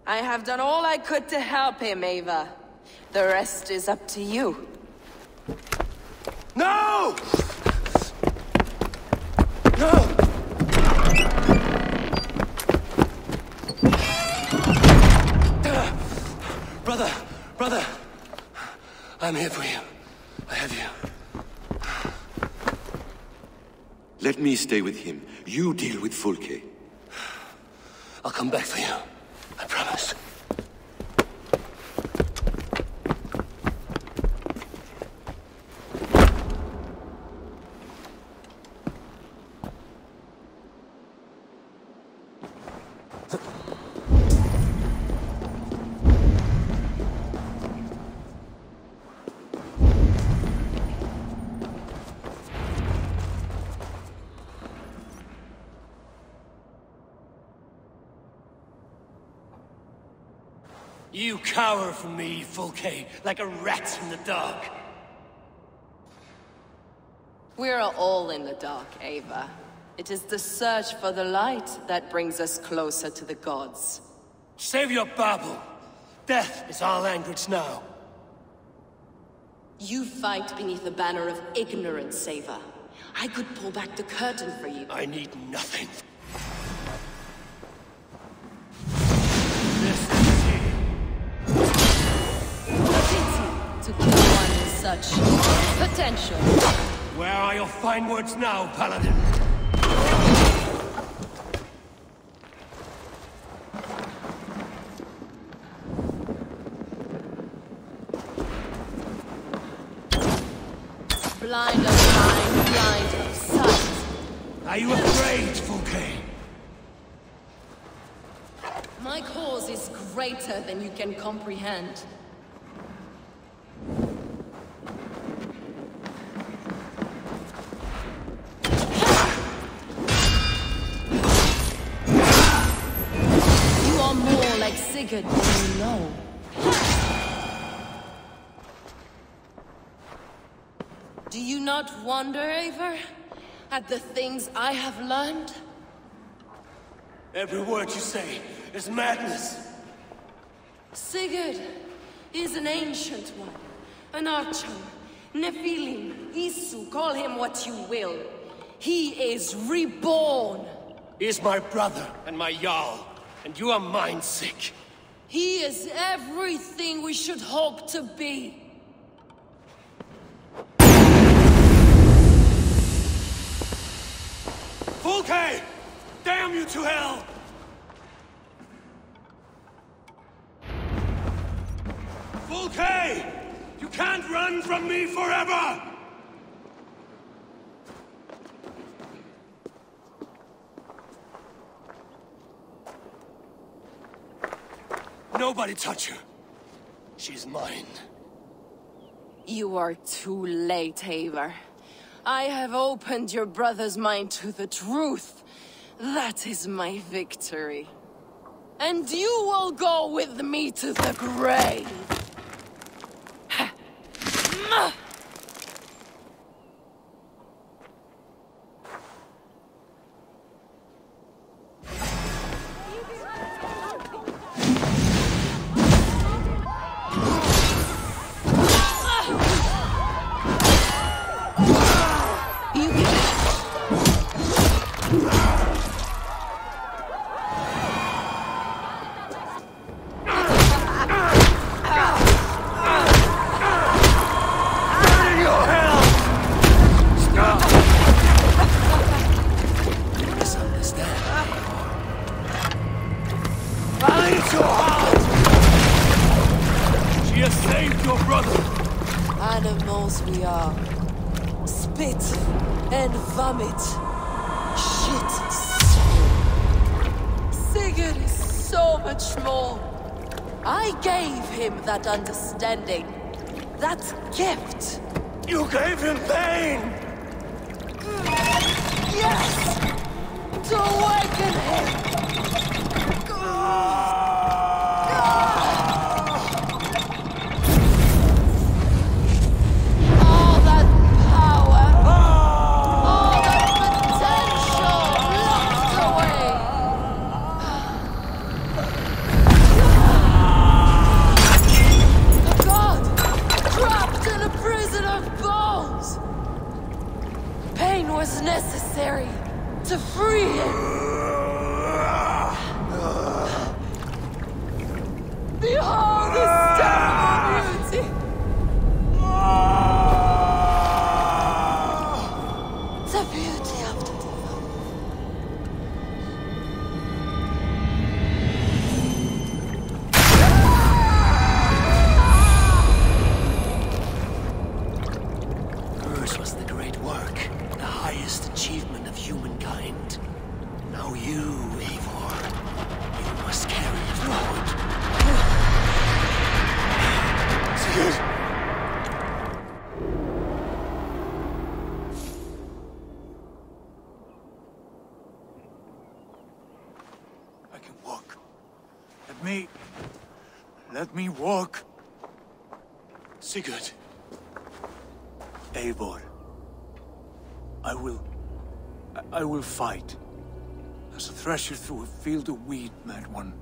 I have done all I could to help him, Eivor. The rest is up to you. No! No! Brother! I'm here for you. I have you. Let me stay with him. You deal with Fulke. I'll come back for you. I promise. You cower from me, Fulke, like a rat in the dark. We're all in the dark, Eivor. It is the search for the light that brings us closer to the gods. Save your babble. Death is our language now. You fight beneath the banner of ignorance, Eivor. I could pull back the curtain for you. I need nothing. To kill one with such potential. Where are your fine words now, Paladin? Blind of mind, blind of sight. Are you afraid, Fulke? My cause is greater than you can comprehend. You are more like Sigurd than you know. Do you not wonder, Eivor, at the things I have learned? Every word you say is madness. Sigurd is an ancient one, an archer, Nephilim, Isu, call him what you will. He is reborn. He is my brother and my Jarl, and you are mind-sick. He is everything we should hope to be. Fulke! Damn you to hell! Fulke! You can't run from me forever! Nobody touch her. She's mine. You are too late, Eivor. I have opened your brother's mind to the truth. That is my victory. And you will go with me to the grave. Animals we are. Spit and vomit. Shit. Sigurd is so much more. I gave him that understanding. That gift. You gave him pain! Yes! To awaken him! Was necessary to free him. Behold this terrible beauty. The beauty of the divine. Hers was the great work. The highest achievement of humankind. Now you, Eivor, you must carry it forward. Sigurd! I can walk. Let me walk. Sigurd. Eivor. I will fight. As a thresher through a field of wheat, mad one.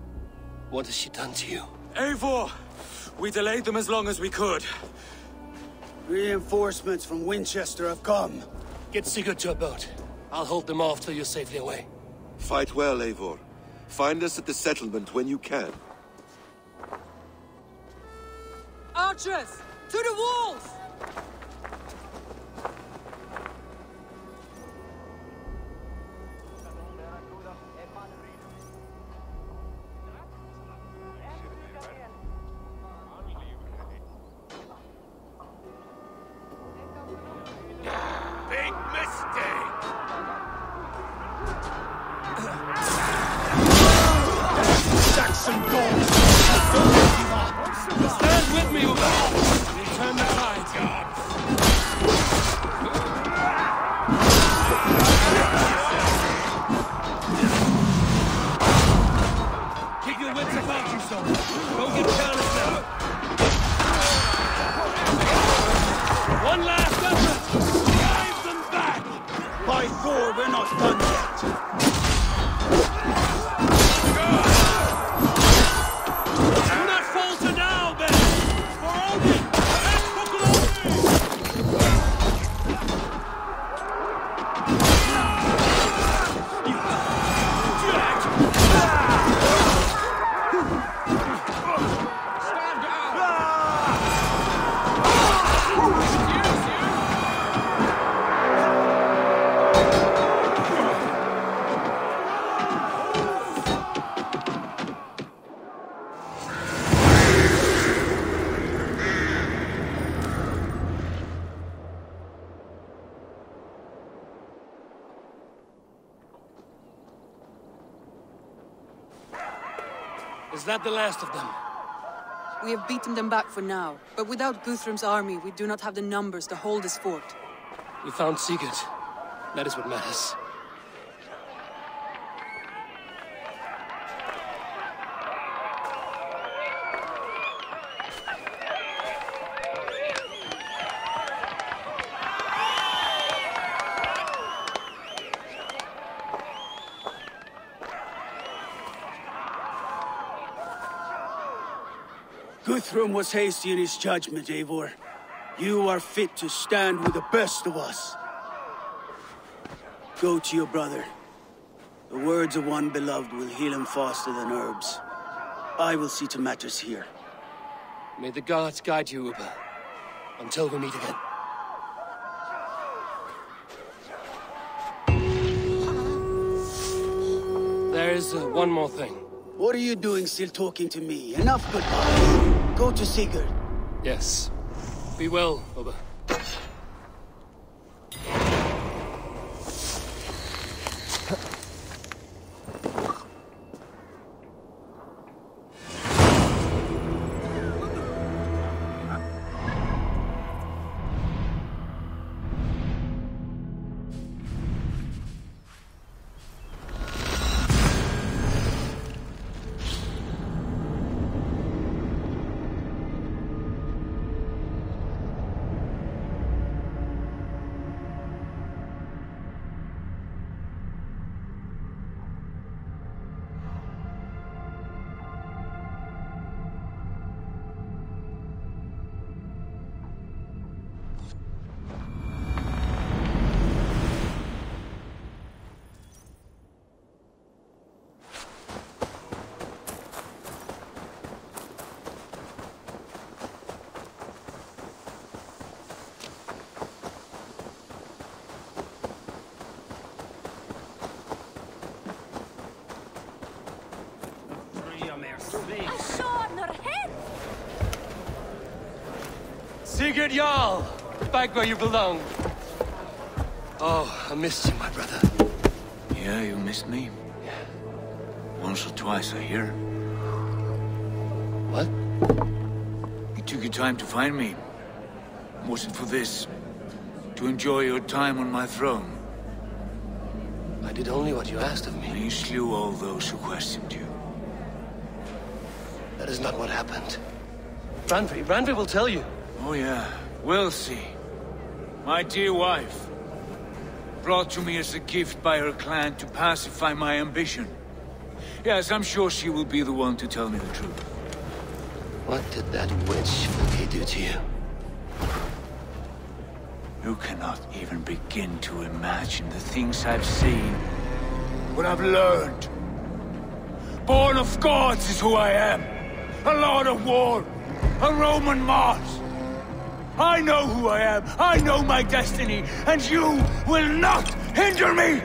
What has she done to you? Eivor! We delayed them as long as we could. Reinforcements from Winchester have come. Get Sigurd to a boat. I'll hold them off till you're safely away. Fight well, Eivor. Find us at the settlement when you can. Archers! To the walls! Big mistake! Saxon gold! Stand with me, Uber! We'll turn the tide. We're not done yet. Do not falter now, men! For Odin and for Is that the last of them? We have beaten them back for now, but without Guthrum's army, we do not have the numbers to hold this fort. We found Sigurd. That is what matters. Guthrum was hasty in his judgment, Eivor. You are fit to stand with the best of us. Go to your brother. The words of one beloved will heal him faster than herbs. I will see to matters here. May the gods guide you, Uba. Until we meet again. There is one more thing. What are you doing still talking to me? Enough goodbyes. Go to Sigurd. Yes. Be well, Uba. Sigurd Jarl! Back where you belong. Oh, I missed you, my brother. Yeah, you missed me? Yeah. Once or twice, I hear. What? You took your time to find me. Was it for this? To enjoy your time on my throne? I did only what you asked of me. And you slew all those who questioned you. That is not what happened. Randvi will tell you. Oh yeah, we'll see. My dear wife, brought to me as a gift by her clan to pacify my ambition. Yes, I'm sure she will be the one to tell me the truth. What did that witch Filky do to you? You cannot even begin to imagine the things I've seen. What I've learned. Born of gods is who I am. A lord of war. A Roman Mars. I know who I am. I know my destiny. And you will not hinder me!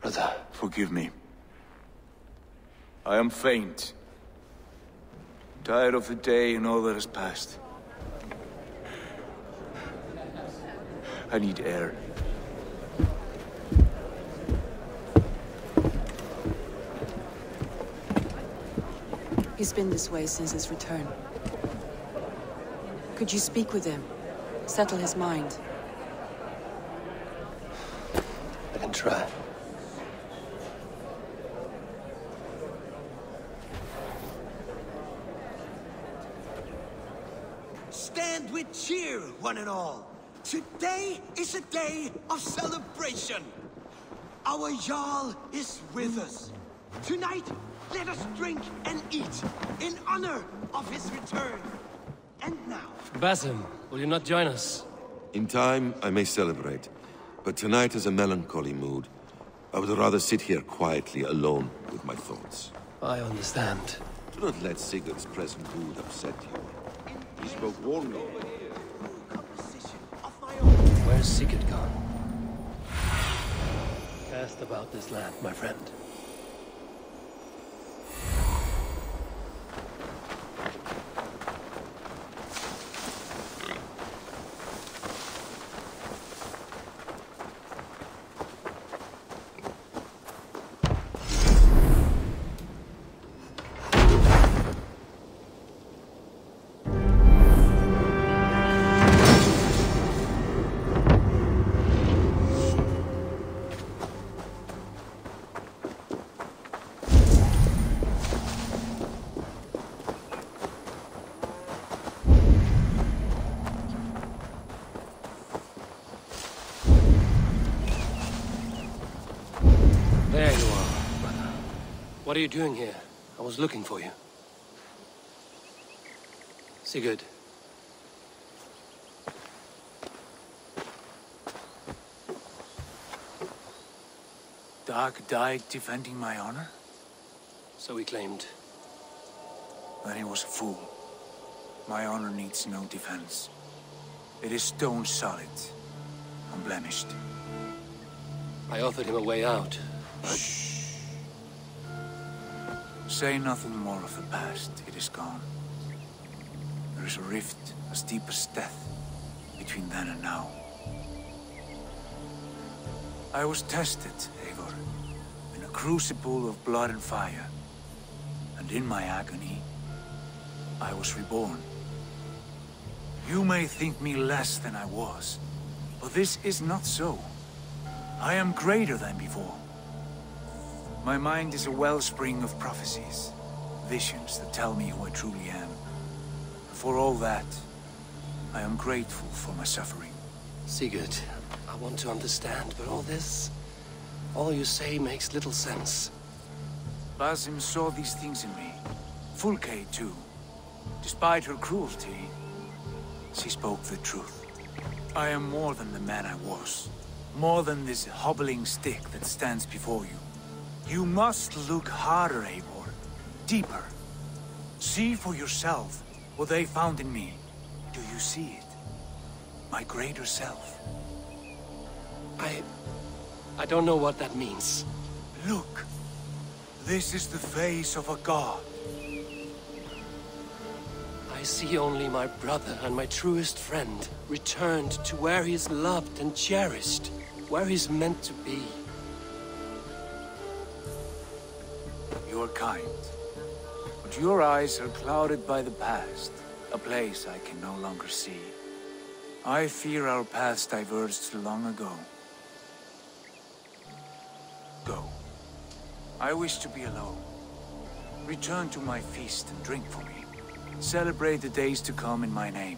Brother. Forgive me. I am faint. Tired of the day and all that has passed. I need air. He's been this way since his return. Could you speak with him? Settle his mind? I can try. and we cheer, one and all. Today is a day of celebration. Our Jarl is with us. Tonight, let us drink and eat in honor of his return. And now... Basim, will you not join us? In time, I may celebrate. But tonight is a melancholy mood. I would rather sit here quietly, alone with my thoughts. I understand. Do not let Sigurd's present mood upset you. He spoke warmly. Where's Sigurd gone? Cast about this land, my friend. There you are, brother. What are you doing here? I was looking for you. Sigurd. Dag died defending my honor? So he claimed. Then he was a fool. My honor needs no defense. It is stone solid, unblemished. I offered him a way out. Shh. Say nothing more of the past. It is gone. There is a rift as deep as death between then and now. I was tested, Eivor, in a crucible of blood and fire. And in my agony, I was reborn. You may think me less than I was, but this is not so. I am greater than before. My mind is a wellspring of prophecies, visions that tell me who I truly am. For all that, I am grateful for my suffering. Sigurd, I want to understand, but all you say makes little sense. Basim saw these things in me. Fulke, too. Despite her cruelty, she spoke the truth. I am more than the man I was. More than this hobbling stick that stands before you. You must look harder, Eivor. Deeper. See for yourself what they found in me. Do you see it? My greater self. I don't know what that means. Look. This is the face of a god. I see only my brother and my truest friend returned to where he is loved and cherished. Where he's meant to be. You are kind. But your eyes are clouded by the past. A place I can no longer see. I fear our paths diverged long ago. Go. I wish to be alone. Return to my feast and drink for me. Celebrate the days to come in my name.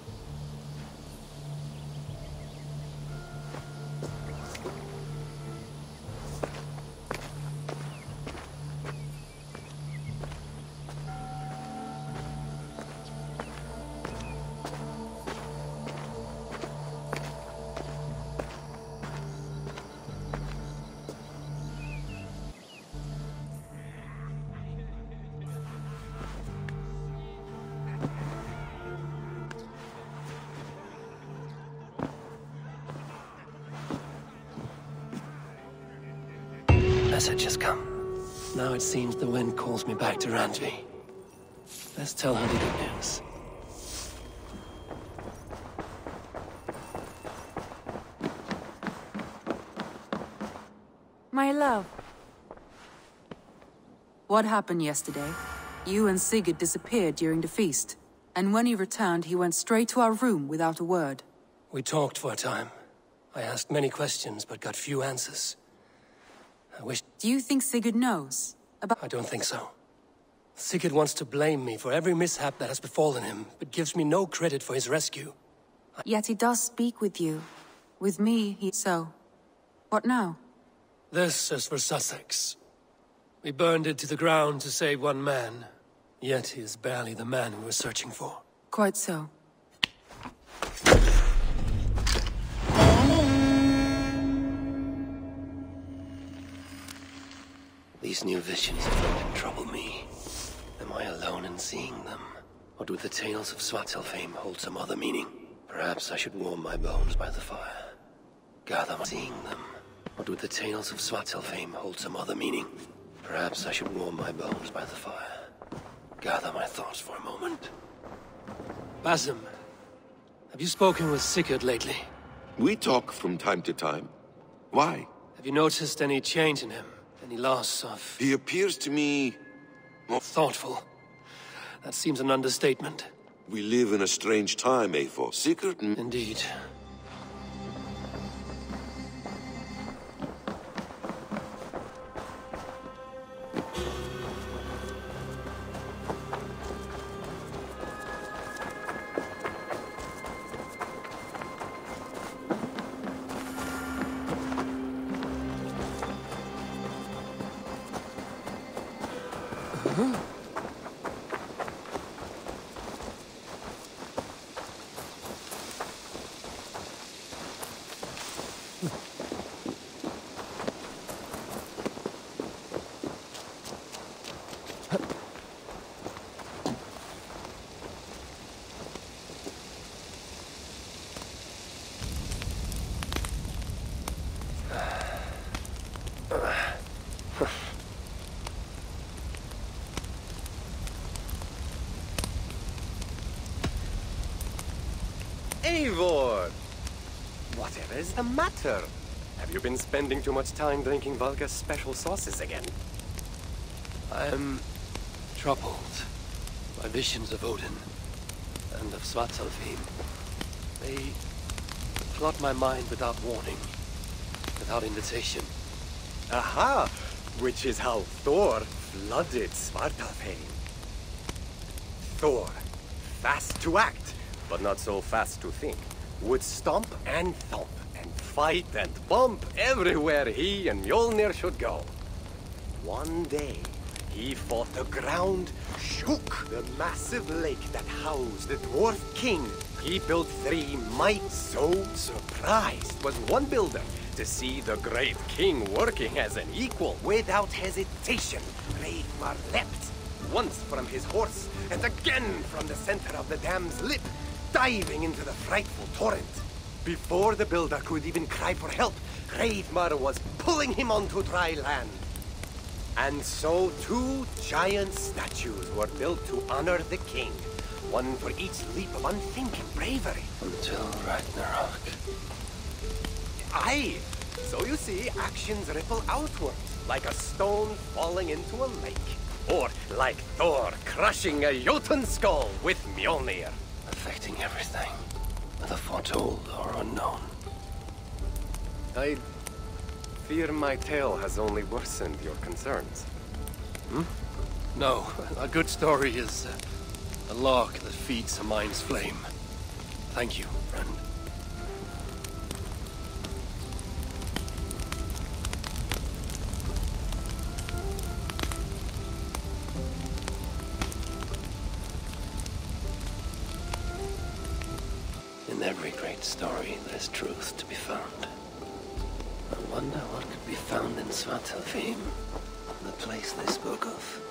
Message has come. Now it seems the wind calls me back to Randvi. Let's tell her the good news. My love. What happened yesterday? You and Sigurd disappeared during the feast. And when he returned, he went straight to our room without a word. We talked for a time. I asked many questions, but got few answers. I wish... Do you think Sigurd knows about... I don't think so. Sigurd wants to blame me for every mishap that has befallen him, but gives me no credit for his rescue. Yet he does speak with you. With me, so. What now? This is for Sussex. We burned it to the ground to save one man. Yet he is barely the man we were searching for. Quite so. These new visions of London trouble me. Am I alone in seeing them? Or do the tales of Svartalfheim hold some other meaning? Perhaps I should warm my bones by the fire. Gather my seeing them. Or do the tales of Svartalfheim hold some other meaning? Perhaps I should warm my bones by the fire. Gather my thoughts for a moment. Basim, have you spoken with Sigurd lately? We talk from time to time. Why? Have you noticed any change in him? Any loss of... He appears to me... more thoughtful. That seems an understatement. We live in a strange time, Eivor. Sigurd... Indeed. Eivor! Whatever is the matter? Have you been spending too much time drinking Valga's special sauces again? I am troubled by visions of Odin and of Svartalfheim. They flood my mind without warning, without invitation. Aha! Which is how Thor flooded Svartalfheim. Thor, fast to act, but not so fast to think, would stomp and thump and fight and bump everywhere he and Mjolnir should go. One day, he fought the ground, shook the massive lake that housed the dwarf king. He built 3 might. So surprised was one builder to see the great king working as an equal. Without hesitation, Reidmar leapt, once from his horse and again from the center of the dam's lip, diving into the frightful torrent. Before the builder could even cry for help, Reidmar was pulling him onto dry land. And so 2 giant statues were built to honor the king, one for each leap of unthinking bravery. Until Ragnarok. Aye! So you see, actions ripple outwards, like a stone falling into a lake. Or like Thor crushing a Jotun skull with Mjolnir. Affecting everything, whether foretold or unknown. I fear my tale has only worsened your concerns. No, a good story is a log that feeds a mind's flame. Thank you, friend. In every great story, there's truth to be found. I wonder what could be found in Svartalfheim, the place they spoke of.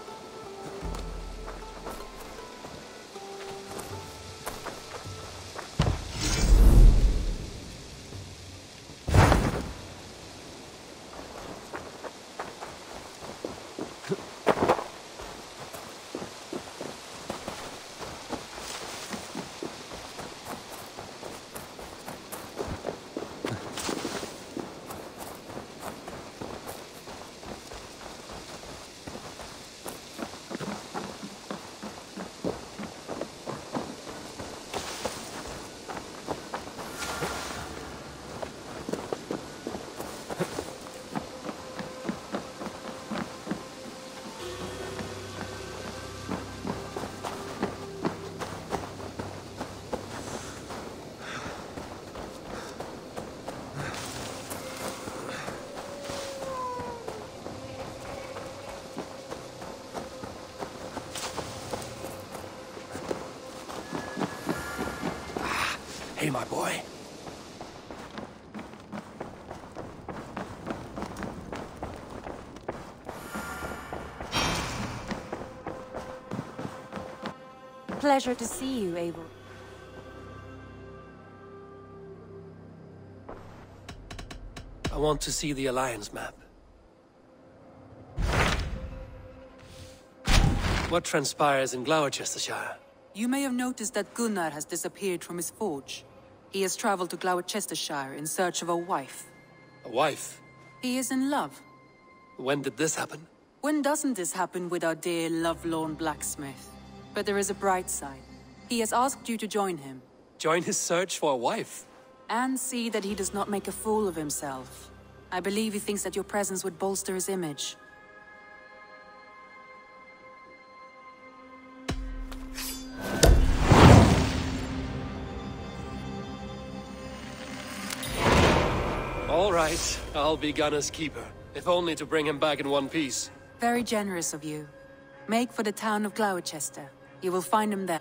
my boy. Pleasure to see you, Eivor. I want to see the Alliance map. What transpires in Gloucestershire? You may have noticed that Gunnar has disappeared from his forge. He has traveled to Gloucestershire in search of a wife. A wife? He is in love. When did this happen? When doesn't this happen with our dear lovelorn blacksmith? But there is a bright side. He has asked you to join him. Join his search for a wife? And see that he does not make a fool of himself. I believe he thinks that your presence would bolster his image. All right, I'll be Gunnar's keeper, if only to bring him back in one piece. Very generous of you. Make for the town of Gloucester. You will find him there.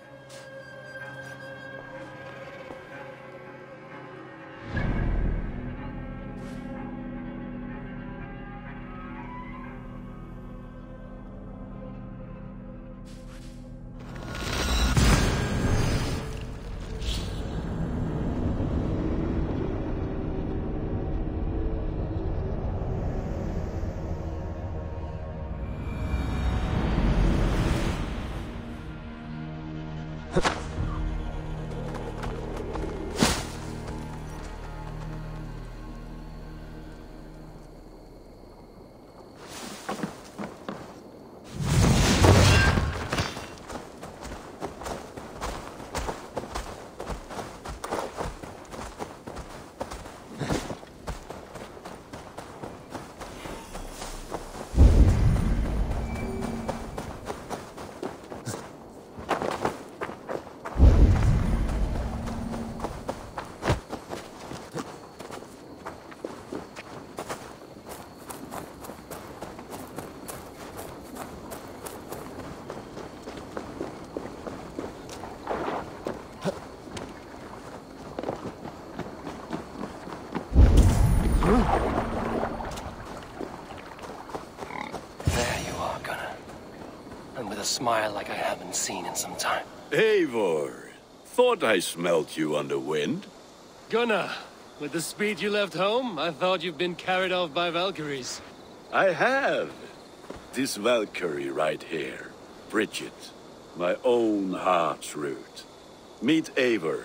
Smile like I haven't seen in some time. Eivor, thought I smelt you on the wind. Gunnar, with the speed you left home, I thought you've been carried off by Valkyries. I have. This Valkyrie right here, Bridget, my own heart's root. Meet Eivor.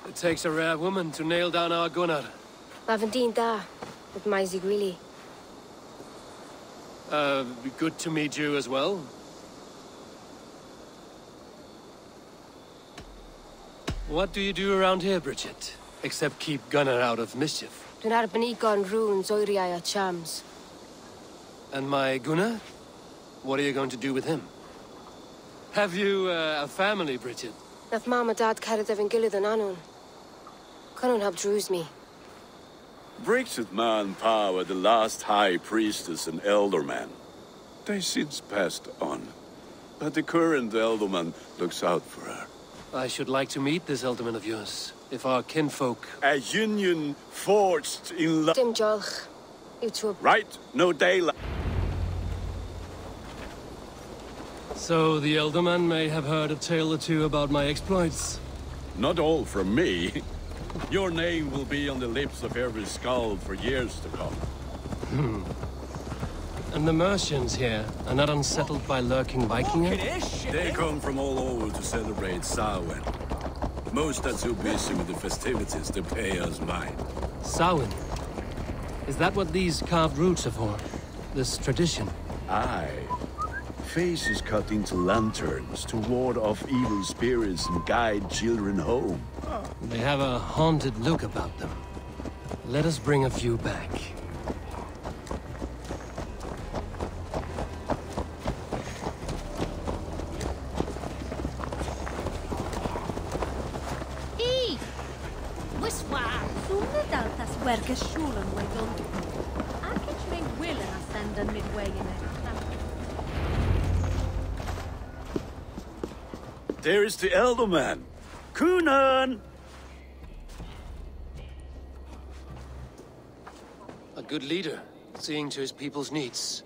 It takes a rare woman to nail down our Gunnar. Lavendine da, with my Zigrili. Good to meet you as well. What do you do around here, Bridget? Except keep Gunnar out of mischief. Dyn arbenigon runes oiriau a chams. And my Gunnar? What are you going to do with him? Have you a family, Bridget? Nath mam a dad cared efo'n gilydd yn anwn. Canwn help drews me. Bridget man power the last high priestess and elderman. They since passed on. But the current elderman looks out for her. I should like to meet this elderman of yours, if our kinfolk... A union forged in love. Dim jolch. You two... Right, no daylight. So the elderman may have heard a tale or two about my exploits. Not all from me. Your name will be on the lips of every skald for years to come. And the Mercians here are not unsettled by lurking Vikings? They come from all over to celebrate Samhain. Most are too busy with the festivities to pay us mind. Samhain? Is that what these carved roots are for? This tradition? Aye. Faces cut into lanterns to ward off evil spirits and guide children home. They have a haunted look about them. Let us bring a few back. There is the elderman. Cunan! good leader, seeing to his people's needs.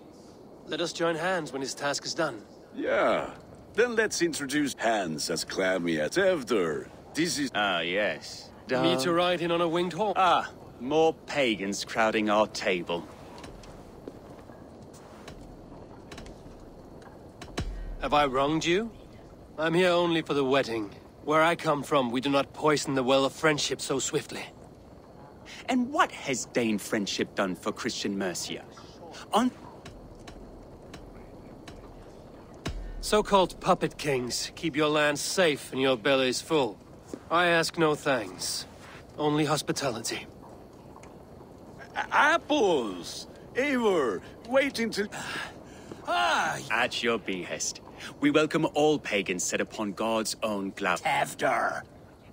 Let us join hands when his task is done. Yeah. Then let's introduce Hans as clammy as Eivor. This is... yes. Me to ride in on a winged horse. More pagans crowding our table. Have I wronged you? I'm here only for the wedding. Where I come from, we do not poison the well of friendship so swiftly. And what has Dane friendship done for Christian Mercia? So-called puppet kings keep your lands safe and your bellies full. I ask no thanks. Only hospitality. Apples! Eivor, wait until... At your behest. We welcome all pagans set upon God's own cloud. Tefter,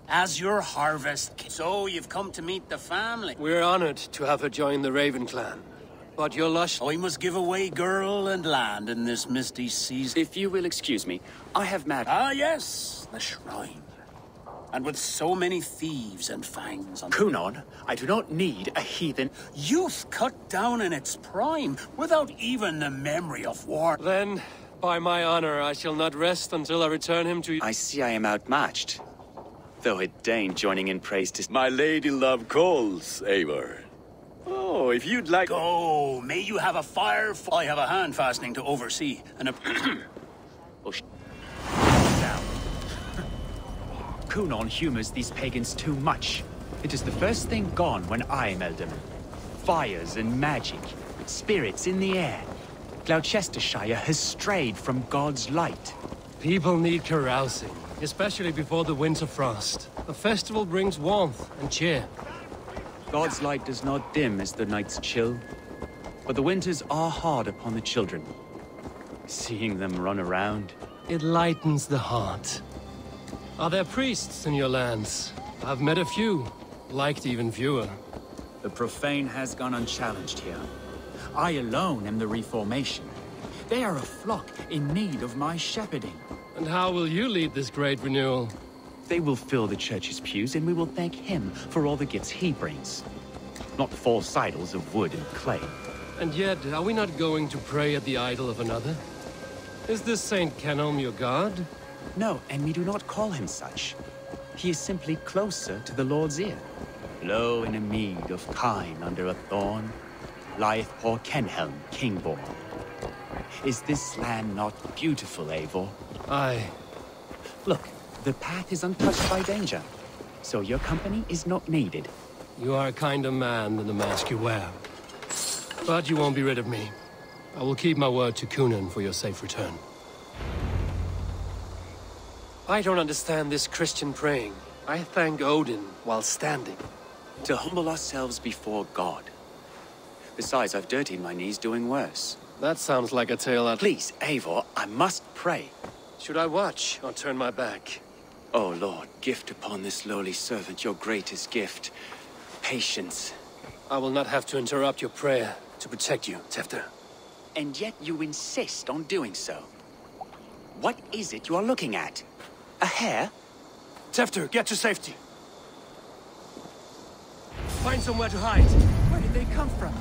as your harvest, so you've come to meet the family. We're honored to have her join the Raven clan. But your lush... We must give away girl and land in this misty season. If you will excuse me, I have met... Yes, the shrine. And with so many thieves and fangs on... Cunon, I do not need a heathen... Youth cut down in its prime, without even the memory of war. Then, by my honor, I shall not rest until I return him to... I see I am outmatched. Though a Dane joining in praise to... My lady love calls, Eivor. Oh, if you'd like... Go, may you have a fire... I have a hand fastening to oversee, and a... Down. Cunon humors these pagans too much. It is the first thing gone when I am Alderman. Fires and magic, spirits in the air. Gloucestershire has strayed from God's light. People need carousing, especially before the winter frost. A festival brings warmth and cheer. God's light does not dim as the nights chill, but the winters are hard upon the children. Seeing them run around... It lightens the heart. Are there priests in your lands? I've met a few, liked even fewer. The profane has gone unchallenged here. I alone am the Reformation. They are a flock in need of my shepherding. And how will you lead this great renewal? They will fill the church's pews, and we will thank him for all the gifts he brings. Not false idols of wood and clay. And yet, are we not going to pray at the idol of another? Is this Saint Kenelm your god? No, and we do not call him such. He is simply closer to the Lord's ear. Low in a mead of kine under a thorn, lieth poor Kenhelm, king-born. Is this land not beautiful, Eivor? Aye. Look, the path is untouched by danger, so your company is not needed. You are a kinder man than the mask you wear. But you won't be rid of me. I will keep my word to Cunon for your safe return. I don't understand this Christian praying. I thank Odin while standing. To humble ourselves before God. Besides, I've dirtied my knees doing worse. That sounds like a tale out... Please, Eivor, I must pray. Should I watch or turn my back? Oh, Lord, gift upon this lowly servant your greatest gift. Patience. I will not have to interrupt your prayer to protect you, Tefter. And yet you insist on doing so. What is it you are looking at? A hare? Tefter, get to safety. Find somewhere to hide. Where did they come from?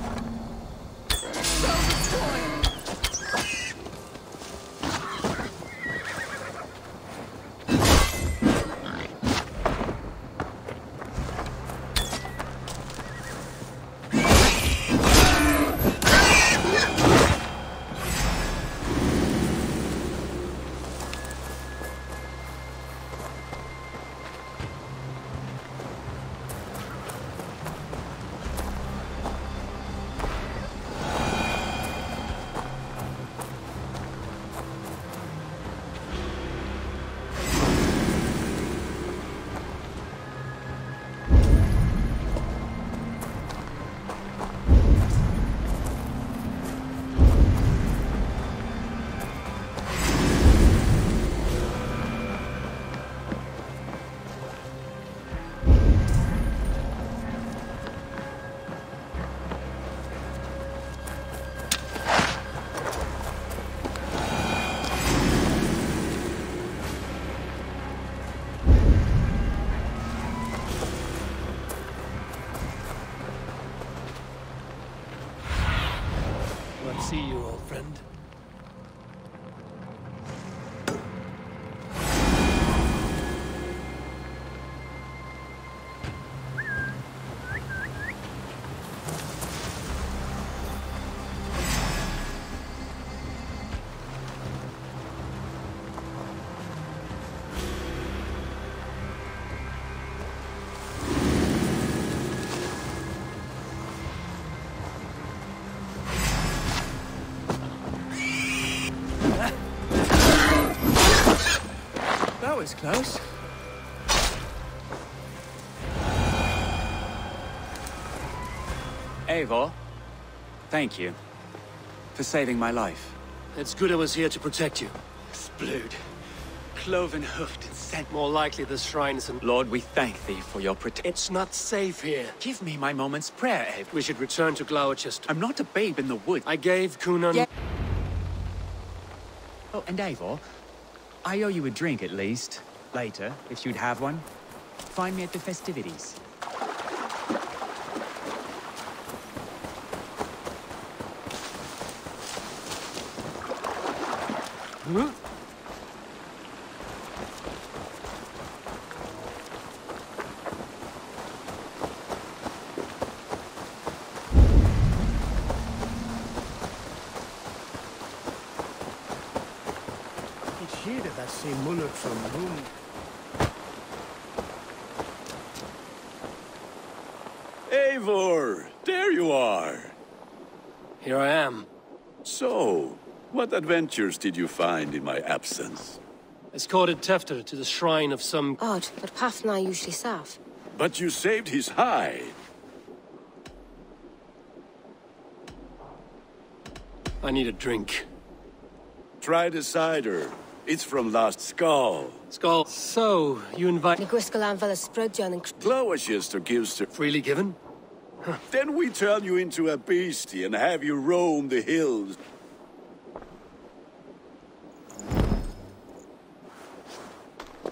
That was close. Eivor, thank you for saving my life. It's good I was here to protect you. Splood, cloven-hoofed and sent. More likely the shrines and... Lord, we thank thee for your protection. It's not safe here. Give me my moment's prayer, Eivor. We should return to Gloucester. I'm not a babe in the wood. I gave Cunan... Yeah. Oh, and Eivor, I owe you a drink at least. Later, if you'd have one. Find me at the festivities. Huh? It's here that same monarch from Rome. Eivor, there you are. Here I am. So, what adventures did you find in my absence? Escorted Tefter to the shrine of some... Odd, but path and I usually serve. But you saved his hide. I need a drink. Try the cider. It's from Last Skull. Skull. So, you invite... Gloucester gives to... Freely given? Then we turn you into a beastie and have you roam the hills.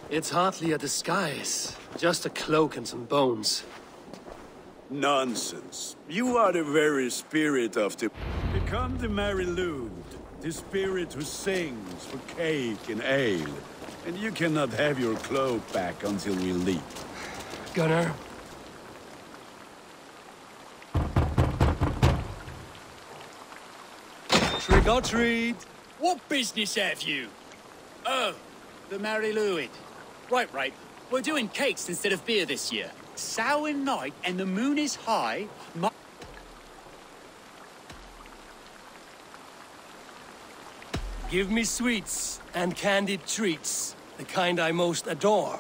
It's hardly a disguise. Just a cloak and some bones. Nonsense. You are the very spirit of the... Become the Merry Lewd, the spirit who sings for cake and ale. And you cannot have your cloak back until we leave. Gunnar. Trick or treat. What business have you? Oh, the Merry Lewd. Right. We're doing cakes instead of beer this year. Samhain night and the moon is high. Give me sweets and candied treats. The kind I most adore.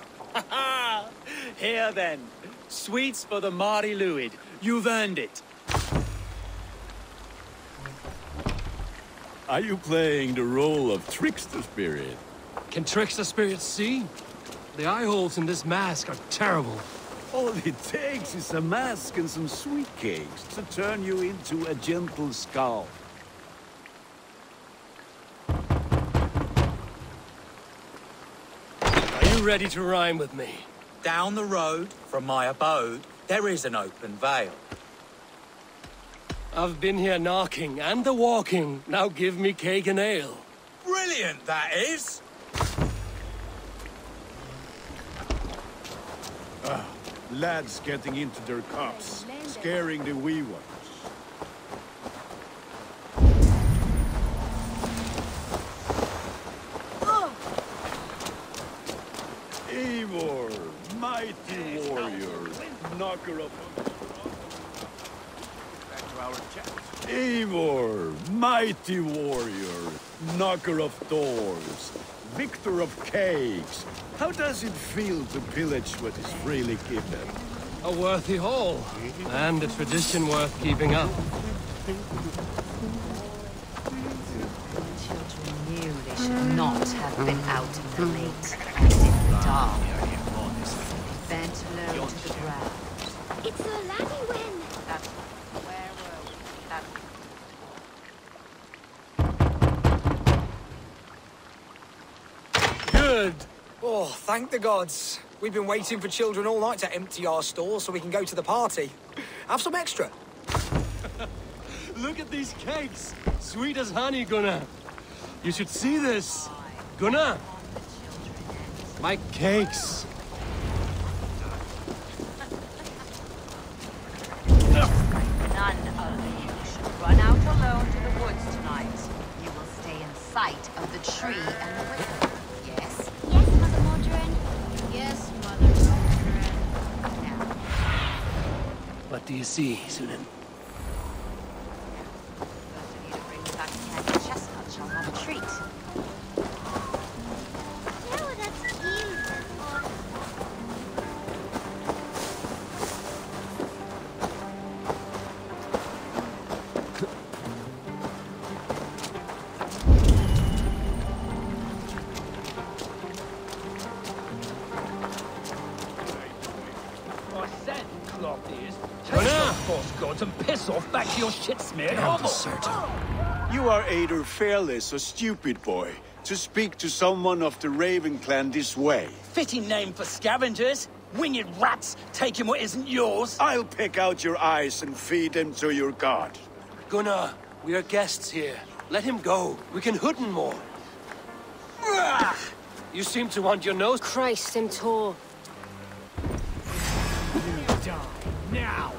Here then. Sweets for the Merry Lewd. You've earned it. Are you playing the role of trickster spirit? Can trickster spirits see? The eye holes in this mask are terrible. All it takes is a mask and some sweet cakes to turn you into a gentle skull. Are you ready to rhyme with me? Down the road from my abode, there is an open vale. I've been here knocking and walking. Now give me cake and ale. Brilliant, that is! Lads getting into their cups, scaring the wee ones. Eivor, mighty warrior, knocker of... Eivor, mighty warrior, knocker of doors, victor of cakes. How does it feel to pillage what is freely given? A worthy haul, and a tradition worth keeping up. Children knew they should not have been out in the late and in the dark. Bent low to the ground. It's a laddie win! That's where were we? That's... Good! Oh, thank the gods. We've been waiting for children all night to empty our stores so we can go to the party. Have some extra. Look at these cakes! Sweet as honey, Gunnar. You should see this. Gunnar! My cakes! None of you should run out alone to the woods tonight. You will stay in sight of the tree and the wicket. Yes? Yes, Mother Mordrin. Yes, Mother Mordrin. Now. What do you see, Sunan? Those of you to bring back candy chestnut shall have a treat. Oh, that's cute. piss off back to your shit-smeared hovel. You are either fearless or stupid, boy, to speak to someone of the Raven clan this way. Fitting name for scavengers. Winged rats taking what isn't yours. I'll pick out your eyes and feed them to your god. Gunnar, we are guests here. Let him go. We can hood him more. You seem to want your nose... Christ, him tall. You die now.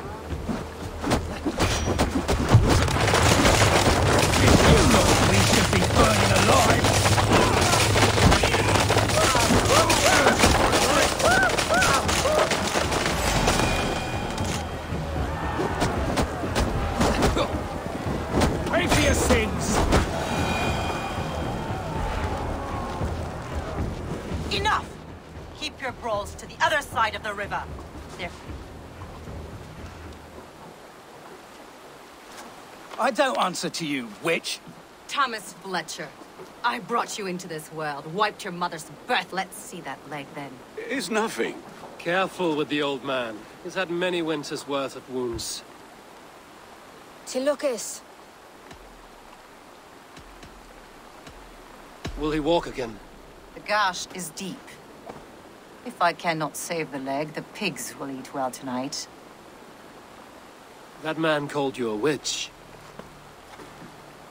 We should be burning alive. Pray for your sins. Enough! Keep your brawls to the other side of the river. There. I don't answer to you, witch. Thomas Fletcher, I brought you into this world, wiped your mother's birth. Let's see that leg then. It's nothing. Careful with the old man. He's had many winters' worth of wounds. Tilukis. Will he walk again? The gash is deep. If I cannot save the leg, the pigs will eat well tonight. That man called you a witch.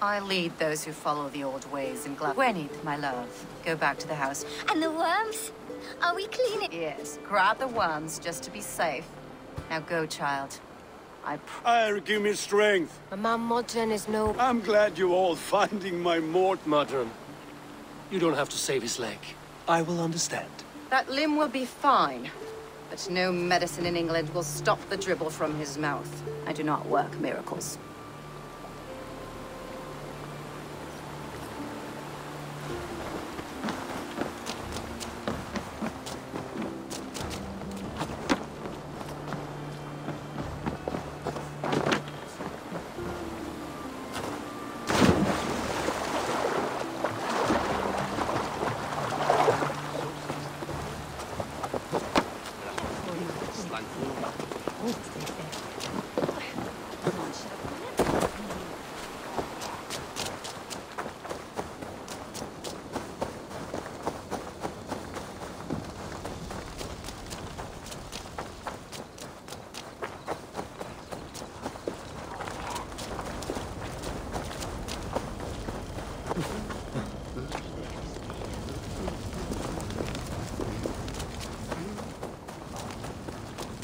I lead those who follow the old ways in Gwenith, my love. Go back to the house. And the worms? Are we cleaning? Yes, grab the worms just to be safe. Now go, child. I'll give me strength. My mom Modron is no... I'm glad you all finding my mort. Modron, you don't have to save his leg. I will understand. That limb will be fine. But no medicine in England will stop the dribble from his mouth. I do not work miracles.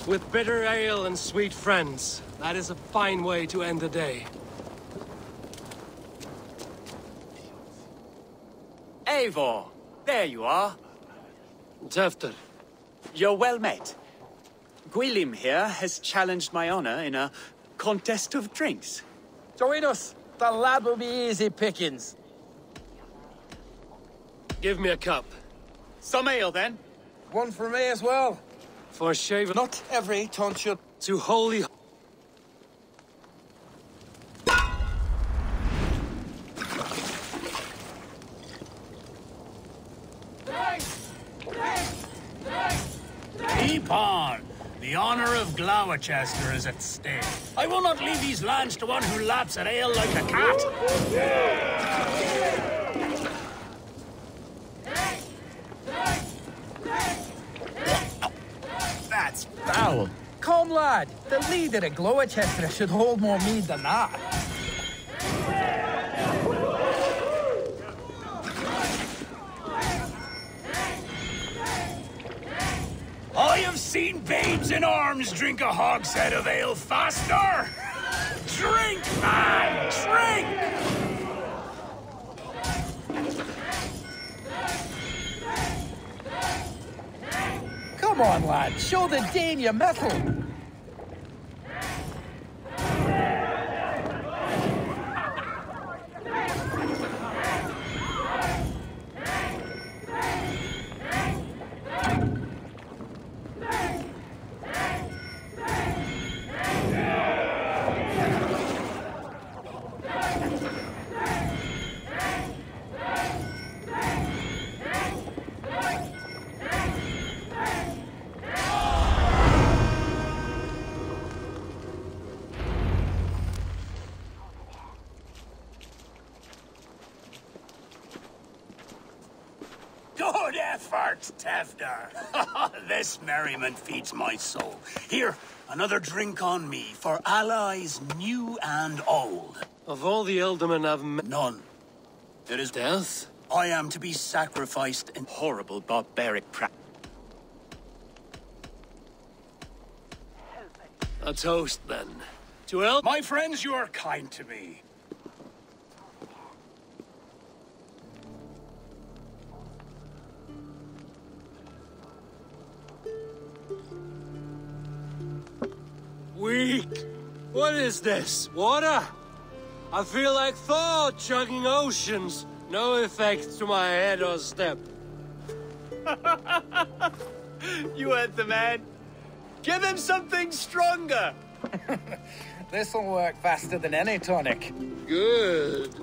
With bitter ale and sweet friends, that is a fine way to end the day. Eivor, there you are. Tefter. You're well met. Gwilym here has challenged my honor in a contest of drinks. Join us. The lad will be easy pickings. Give me a cup. Some ale, then. One for me as well. For shaven... Not every tonsure... To holy... Keep on. The honor of Gloucester is at stake. I will not leave these lands to one who laps at ale like a cat. That's foul. Come, lad. The leader of Gloucester should hold more mead than that. I have seen babes in arms drink a hogshead of ale faster. Drink, man, drink! Come on, lad. Show the Dane your mettle. Good effort, Tefter. This merriment feeds my soul. Here, another drink on me for allies new and old. Of all the ealdormen I've met... None. It is death? I am to be sacrificed in horrible barbaric practice. A toast, then. To El... My friends, you are kind to me. Weak. What is this? Water? I feel like Thor chugging oceans. No effect to my head or step. You heard the man. Give him something stronger. This'll work faster than any tonic. Good.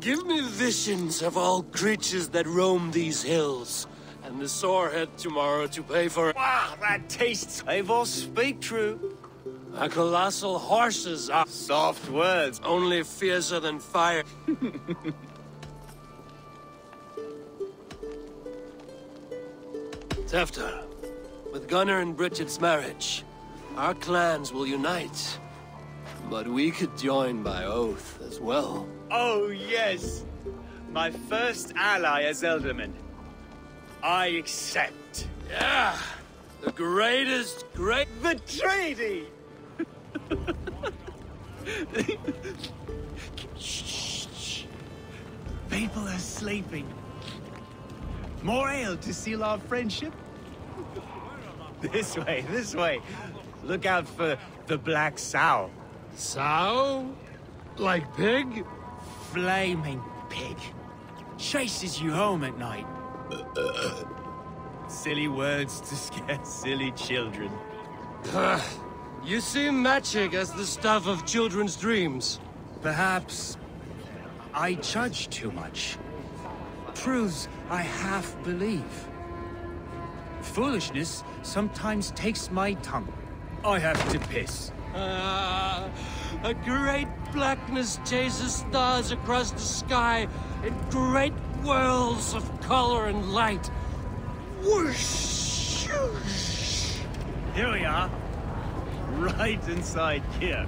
Give me visions of all creatures that roam these hills, and the sorehead tomorrow to pay for it. Wow, that tastes... Eivor, speak true. A colossal horses are... Soft words. Only fiercer than fire. Tefter, with Gunnar and Bridget's marriage, our clans will unite. But we could join by oath as well. Oh, yes. My first ally as Elderman. I accept. Yeah. The greatest great... The treaty! Shh. People are sleeping. More ale to seal our friendship? This way. Look out for the black sow. Sow? Like pig? Flaming pig. Chases you home at night. Silly words to scare silly children. You see magic as the stuff of children's dreams. Perhaps I judge too much. Truths I half believe. Foolishness sometimes takes my tongue. I have to piss. A great blackness chases stars across the sky in great whirls of color and light. Whoosh! Here we are. Right inside here.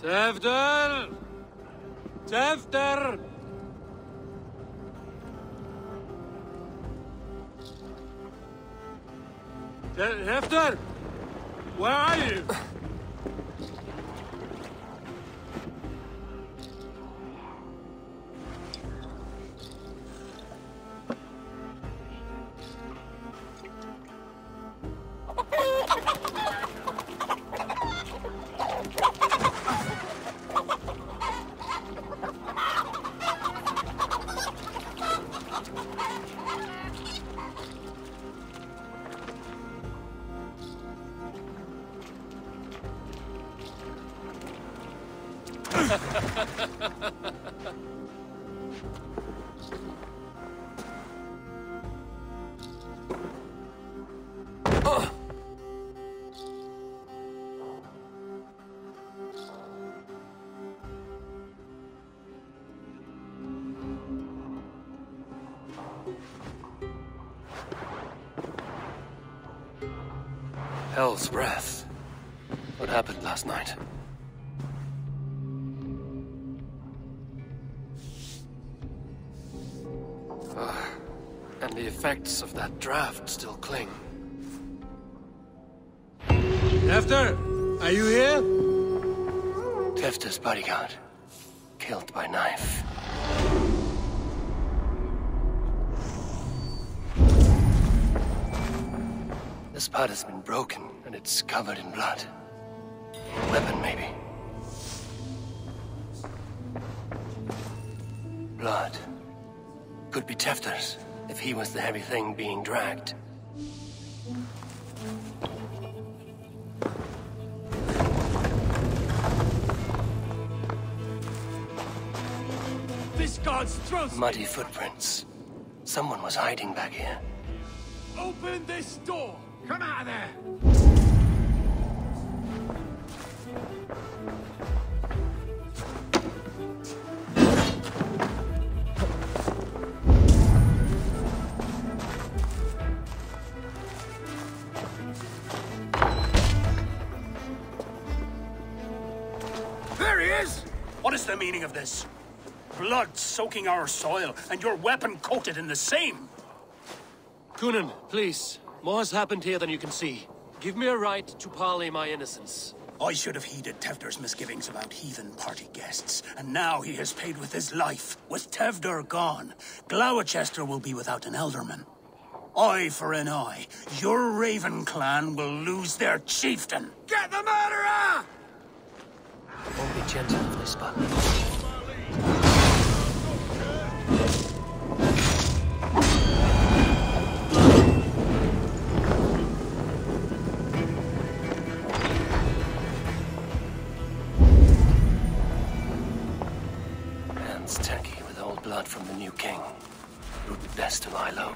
Tefter! Tefter! Tefter! Where are you? Hell's breath. What happened last night? And the effects of that draft still cling. Tefter! Are you here? Tefter's bodyguard. Killed by knife. The spot has been broken, and it's covered in blood. Weapon, maybe. Blood. Could be Tefter's, if he was the heavy thing being dragged. This god's throat! Muddy footprints. Someone was hiding back here. Open this door! Come out of there! There he is! What is the meaning of this? Blood soaking our soil, and your weapon coated in the same! Kunin, please. More has happened here than you can see. Give me a right to parley my innocence. I should have heeded Tevder's misgivings about heathen party guests, and now he has paid with his life. With Tevder gone, Gloucester will be without an ealdorman. Eye for an eye. Your Raven clan will lose their chieftain. Get the murderer! Won't be gentle with this button. Hands tacky with old blood from the new king. Who'd best to lie low.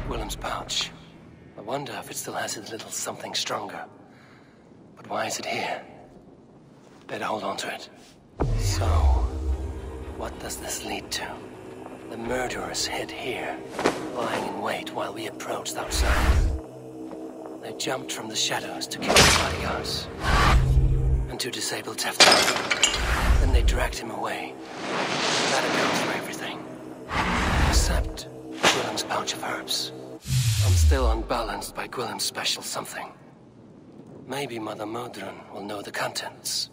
Willem's pouch. I wonder if it still has a little something stronger. But why is it here? Better hold on to it. So, what does this lead to? The murderers hid here, lying in wait while we approached outside. They jumped from the shadows to kill the bodyguards. And to disable Tefter. Then they dragged him away. That accounts for everything. Except Gwillem's pouch of herbs. I'm still unbalanced by Gwillem's special something. Maybe Mother Modron will know the contents.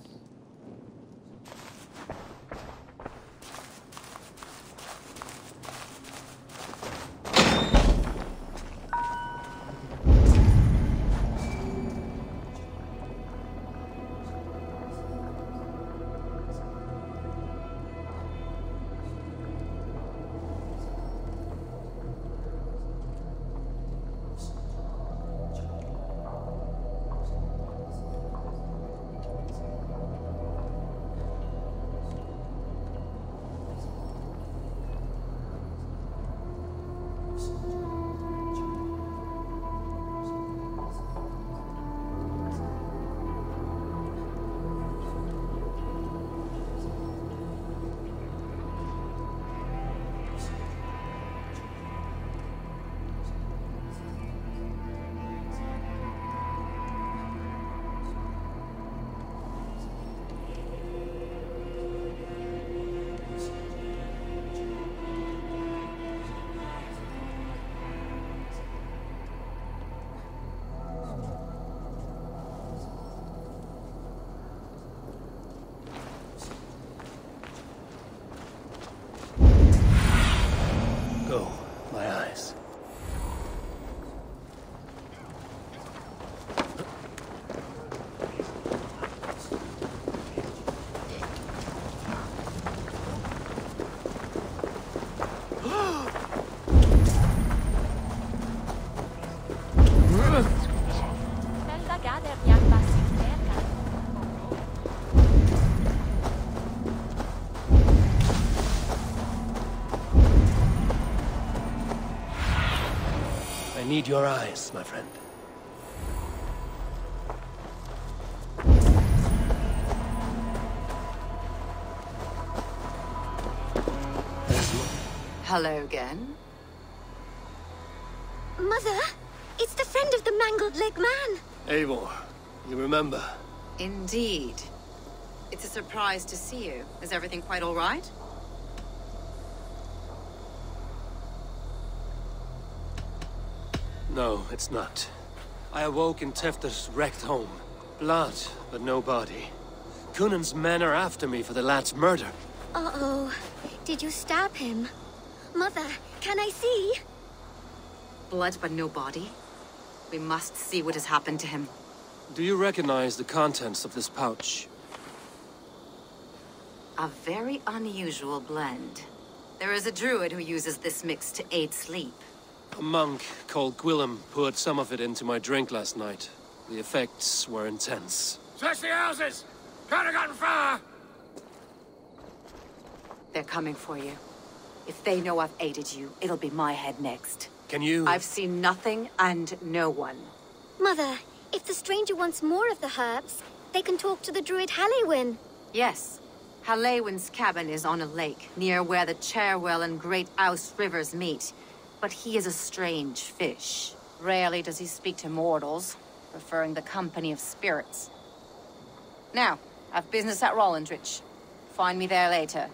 My eyes. I need your eyes, my friend. Hello again. Mother, it's the friend of the mangled leg man. Eivor, you remember? Indeed. It's a surprise to see you. Is everything quite all right? No, it's not. I awoke in Tefter's wrecked home. Blood, but no body. Kunin's men are after me for the lad's murder. Uh-oh. Did you stab him? Mother, can I see? Blood, but no body? We must see what has happened to him. Do you recognize the contents of this pouch? A very unusual blend. There is a druid who uses this mix to aid sleep. A monk called Gwillem poured some of it into my drink last night. The effects were intense. Search the houses! Can't have gotten far! They're coming for you. If they know I've aided you, it'll be my head next. Can you... I've seen nothing and no one. Mother, if the stranger wants more of the herbs, they can talk to the druid Halliwyn. Yes. Halewin's cabin is on a lake, near where the Cherwell and Great Ouse rivers meet. But he is a strange fish. Rarely does he speak to mortals, preferring the company of spirits. Now, I've business at Rollindrich. Find me there later.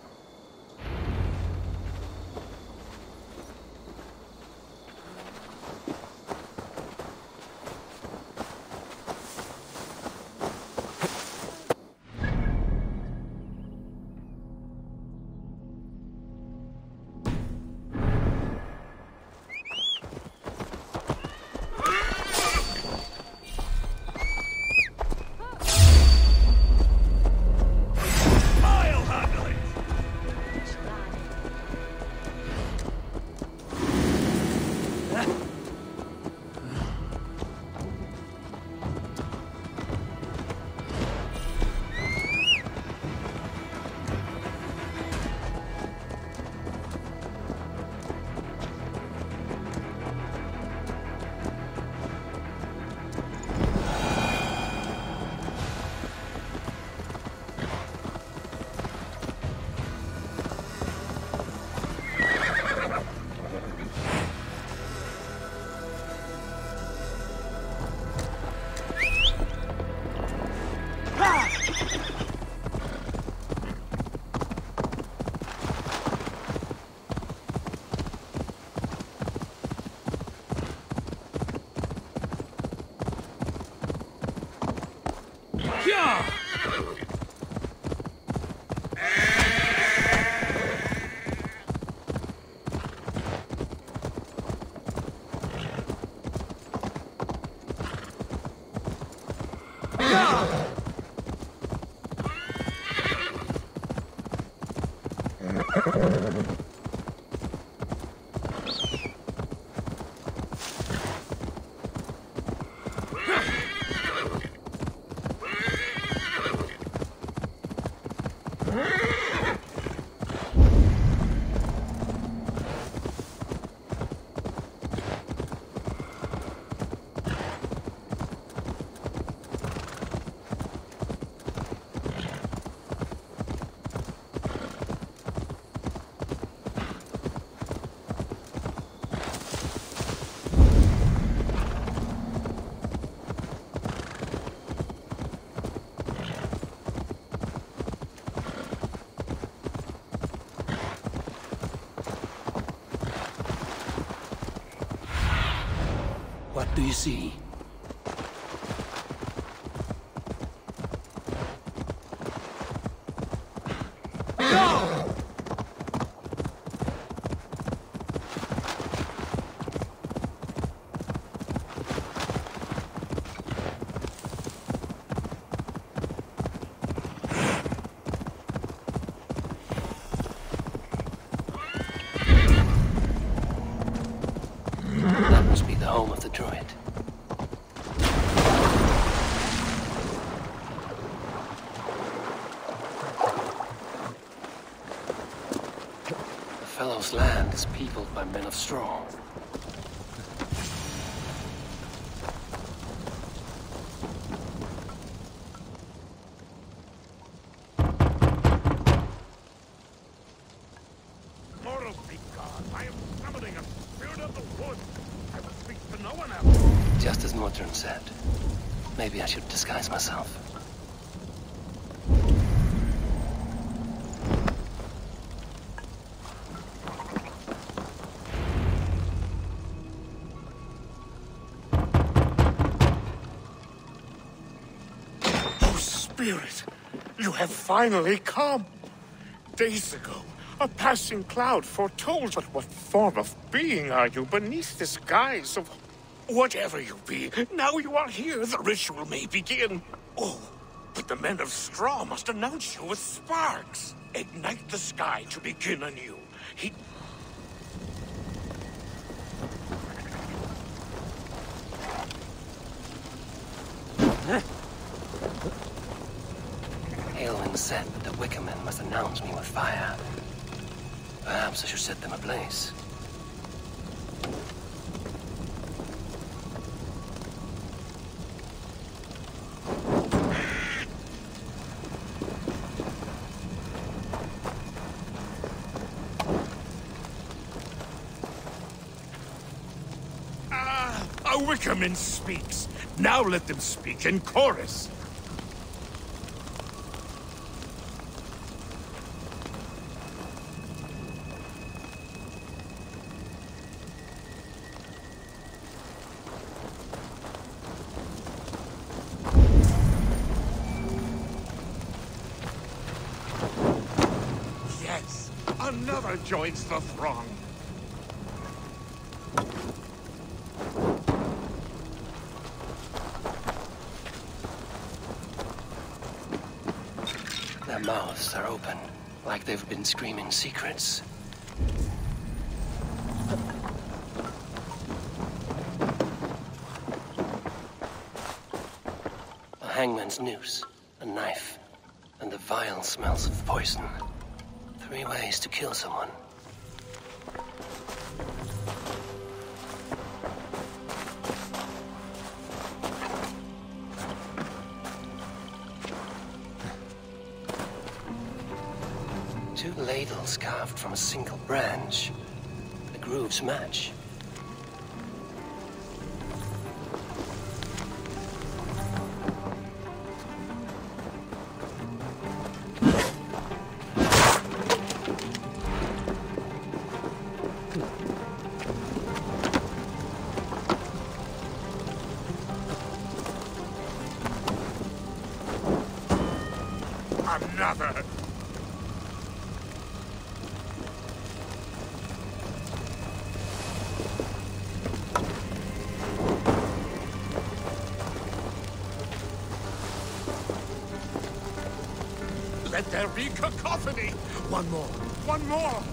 What do you see? That must be the home of the druid. The fellow's land is peopled by men of straw. Just as Mordrin said. Maybe I should disguise myself. Oh, Spirit! You have finally come! Days ago, a passing cloud foretold, but what form of being are you beneath this guise of... Whatever you be, now you are here, the ritual may begin. Oh, but the men of straw must announce you with sparks. Ignite the sky to begin anew. Aelwyn said that the Wickermen must announce me with fire. Perhaps I should set them ablaze. Wickerman speaks. Now let them speak in chorus. Yes, another joins the throng. Their mouths are open, like they've been screaming secrets. A hangman's noose, a knife, and the vile smells of poison. 3 ways to kill someone. Two ladles carved from a single branch. The grooves match. Another! Let there be cacophony! One more! One more!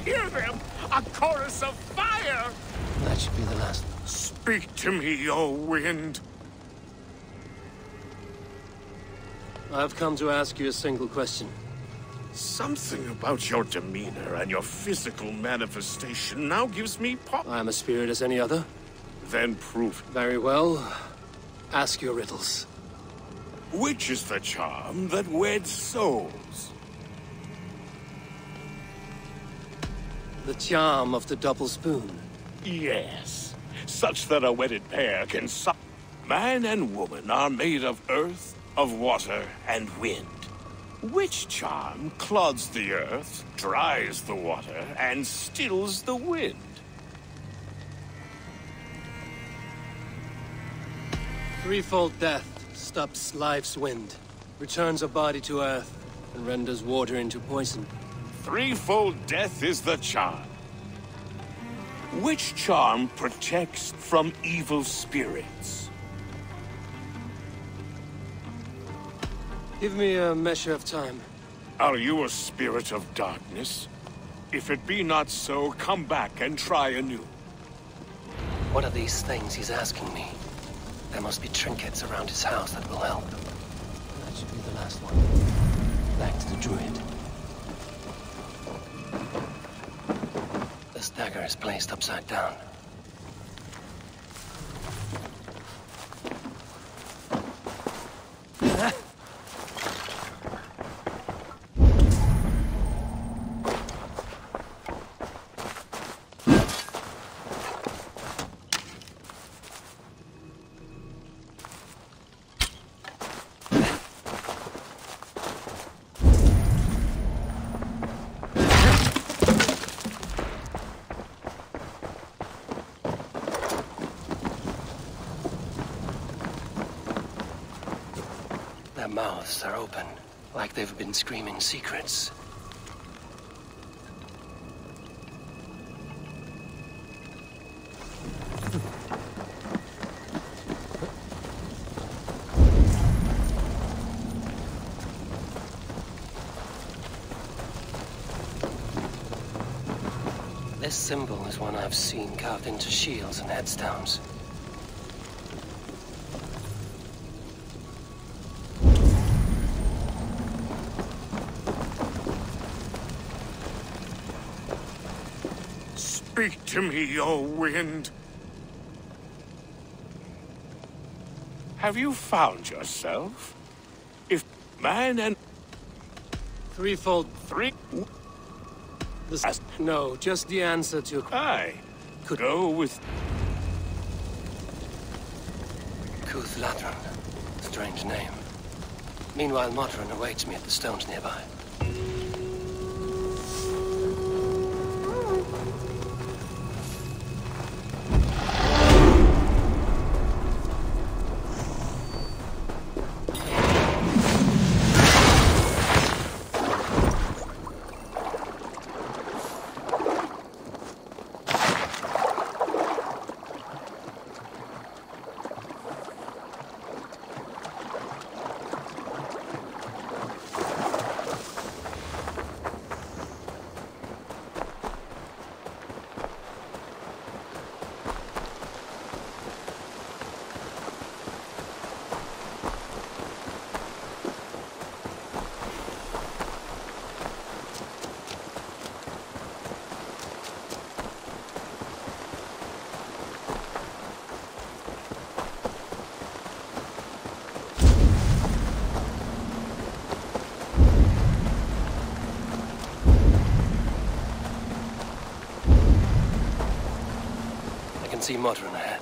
Hear them! A chorus of fire! That should be the last. Speak to me, O wind! I've come to ask you a single question. Something about your demeanor and your physical manifestation now gives me pause. I'm a spirit as any other. Then prove it. Very well. Ask your riddles. Which is the charm that weds souls? The charm of the double spoon. Yes, such that a wedded pair can suck. Man and woman are made of earth, of water, and wind. Which charm clods the earth, dries the water, and stills the wind? Threefold death stops life's wind, returns a body to earth, and renders water into poison. Threefold death is the charm. Which charm protects from evil spirits? Give me a measure of time. Are you a spirit of darkness? If it be not so, come back and try anew. What are these things he's asking me? There must be trinkets around his house that will help. That should be the last one. Back to the druid. This dagger is placed upside down. Their mouths are open, like they've been screaming secrets. This symbol is one I've seen carved into shields and headstones. Speak to me, O wind. Have you found yourself? If man and... Threefold. Three? No, just the answer to... I could go with... Cuthladron. Strange name. Meanwhile, Modron awaits me at the stones nearby. See Modron ahead.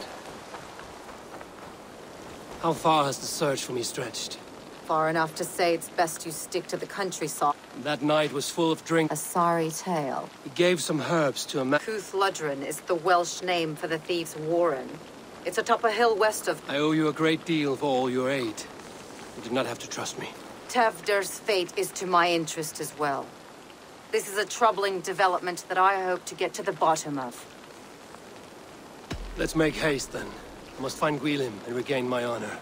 How far has the search for me stretched? Far enough to say it's best you stick to the countryside. That night was full of drink. A sorry tale. He gave some herbs to a man. Cuthladron is the Welsh name for the thieves' warren. It's atop a hill west of... I owe you a great deal for all your aid. You did not have to trust me. Tevder's fate is to my interest as well. This is a troubling development that I hope to get to the bottom of. Let's make haste, then. I must find Gwilym and regain my honor.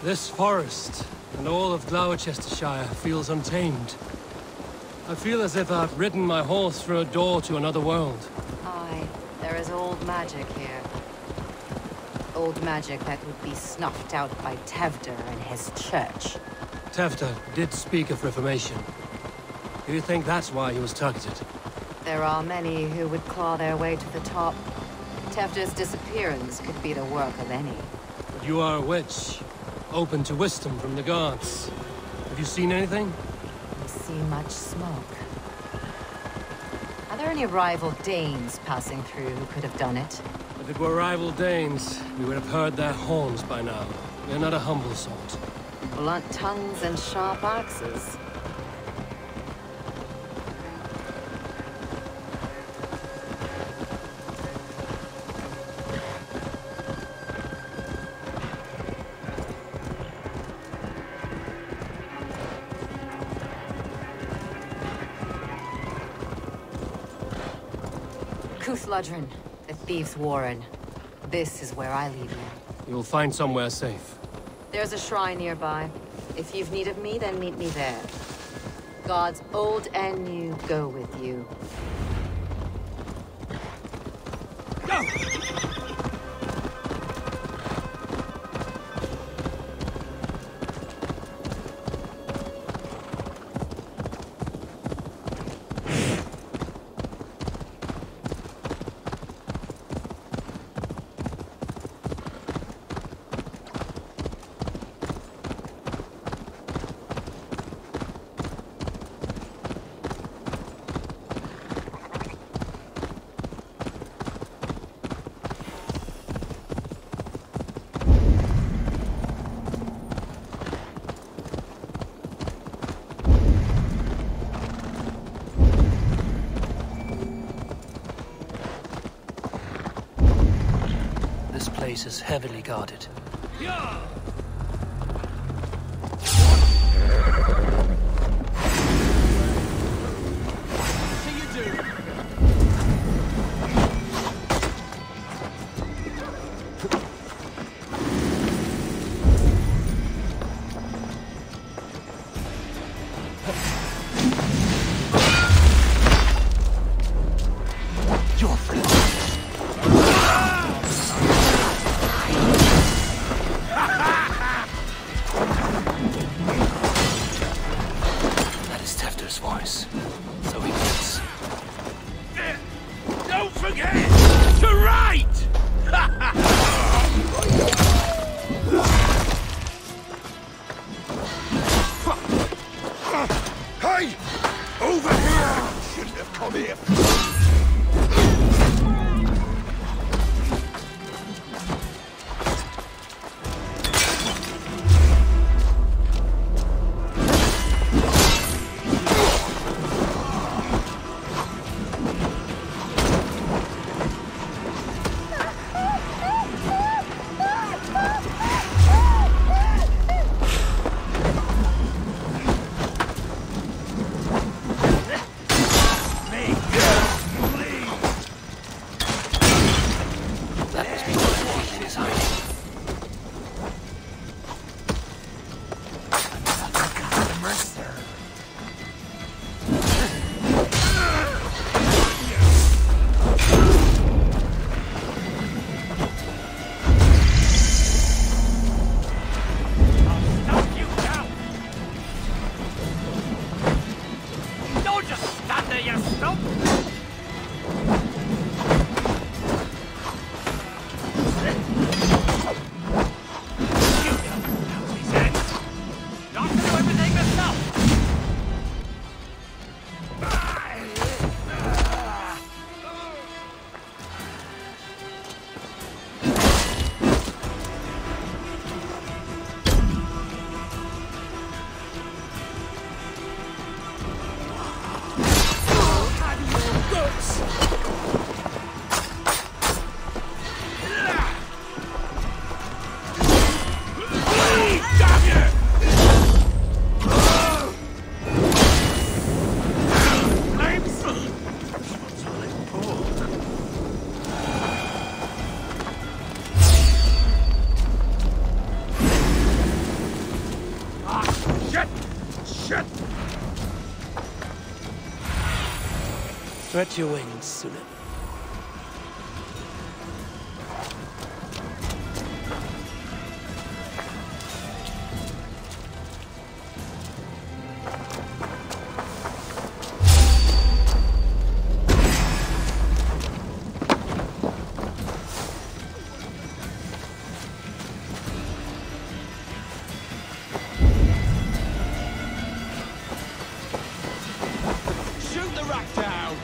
This forest, and all of Gloucestershire, feels untamed. I feel as if I've ridden my horse through a door to another world. Aye, there is old magic here. Old magic that would be snuffed out by Tevder and his church. Tevder did speak of reformation. Do you think that's why he was targeted? There are many who would claw their way to the top. Tevder's disappearance could be the work of any. But you are a witch, open to wisdom from the gods. Have you seen anything? I see much smoke. Are there any rival Danes passing through who could have done it? If it were rival Danes, we would have heard their horns by now. They're not a humble sort. Blunt tongues and sharp axes. Cuthladron, the thieves' warren. This is where I leave you. You'll find somewhere safe. There's a shrine nearby. If you've need of me, then meet me there. Gods old and new go with you. Go! This place is heavily guarded. Stretch your wings, Sunan. Shoot the rat down!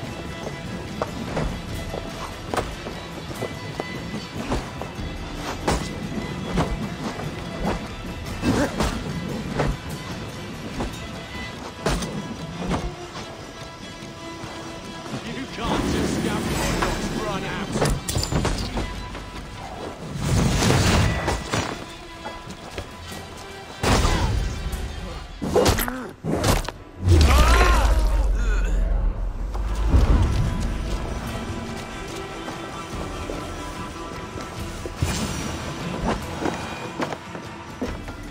You can't just scam your dogs run out.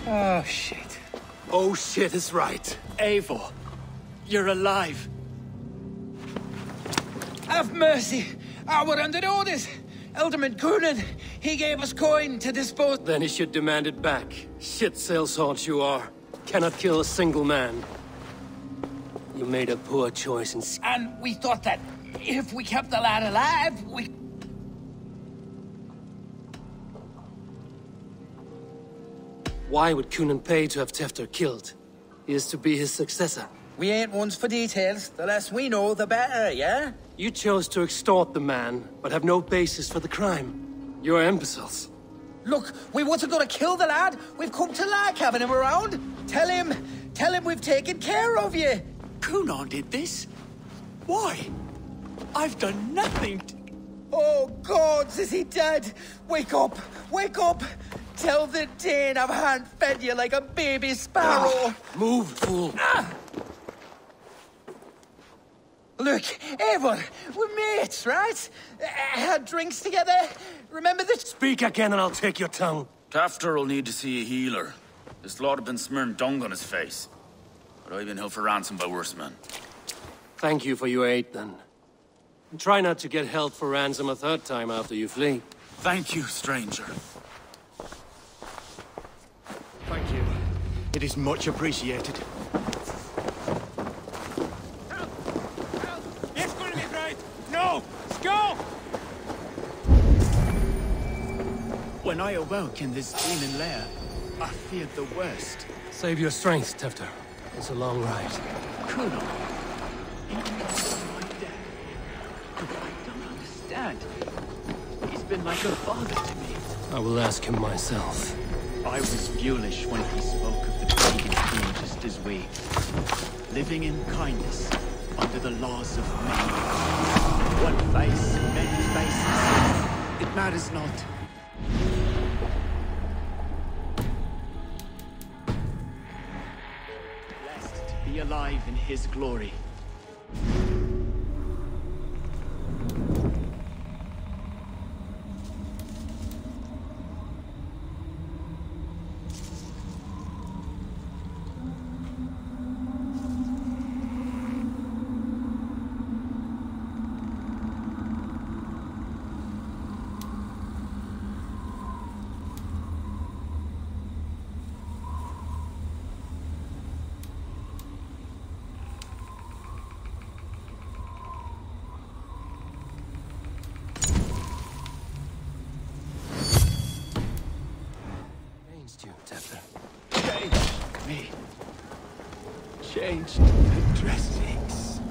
Oh, shit. Oh shit is right. Eivor, you're alive. Have mercy. I were under orders. Alderman Coonan, he gave us coin to dispose. Then he should demand it back. Shit sellswords you are. Cannot kill a single man. You made a poor choice in... And we thought that if we kept the lad alive, we... Why would Coonan pay to have Tefter killed? He is to be his successor. We ain't ones for details. The less we know, the better, yeah? You chose to extort the man, but have no basis for the crime. You're imbeciles. Look, we wasn't gonna kill the lad. We've come to like having him around. Tell him we've taken care of you. Coonan did this? Why? I've done nothing. Oh, gods, is he dead? Wake up! Wake up! Tell the Dane I've hand-fed you like a baby sparrow. Move, fool. Look, Eivor, we're mates, right? Had drinks together. Remember this? Speak again and I'll take your tongue. Tafter will need to see a healer. This lord have been smearing dung on his face. But I've been held for ransom by worse men. Thank you for your aid, then. And try not to get held for ransom a third time after you flee. Thank you, stranger. Thank you. It is much appreciated. It's going to be great! No! Let's go! When I awoke in this demon lair, I feared the worst. Save your strength, Tefter. It's a long ride. Coonan, he caused my death. I don't understand. He's been like a father to me. I will ask him myself. I was foolish when he spoke of the pagan king just as we. Living in kindness, under the laws of men. One face, many faces. It matters not. Blessed to be alive in his glory. Tefter. Me. Changed the dressings.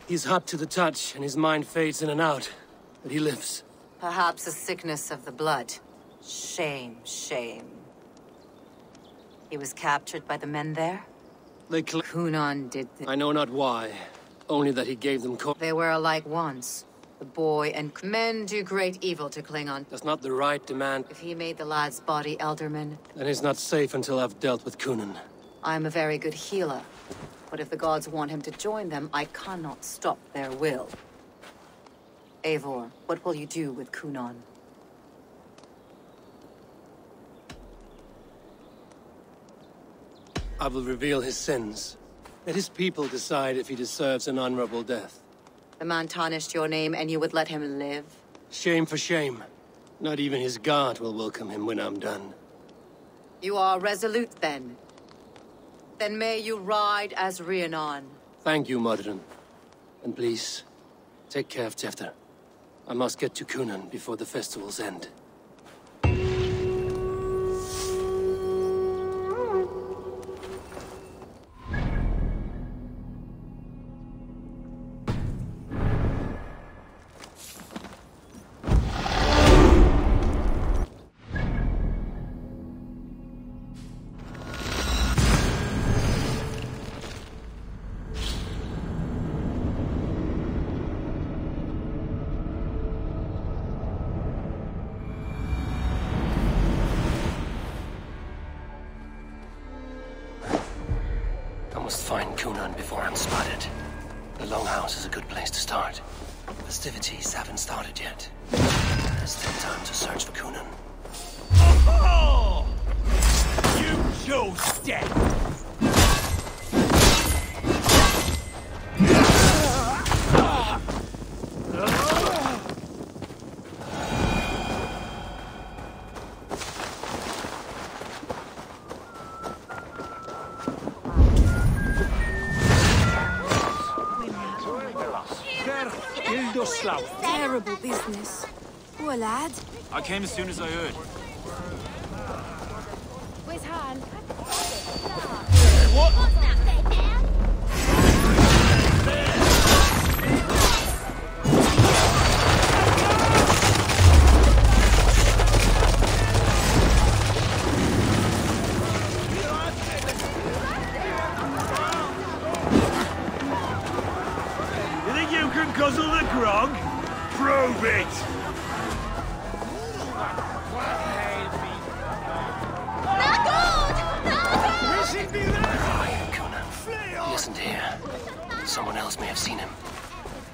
He's hot to the touch, and his mind fades in and out. But he lives. Perhaps a sickness of the blood. Shame, shame. He was captured by the men there? Cunan did I know not why. Only that he gave them They were alike once. The boy and men do great evil to cling on. That's not the right demand. If he made the lad's body Elderman... Then he's not safe until I've dealt with Cunan. I'm a very good healer. But if the gods want him to join them, I cannot stop their will. Eivor, what will you do with Cunan? I will reveal his sins. Let his people decide if he deserves an honorable death. The man tarnished your name and you would let him live? Shame for shame. Not even his guard will welcome him when I'm done. You are resolute then. Then may you ride as Rhiannon. Thank you, Modron. And please, take care of Tefter. I must get to Cunan before the festival's end. Find Cunan before I'm spotted. The Longhouse is a good place to start. Festivities haven't started yet. There's still time to search for Cunan. Oh! You chose death! Terrible business. Poor lad. I came as soon as I heard. Where's Han? What? What's that bed now? You think you can guzzle the grog? Prove it! He isn't here. Someone else may have seen him.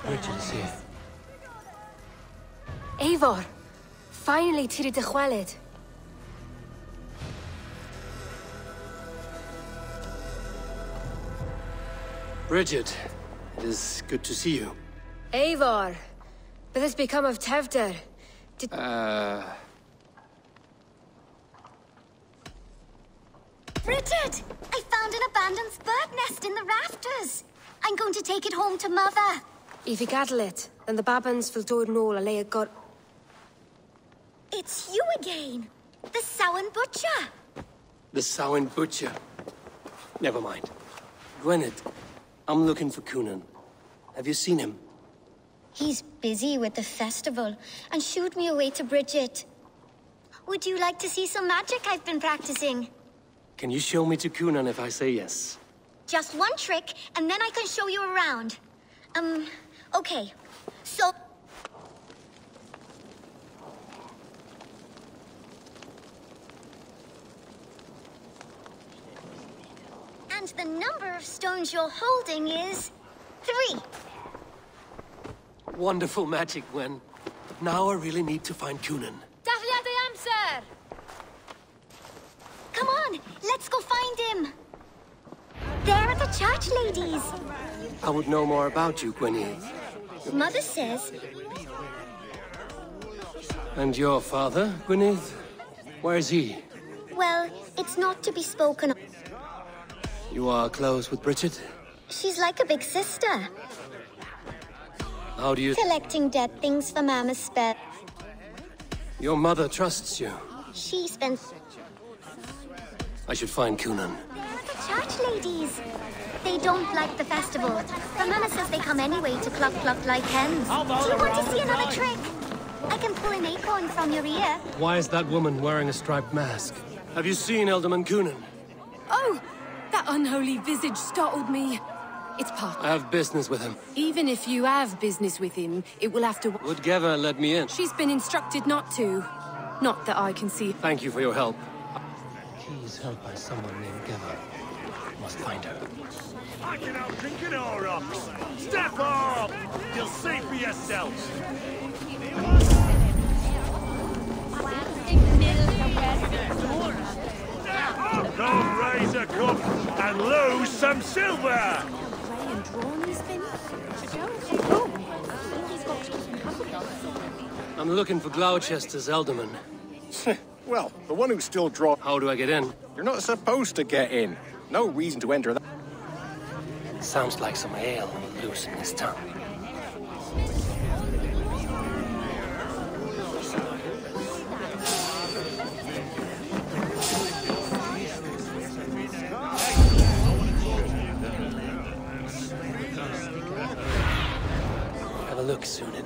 Richard is here. Eivor! Finally tiri de chwaled. Bridget, it is good to see you. Eivor! But has become of Tevder. Bridget! I found an abandoned bird nest in the rafters. I'm going to take it home to Mother. If you gather it, then the Babans will do it all, and it got... It's you again! The Samhain Butcher! The Samhain Butcher. Never mind. Gwynedd, I'm looking for Cunan. Have you seen him? He's busy with the festival and shooed me away to Bridget. Would you like to see some magic I've been practicing? Can you show me to Cunan if I say yes? Just one trick, and then I can show you around. Okay. So... And the number of stones you're holding is... 3. Wonderful magic, Gwen. But now I really need to find Cunan. Come on, let's go find him. There are the church ladies. I would know more about you, Gwynedd. Mother says... And your father, Gwynedd? Where is he? Well, it's not to be spoken of. You are close with Bridget? She's like a big sister. How do you... Collecting dead things for Mama's spare. Your mother trusts you. She spends... I should find Cunan. There are the church ladies. They don't like the festival. The Mama says they come anyway to cluck like hens. Do you want to see another trick? I can pull an acorn from your ear. Why is that woman wearing a striped mask? Have you seen Alderman Coonan? Oh! That unholy visage startled me. It's part. I have business with him. Even if you have business with him, it will have to... Would Geva let me in? She's been instructed not to. Not that I can see. Thank you for your help. He's held by someone named Geva. Must find her. I can out drinking all rocks. Step up! You'll see for yourselves. Come raise a cup and lose some silver! I'm looking for Gloucester's alderman. Well, the one who's still draw. How do I get in? You're not supposed to get in. No reason to enter that. Sounds like some ale loose in his tongue. Have a look, Sunan.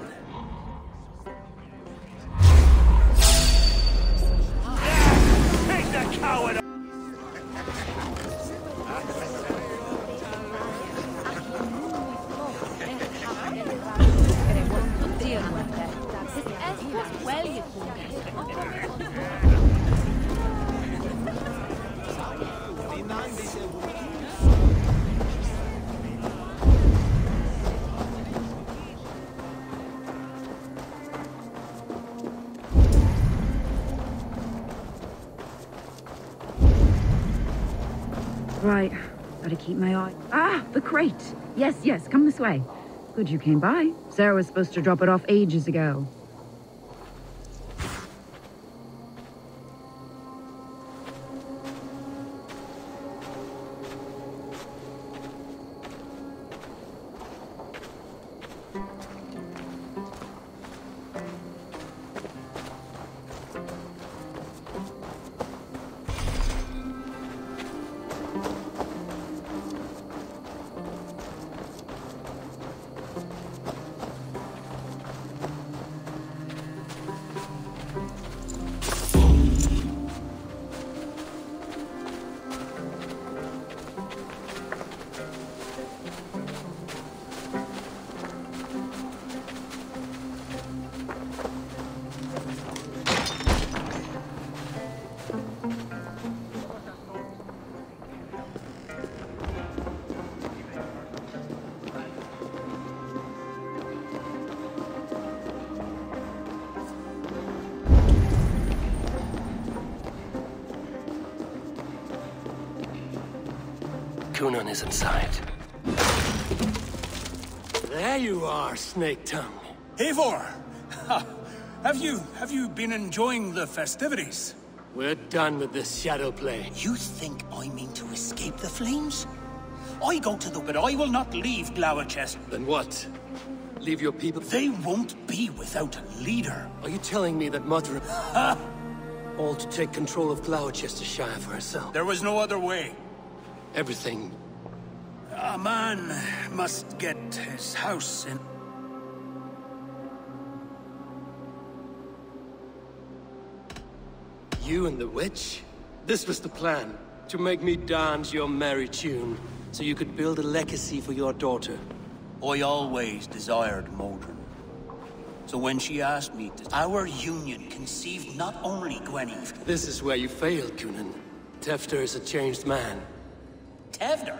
Take the coward! Right, gotta keep my eye. Ah, the crate! Yes, come this way. Good you came by. Sarah was supposed to drop it off ages ago. Coonan is inside. There you are, Snake Tongue. Eivor! Have you been enjoying the festivities? We're done with this shadow play. You think I mean to escape the flames? I go to but I will not leave Gloucester. Then what? Leave your people? They won't be without a leader. Are you telling me that Mother... all to take control of Gloucestershire for herself? There was no other way. Everything... A man must get his house in... You and the witch? This was the plan. To make me dance your merry tune, so you could build a legacy for your daughter. I always desired Modron. So when she asked me to... Our union conceived not only Gweneve... This is where you failed, Coonan. Tefter is a changed man. Tefter?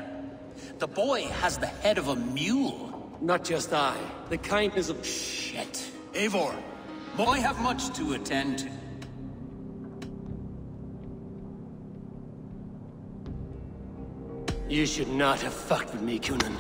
The boy has the head of a mule. Not just I. The kindness of... Shit. Eivor, I have much to attend to. You should not have fucked with me, Coonan.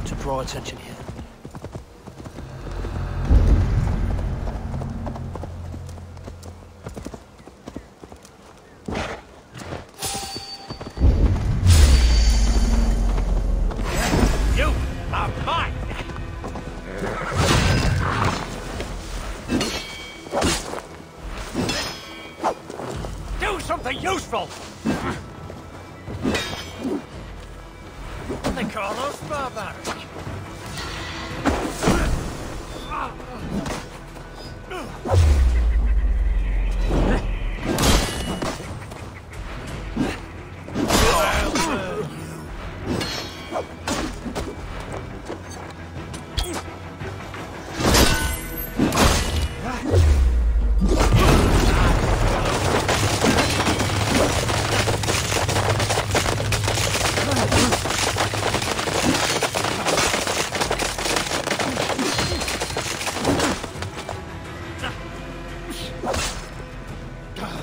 not to draw attention here. You are mine! Do something useful! They call us barbaric.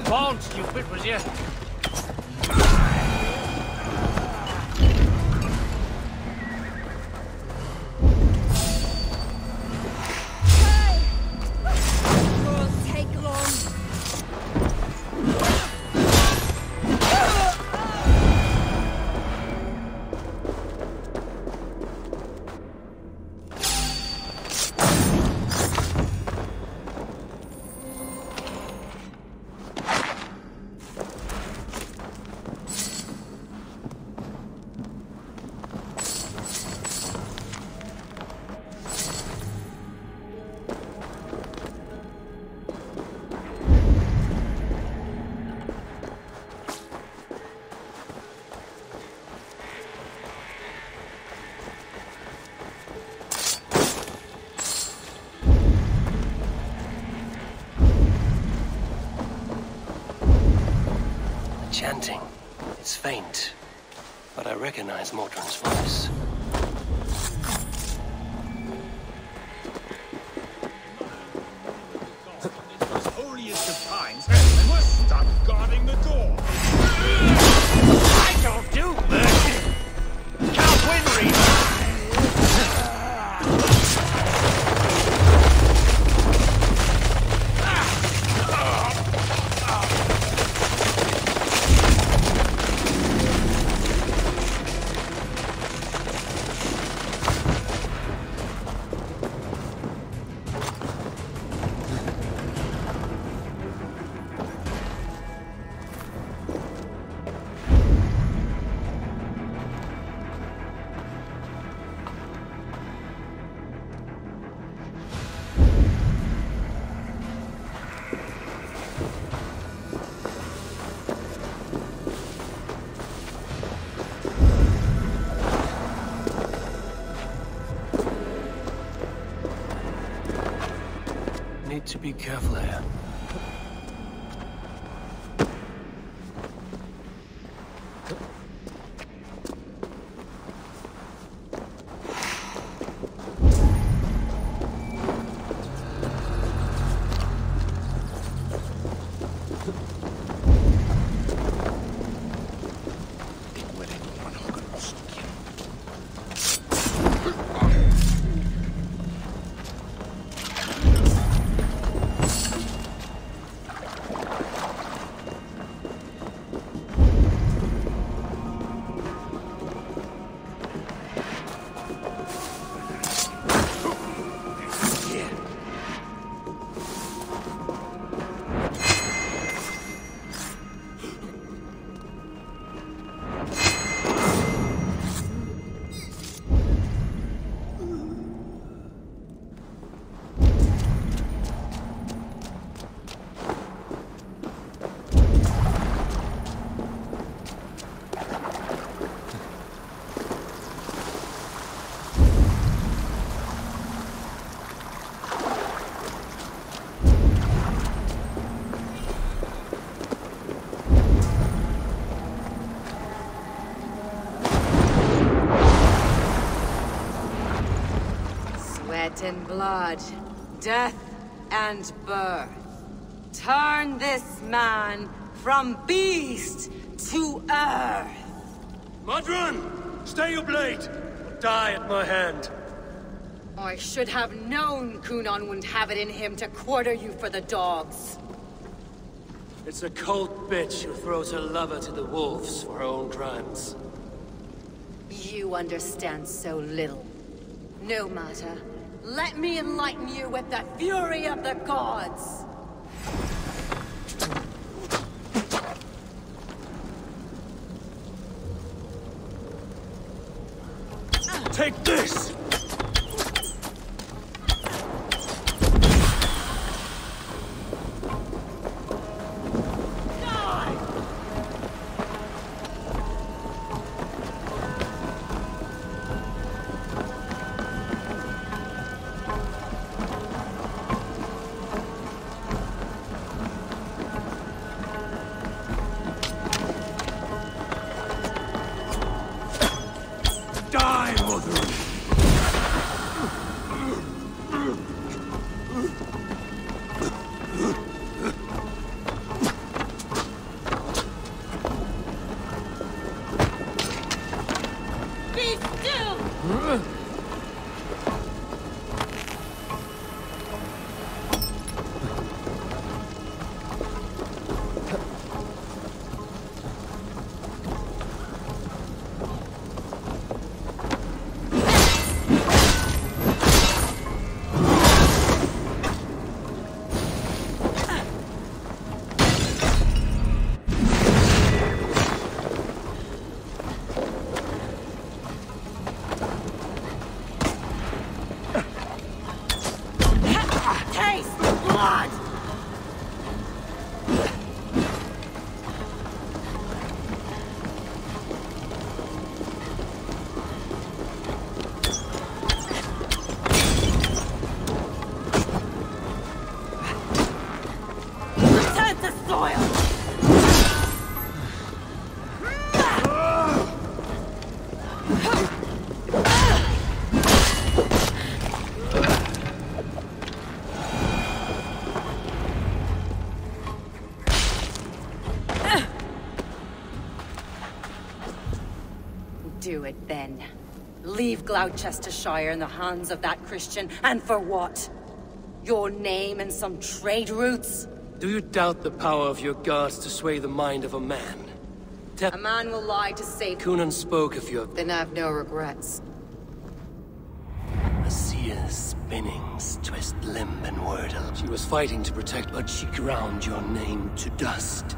Born stupid, was you? Take long. Chanting. It's faint, but I recognize Mordrin's voice. As holiest of times, I must stop guarding the door. I don't do mercy! Can't win, Reaver! Need to be careful here. Sweat and blood, death and birth. Turn this man from beast to earth. Modron! Stay your blade! die at my hand. I should have known Kunan wouldn't have it in him to quarter you for the dogs. It's a cold bitch who throws her lover to the wolves for her own crimes. You understand so little. No matter. Let me enlighten you with the fury of the gods! Take this! Do it then. Leave Gloucestershire in the hands of that Christian, and for what? Your name and some trade routes? Do you doubt the power of your gods to sway the mind of a man? A man will lie to save... Kunan spoke of your... Then have no regrets. A seer's spinnings twist limb and wordle. She was fighting to protect, but she ground your name to dust.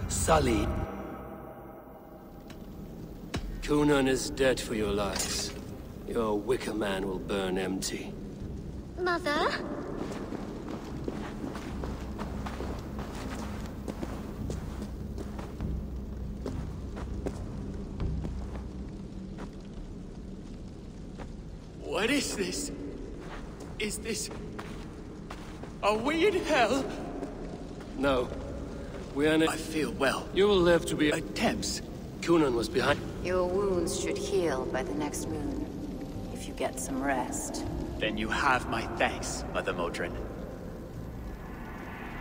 Sullied. Kunan is dead for your lies. Your wicker man will burn empty. Mother? What is this? Is this... Are we in hell? No. We are in it. I feel well. You will live to be... Attempts. Kunan was behind... Your wounds should heal by the next moon, if you get some rest. Then you have my thanks, Mother Modron.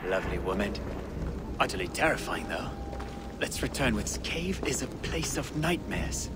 Lovely woman. Utterly terrifying, though. Let's return. This cave is a place of nightmares.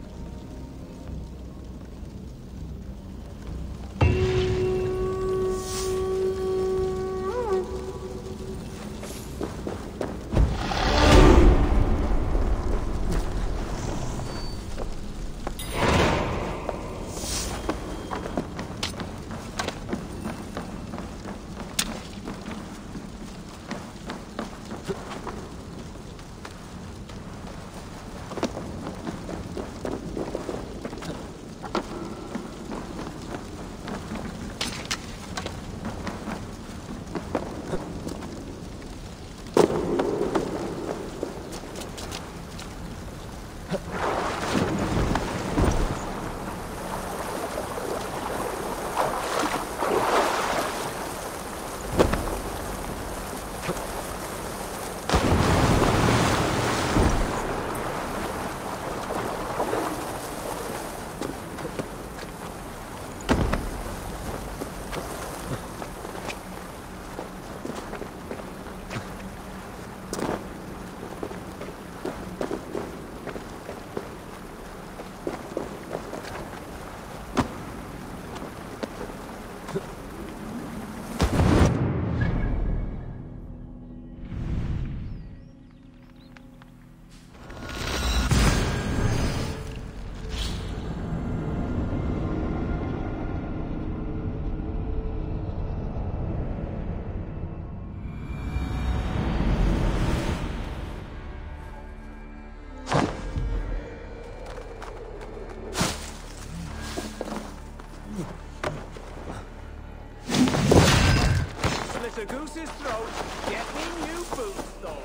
his throat. Get me new boots, though.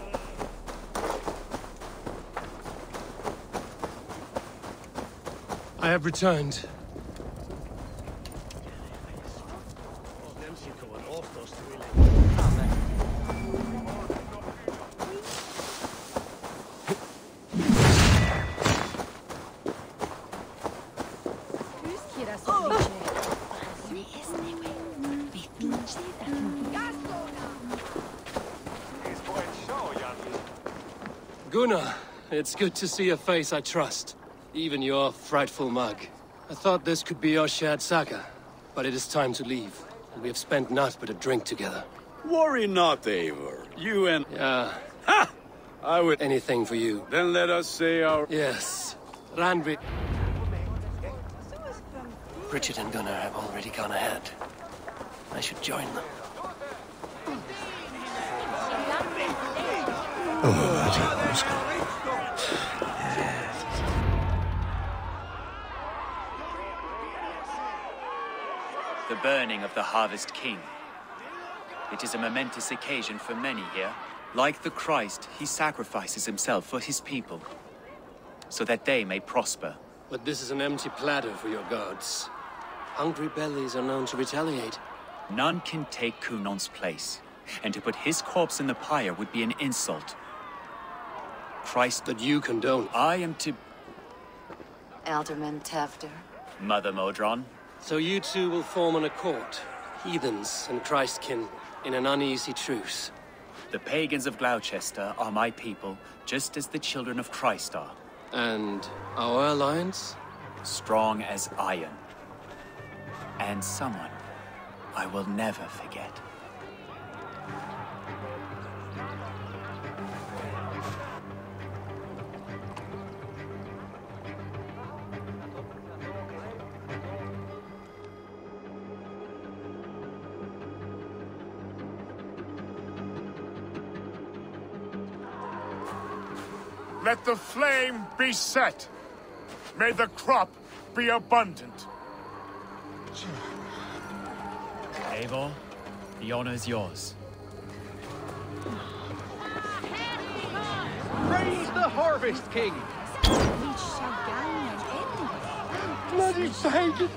I have returned. Gunnar, it's good to see a face I trust. Even your frightful mug. I thought this could be our shared saga, but it is time to leave. And we have spent naught but a drink together. Worry not, Eivor. You and... Yeah. Ha! I would... Anything for you. Then let us say our... Yes. Randvi... Bridget and Gunnar have already gone ahead. I should join them. The burning of the Harvest King. It is a momentous occasion for many here. Like the Christ, he sacrifices himself for his people, so that they may prosper. But this is an empty platter for your gods. Hungry bellies are known to retaliate. None can take Kunon's place, and to put his corpse in the pyre would be an insult. Christ... That you condone. I am to... Elderman Tevder. Mother Modron. So you two will form an accord, heathens and Christkin, in an uneasy truce. The pagans of Gloucester are my people, just as the children of Christ are. And our alliance? Strong as iron. And someone I will never forget. Let the flame be set. May the crop be abundant. Eivor, the honor is yours. Praise the Harvest King! Bloody pagans!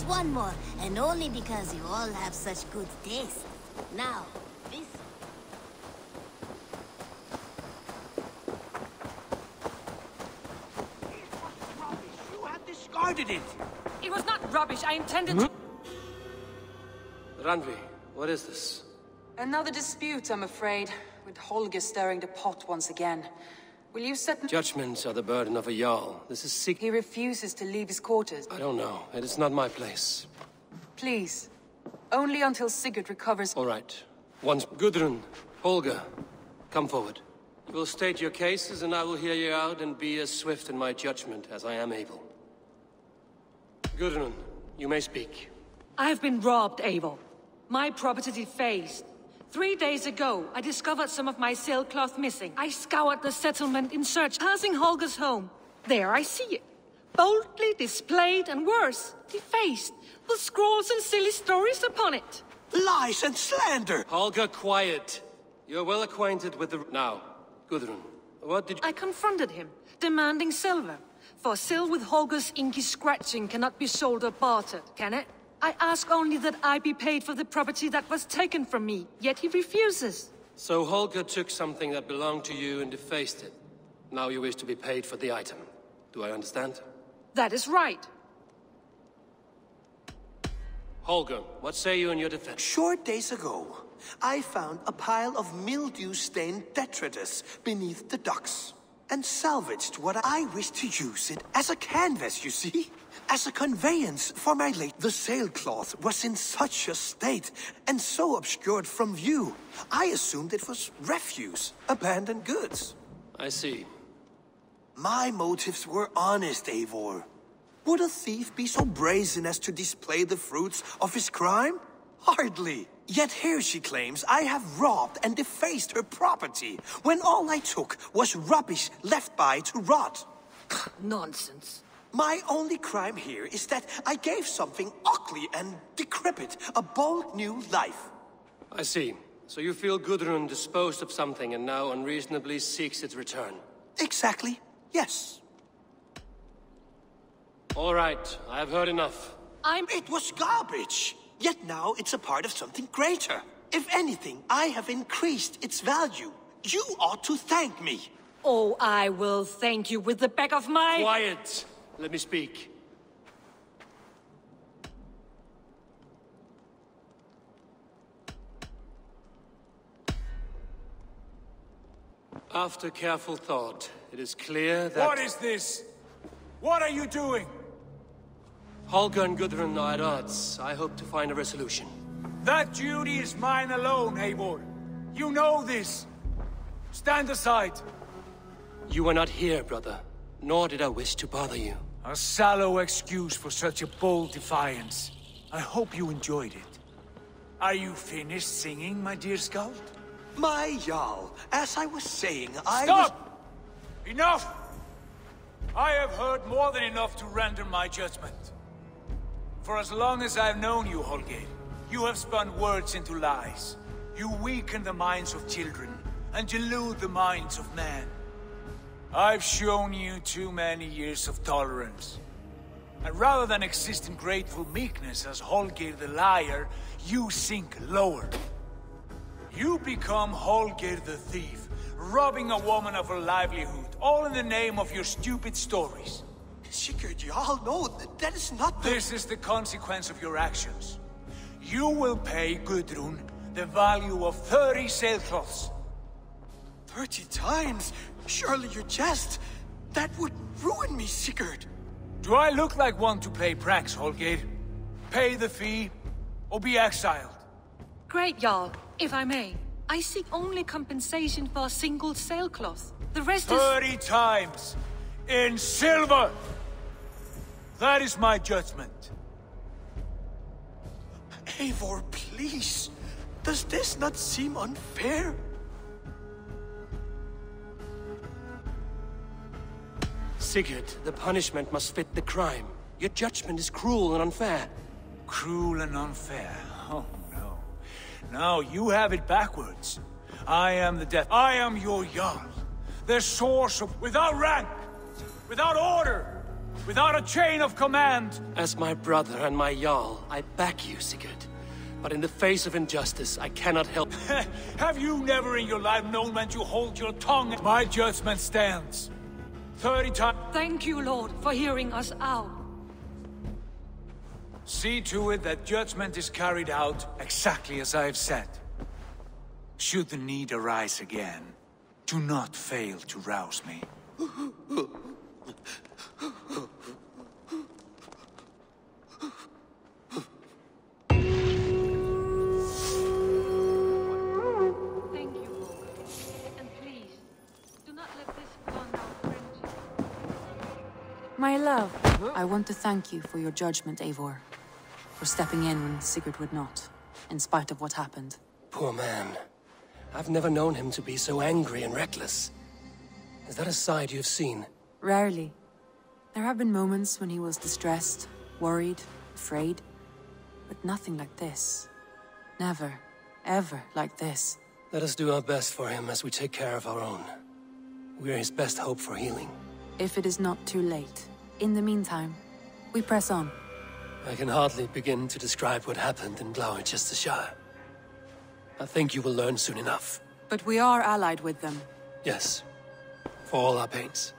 one more, and only because you all have such good taste. Now, this... You had discarded it! It was not rubbish. I intended to... Randvi, what is this? Another dispute, I'm afraid, with Holger stirring the pot once again. Will you set... Judgments are the burden of a Jarl. This is sick. He refuses to leave his quarters. I don't know. It is not my place. Please. Only until Sigurd recovers... All right. Once Gudrun, Holger, come forward. You will state your cases, and I will hear you out and be as swift in my judgment as I am able. Gudrun, you may speak. I have been robbed, Eivor. My property defaced. 3 days ago, I discovered some of my sailcloth missing. I scoured the settlement in search, passing Holger's home. There I see it. Boldly displayed and worse, defaced, with scrolls and silly stories upon it. Lies and slander! Holger, quiet. You're well acquainted with the... Now, Gudrun, what did you... I confronted him, demanding silver. For sil with Holger's inky scratching cannot be sold or bartered, can it? I ask only that I be paid for the property that was taken from me, yet he refuses. So Holger took something that belonged to you and defaced it. Now you wish to be paid for the item. Do I understand? That is right. Holger, what say you in your defense? Short days ago, I found a pile of mildew-stained detritus beneath the docks, and salvaged what I wished to use it as a canvas, you see? As a conveyance for my late... The sailcloth was in such a state, and so obscured from view, I assumed it was refuse, abandoned goods. I see. My motives were honest, Eivor. Would a thief be so brazen as to display the fruits of his crime? Hardly. Yet here she claims I have robbed and defaced her property, when all I took was rubbish left by to rot. Nonsense. My only crime here is that I gave something ugly and decrepit a bold new life. I see. So you feel Gudrun disposed of something and now unreasonably seeks its return? Exactly. Yes. All right. I have heard enough. It was garbage. Yet now it's a part of something greater. If anything, I have increased its value. You ought to thank me. Oh, I will thank you with the back of my... Quiet! Let me speak. After careful thought, it is clear that... What is this? What are you doing? Holger and Gudrun are at odds. I hope to find a resolution. That duty is mine alone, Eivor. You know this. Stand aside. You are not here, brother. Nor did I wish to bother you. A sallow excuse for such a bold defiance. I hope you enjoyed it. Are you finished singing, my dear scout? My Jarl, as I was saying, Stop! Enough! I have heard more than enough to render my judgment. For as long as I've known you, Holger, you have spun words into lies. You weaken the minds of children, and delude the minds of men. I've shown you too many years of tolerance. And rather than exist in grateful meekness as Holger the liar, you sink lower. You become Holger the thief, robbing a woman of her livelihood, all in the name of your stupid stories. Sigurd, you all know that is not the... This is the consequence of your actions. You will pay Gudrun the value of 30 sailcloths. 30 times? Surely you jest. That would ruin me, Sigurd. Do I look like one to play pranks, Holger? Pay the fee, or be exiled. Great, Jarl. If I may, I seek only compensation for a single sailcloth. The rest is... 30 times! In silver! That is my judgment. Eivor, please. Does this not seem unfair? Sigurd, the punishment must fit the crime. Your judgment is cruel and unfair. Cruel and unfair? Oh, no. No, you have it backwards. I am the death. I am your Jarl. The source of... Without rank! Without order! without a chain of command! As my brother and my Jarl, I back you, Sigurd. But in the face of injustice, I cannot help... Have you never in your life known when to hold your tongue? My judgment stands. 30 times... Thank you, Lord, for hearing us out. See to it that judgment is carried out exactly as I have said. Should the need arise again, do not fail to rouse me. My love, I want to thank you for your judgment, Eivor. For stepping in when Sigurd would not, in spite of what happened. Poor man. I've never known him to be so angry and reckless. Is that a side you've seen? Rarely. There have been moments when he was distressed, worried, afraid. But nothing like this. Never, ever like this. Let us do our best for him as we take care of our own. We're his best hope for healing. If it is not too late. In the meantime, we press on. I can hardly begin to describe what happened in Gloucestershire. I think you will learn soon enough. But we are allied with them. Yes. For all our pains.